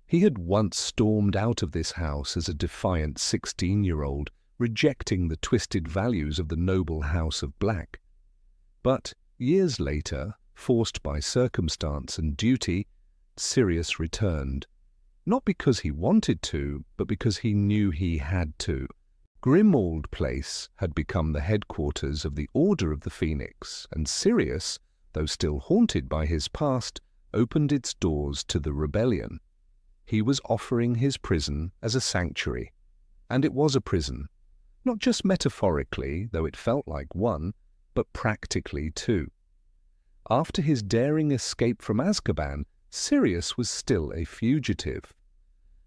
He had once stormed out of this house as a defiant 16-year-old, rejecting the twisted values of the noble House of Black. But years later, forced by circumstance and duty, Sirius returned. Not because he wanted to, but because he knew he had to. Grimmauld Place had become the headquarters of the Order of the Phoenix, and Sirius, though still haunted by his past, opened its doors to the rebellion. He was offering his prison as a sanctuary. And it was a prison. Not just metaphorically, though it felt like one, but practically too. After his daring escape from Azkaban, Sirius was still a fugitive.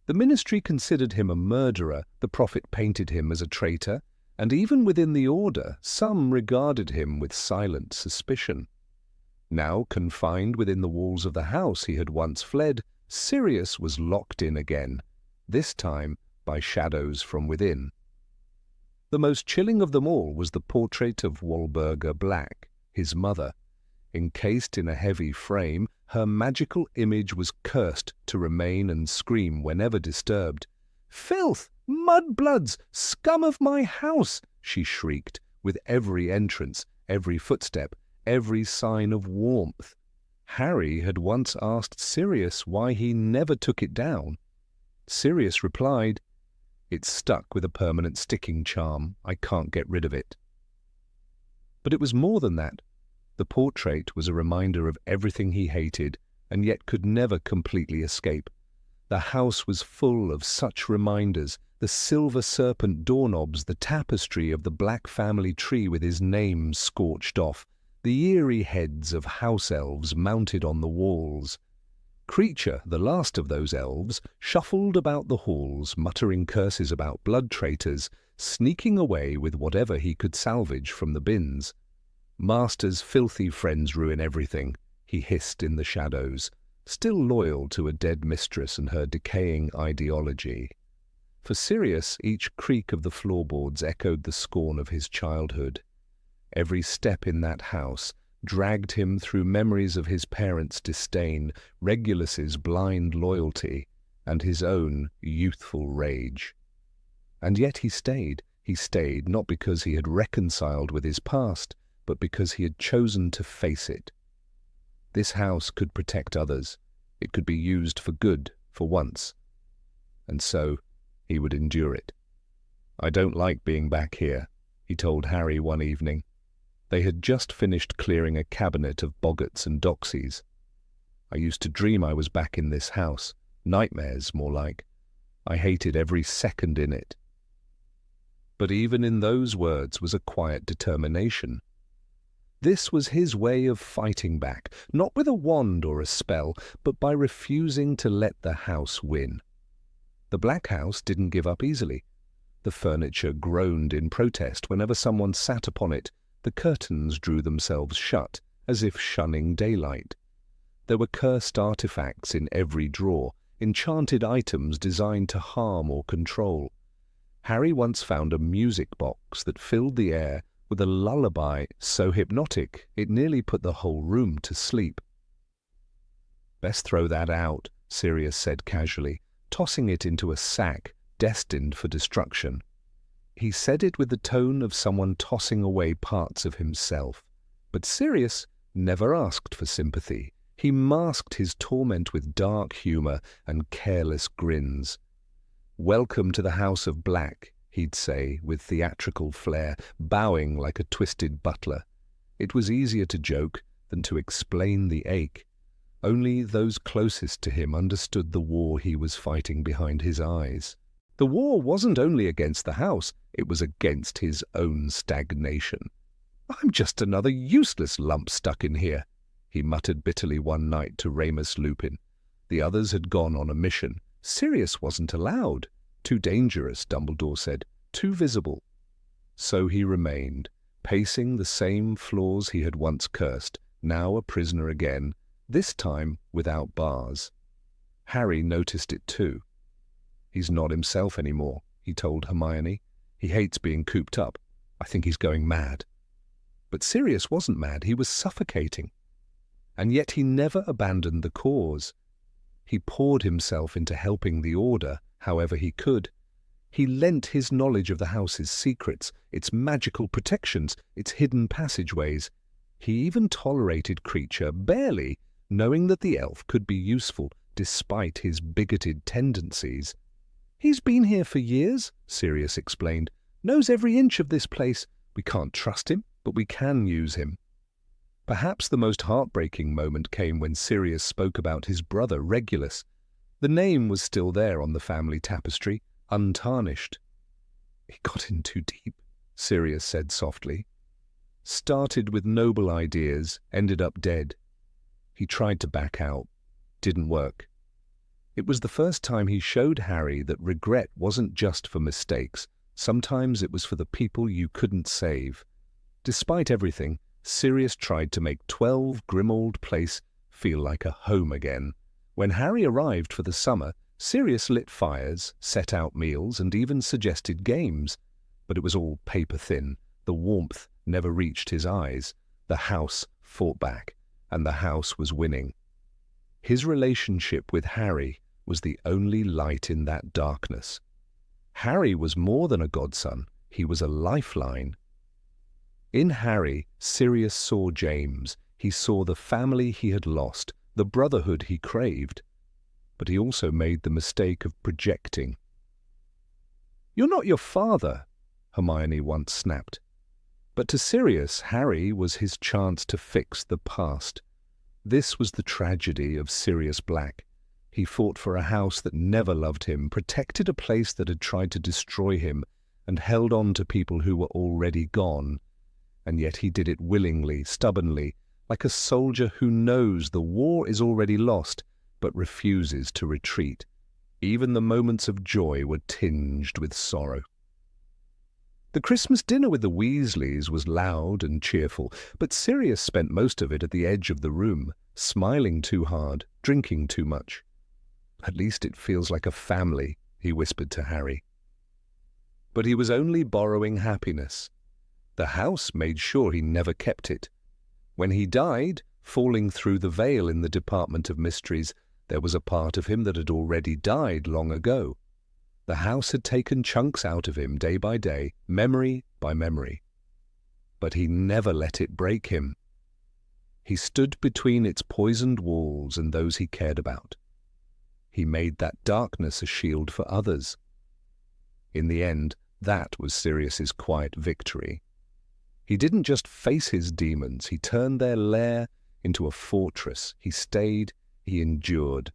The ministry considered him a murderer, the prophet painted him as a traitor, and even within the order, some regarded him with silent suspicion. Now, confined within the walls of the house he had once fled, Sirius was locked in again, this time by shadows from within. The most chilling of them all was the portrait of Walburga Black, his mother. Encased in a heavy frame, her magical image was cursed to remain and scream whenever disturbed. "Filth! Mudbloods! Scum of my house!" she shrieked, with every entrance, every footstep, every sign of warmth. Harry had once asked Sirius why he never took it down. Sirius replied, "It's stuck with a permanent sticking charm. I can't get rid of it." But it was more than that. The portrait was a reminder of everything he hated, and yet could never completely escape. The house was full of such reminders, the silver serpent doorknobs, the tapestry of the Black family tree with his name scorched off, the eerie heads of house elves mounted on the walls. Creature, the last of those elves, shuffled about the halls, muttering curses about blood traitors, sneaking away with whatever he could salvage from the bins. "Master's filthy friends ruin everything," he hissed in the shadows, still loyal to a dead mistress and her decaying ideology. For Sirius, each creak of the floorboards echoed the scorn of his childhood. Every step in that house dragged him through memories of his parents' disdain, Regulus's blind loyalty, and his own youthful rage. And yet he stayed. He stayed not because he had reconciled with his past, but because he had chosen to face it. This house could protect others. It could be used for good, for once. And so he would endure it. "I don't like being back here," he told Harry one evening. They had just finished clearing a cabinet of boggarts and doxies. "I used to dream I was back in this house. Nightmares, more like. I hated every second in it." But even in those words was a quiet determination. This was his way of fighting back, not with a wand or a spell, but by refusing to let the house win. The Black House didn't give up easily. The furniture groaned in protest whenever someone sat upon it. The curtains drew themselves shut, as if shunning daylight. There were cursed artifacts in every drawer, enchanted items designed to harm or control. Harry once found a music box that filled the air with a lullaby so hypnotic it nearly put the whole room to sleep. "Best throw that out," Sirius said casually, tossing it into a sack destined for destruction. He said it with the tone of someone tossing away parts of himself. But Sirius never asked for sympathy. He masked his torment with dark humor and careless grins. "Welcome to the House of Black," he'd say with theatrical flair, bowing like a twisted butler. It was easier to joke than to explain the ache. Only those closest to him understood the war he was fighting behind his eyes. The war wasn't only against the house, it was against his own stagnation. "I'm just another useless lump stuck in here," he muttered bitterly one night to Remus Lupin. The others had gone on a mission. Sirius wasn't allowed. Too dangerous, Dumbledore said. Too visible. So he remained, pacing the same floors he had once cursed, now a prisoner again, this time without bars. Harry noticed it too. "He's not himself anymore," he told Hermione. "He hates being cooped up. I think he's going mad." But Sirius wasn't mad, he was suffocating. And yet he never abandoned the cause. He poured himself into helping the Order, however he could. He lent his knowledge of the house's secrets, its magical protections, its hidden passageways. He even tolerated Creature, barely, knowing that the elf could be useful despite his bigoted tendencies. "He's been here for years," Sirius explained. "Knows every inch of this place. We can't trust him, but we can use him." Perhaps the most heartbreaking moment came when Sirius spoke about his brother Regulus. The name was still there on the family tapestry, untarnished. "He got in too deep," Sirius said softly. Started with noble ideas, ended up dead. He tried to back out. Didn't work. It was the first time he showed Harry that regret wasn't just for mistakes. Sometimes it was for the people you couldn't save. Despite everything, Sirius tried to make 12 Grimmauld Place feel like a home again. When Harry arrived for the summer, Sirius lit fires, set out meals, and even suggested games. But it was all paper-thin. The warmth never reached his eyes. The house fought back, and the house was winning. His relationship with Harry was the only light in that darkness. Harry was more than a godson. He was a lifeline. In Harry, Sirius saw James. He saw the family he had lost, the brotherhood he craved. But he also made the mistake of projecting. "You're not your father," Hermione once snapped. But to Sirius, Harry was his chance to fix the past. This was the tragedy of Sirius Black. He fought for a house that never loved him, protected a place that had tried to destroy him, and held on to people who were already gone. And yet he did it willingly, stubbornly, like a soldier who knows the war is already lost, but refuses to retreat. Even the moments of joy were tinged with sorrow. The Christmas dinner with the Weasleys was loud and cheerful, but Sirius spent most of it at the edge of the room, smiling too hard, drinking too much. "At least it feels like a family," he whispered to Harry. But he was only borrowing happiness. The house made sure he never kept it. When he died, falling through the veil in the Department of Mysteries, there was a part of him that had already died long ago. The house had taken chunks out of him day by day, memory by memory. But he never let it break him. He stood between its poisoned walls and those he cared about. He made that darkness a shield for others. In the end, that was Sirius's quiet victory. He didn't just face his demons, he turned their lair into a fortress. He stayed, he endured.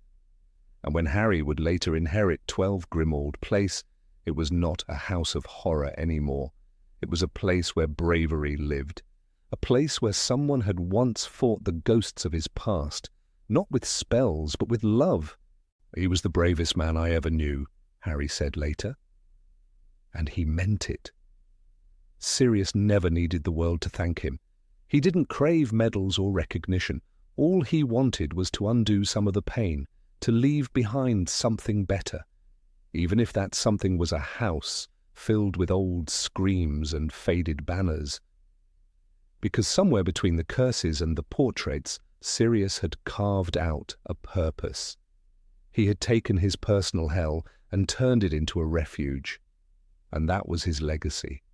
And when Harry would later inherit 12 Grimmauld Place, it was not a house of horror anymore. It was a place where bravery lived, a place where someone had once fought the ghosts of his past, not with spells, but with love. "He was the bravest man I ever knew," Harry said later. And he meant it. Sirius never needed the world to thank him. He didn't crave medals or recognition. All he wanted was to undo some of the pain, to leave behind something better, even if that something was a house filled with old screams and faded banners. Because somewhere between the curses and the portraits, Sirius had carved out a purpose. He had taken his personal hell and turned it into a refuge. And that was his legacy.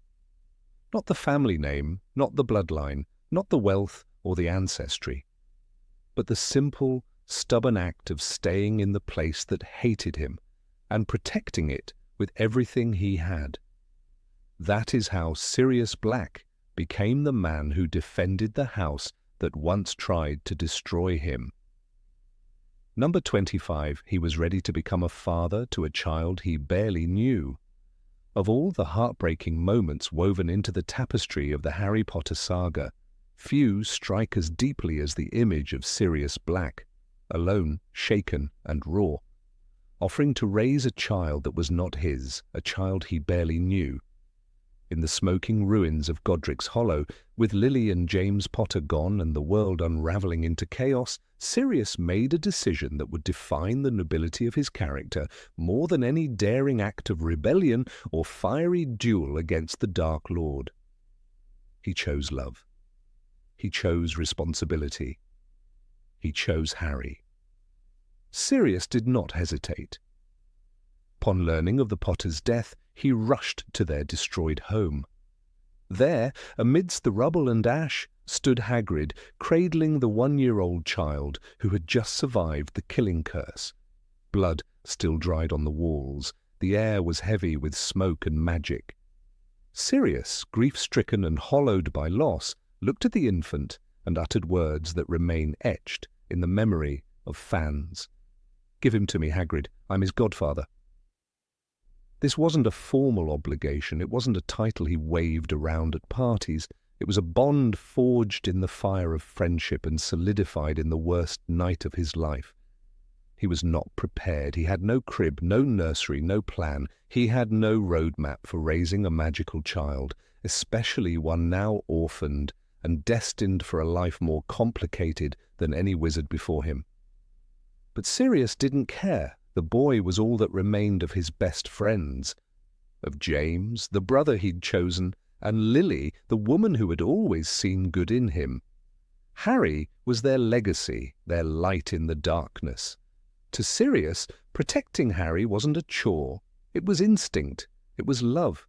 Not the family name, not the bloodline, not the wealth or the ancestry, but the simple, stubborn act of staying in the place that hated him and protecting it with everything he had. That is how Sirius Black became the man who defended the house that once tried to destroy him. Number 25, he was ready to become a father to a child he barely knew. Of all the heartbreaking moments woven into the tapestry of the Harry Potter saga, few strike as deeply as the image of Sirius Black, alone, shaken and raw, offering to raise a child that was not his, a child he barely knew. In the smoking ruins of Godric's Hollow, with Lily and James Potter gone and the world unraveling into chaos, Sirius made a decision that would define the nobility of his character more than any daring act of rebellion or fiery duel against the Dark Lord. He chose love. He chose responsibility. He chose Harry. Sirius did not hesitate. Upon learning of the Potters' death, he rushed to their destroyed home. There, amidst the rubble and ash, stood Hagrid, cradling the 1-year-old child who had just survived the killing curse. Blood still dried on the walls. The air was heavy with smoke and magic. Sirius, grief-stricken and hollowed by loss, looked at the infant and uttered words that remain etched in the memory of fans. "Give him to me, Hagrid. I'm his godfather." This wasn't a formal obligation. It wasn't a title he waved around at parties. It was a bond forged in the fire of friendship and solidified in the worst night of his life. He was not prepared. He had no crib, no nursery, no plan. He had no roadmap for raising a magical child, especially one now orphaned and destined for a life more complicated than any wizard before him. But Sirius didn't care. The boy was all that remained of his best friends, of James, the brother he'd chosen, and Lily, the woman who had always seen good in him. Harry was their legacy, their light in the darkness. To Sirius, protecting Harry wasn't a chore. It was instinct. It was love.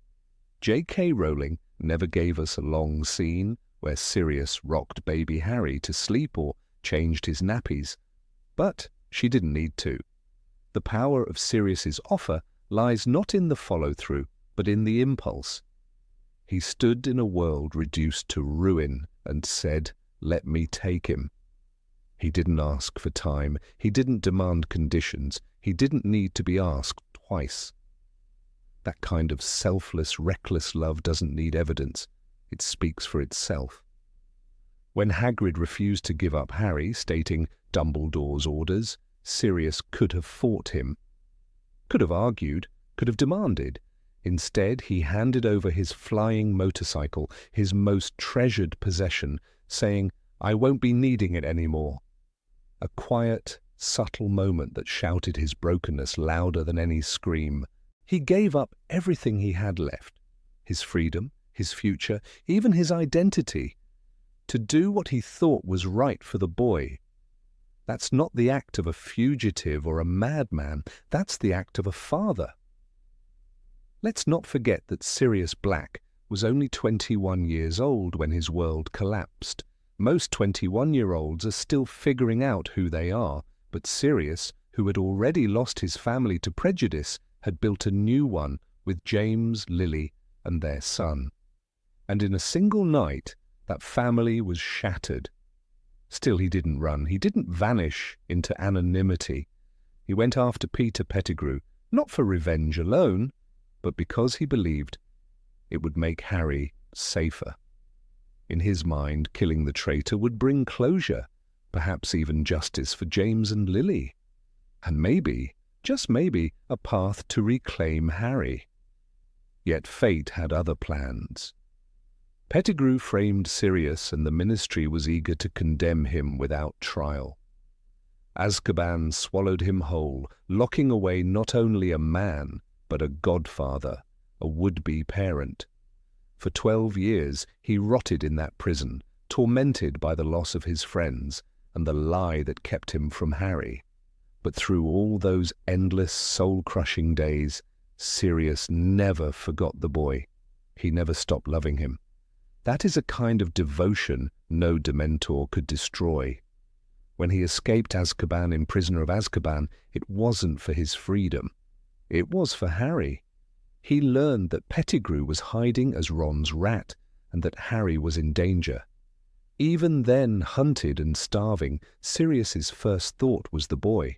J.K. Rowling never gave us a long scene where Sirius rocked baby Harry to sleep or changed his nappies. But she didn't need to. The power of Sirius's offer lies not in the follow-through, but in the impulse. He stood in a world reduced to ruin and said, "Let me take him." He didn't ask for time. He didn't demand conditions. He didn't need to be asked twice. That kind of selfless, reckless love doesn't need evidence. It speaks for itself. When Hagrid refused to give up Harry, stating Dumbledore's orders, Sirius could have fought him, could have argued, could have demanded. Instead, he handed over his flying motorcycle, his most treasured possession, saying, "I won't be needing it anymore." A quiet, subtle moment that shouted his brokenness louder than any scream. He gave up everything he had left, his freedom, his future, even his identity, to do what he thought was right for the boy. That's not the act of a fugitive or a madman. That's the act of a father. Let's not forget that Sirius Black was only 21 years old when his world collapsed. Most 21-year-olds are still figuring out who they are, but Sirius, who had already lost his family to prejudice, had built a new one with James, Lily, and their son. And in a single night, that family was shattered. Still, he didn't run. He didn't vanish into anonymity. He went after Peter Pettigrew, not for revenge alone, but because he believed it would make Harry safer. In his mind, killing the traitor would bring closure, perhaps even justice for James and Lily, and maybe, just maybe, a path to reclaim Harry. Yet fate had other plans. Pettigrew framed Sirius, and the Ministry was eager to condemn him without trial. Azkaban swallowed him whole, locking away not only a man, but a godfather, a would-be parent. For 12 years he rotted in that prison, tormented by the loss of his friends and the lie that kept him from Harry. But through all those endless, soul-crushing days, Sirius never forgot the boy. He never stopped loving him. That is a kind of devotion no Dementor could destroy. When he escaped Azkaban in Prisoner of Azkaban, it wasn't for his freedom. It was for Harry. He learned that Pettigrew was hiding as Ron's rat and that Harry was in danger. Even then, hunted and starving, Sirius's first thought was the boy.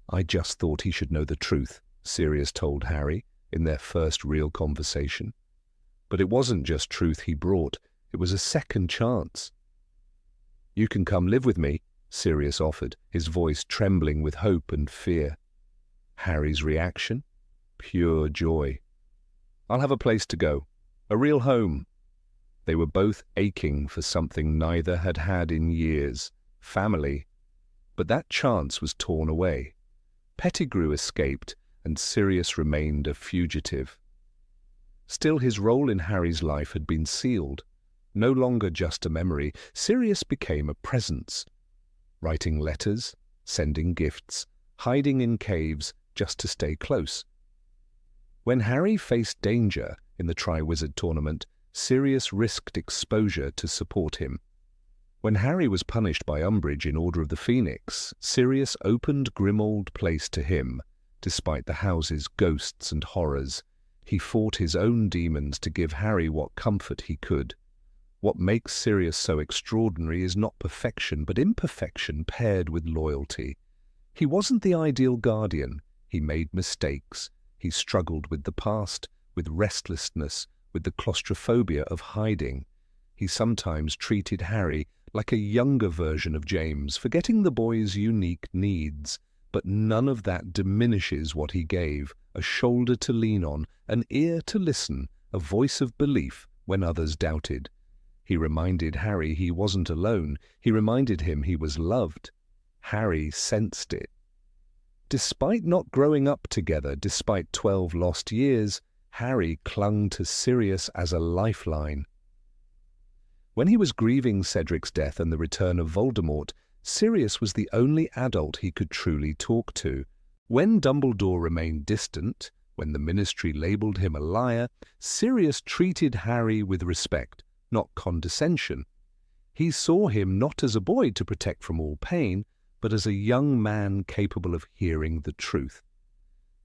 "I just thought he should know the truth," Sirius told Harry in their first real conversation. But it wasn't just truth he brought, it was a second chance. "You can come live with me," Sirius offered, his voice trembling with hope and fear. Harry's reaction? Pure joy. "I'll have a place to go, a real home." They were both aching for something neither had had in years, family. But that chance was torn away. Pettigrew escaped, and Sirius remained a fugitive. Still, his role in Harry's life had been sealed. No longer just a memory, Sirius became a presence. Writing letters, sending gifts, hiding in caves just to stay close. When Harry faced danger in the Triwizard Tournament, Sirius risked exposure to support him. When Harry was punished by Umbridge in Order of the Phoenix, Sirius opened Grimmauld Place to him, despite the house's ghosts and horrors. He fought his own demons to give Harry what comfort he could. What makes Sirius so extraordinary is not perfection, but imperfection paired with loyalty. He wasn't the ideal guardian. He made mistakes. He struggled with the past, with restlessness, with the claustrophobia of hiding. he sometimes treated Harry like a younger version of James, forgetting the boy's unique needs. But none of that diminishes what he gave: a shoulder to lean on, an ear to listen, a voice of belief when others doubted. He reminded Harry he wasn't alone. He reminded him he was loved. Harry sensed it. Despite not growing up together, despite 12 lost years, Harry clung to Sirius as a lifeline. When he was grieving Cedric's death and the return of Voldemort, Sirius was the only adult he could truly talk to. When Dumbledore remained distant, when the Ministry labelled him a liar, Sirius treated Harry with respect, not condescension. He saw him not as a boy to protect from all pain, but as a young man capable of hearing the truth.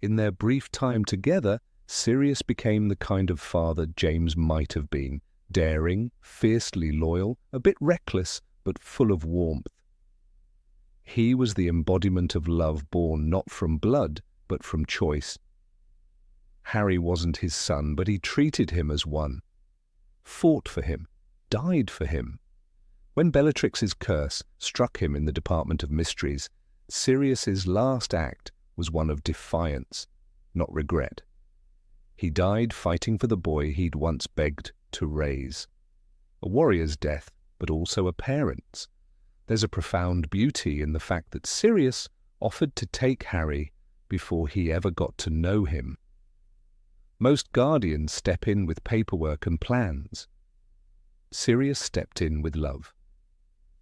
In their brief time together, Sirius became the kind of father James might have been: daring, fiercely loyal, a bit reckless, but full of warmth. He was the embodiment of love born not from blood, but from choice. Harry wasn't his son, but he treated him as one, fought for him, died for him. When Bellatrix's curse struck him in the Department of Mysteries, Sirius's last act was one of defiance, not regret. He died fighting for the boy he'd once begged to raise. A warrior's death, but also a parent's. There's a profound beauty in the fact that Sirius offered to take Harry before he ever got to know him. Most guardians step in with paperwork and plans. Sirius stepped in with love.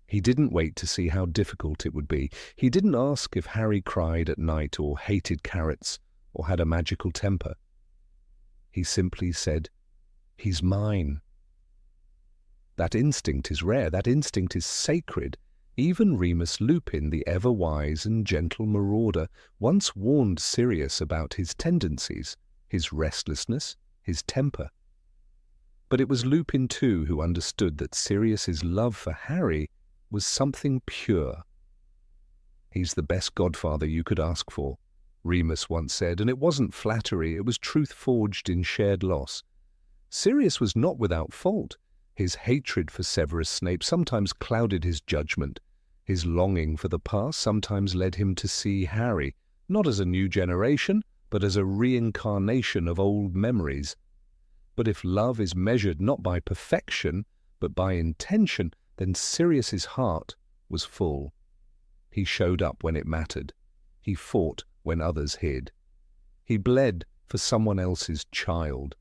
He didn't wait to see how difficult it would be. He didn't ask if Harry cried at night or hated carrots or had a magical temper. He simply said, "He's mine." That instinct is rare. That instinct is sacred. Even Remus Lupin, the ever-wise and gentle marauder, once warned Sirius about his tendencies, his restlessness, his temper. But it was Lupin too who understood that Sirius's love for Harry was something pure. "He's the best godfather you could ask for," Remus once said, and it wasn't flattery, it was truth forged in shared loss. Sirius was not without fault. His hatred for Severus Snape sometimes clouded his judgment. His longing for the past sometimes led him to see Harry, not as a new generation, but as a reincarnation of old memories. But if love is measured not by perfection, but by intention, then Sirius's heart was full. He showed up when it mattered. He fought when others hid. He bled for someone else's child.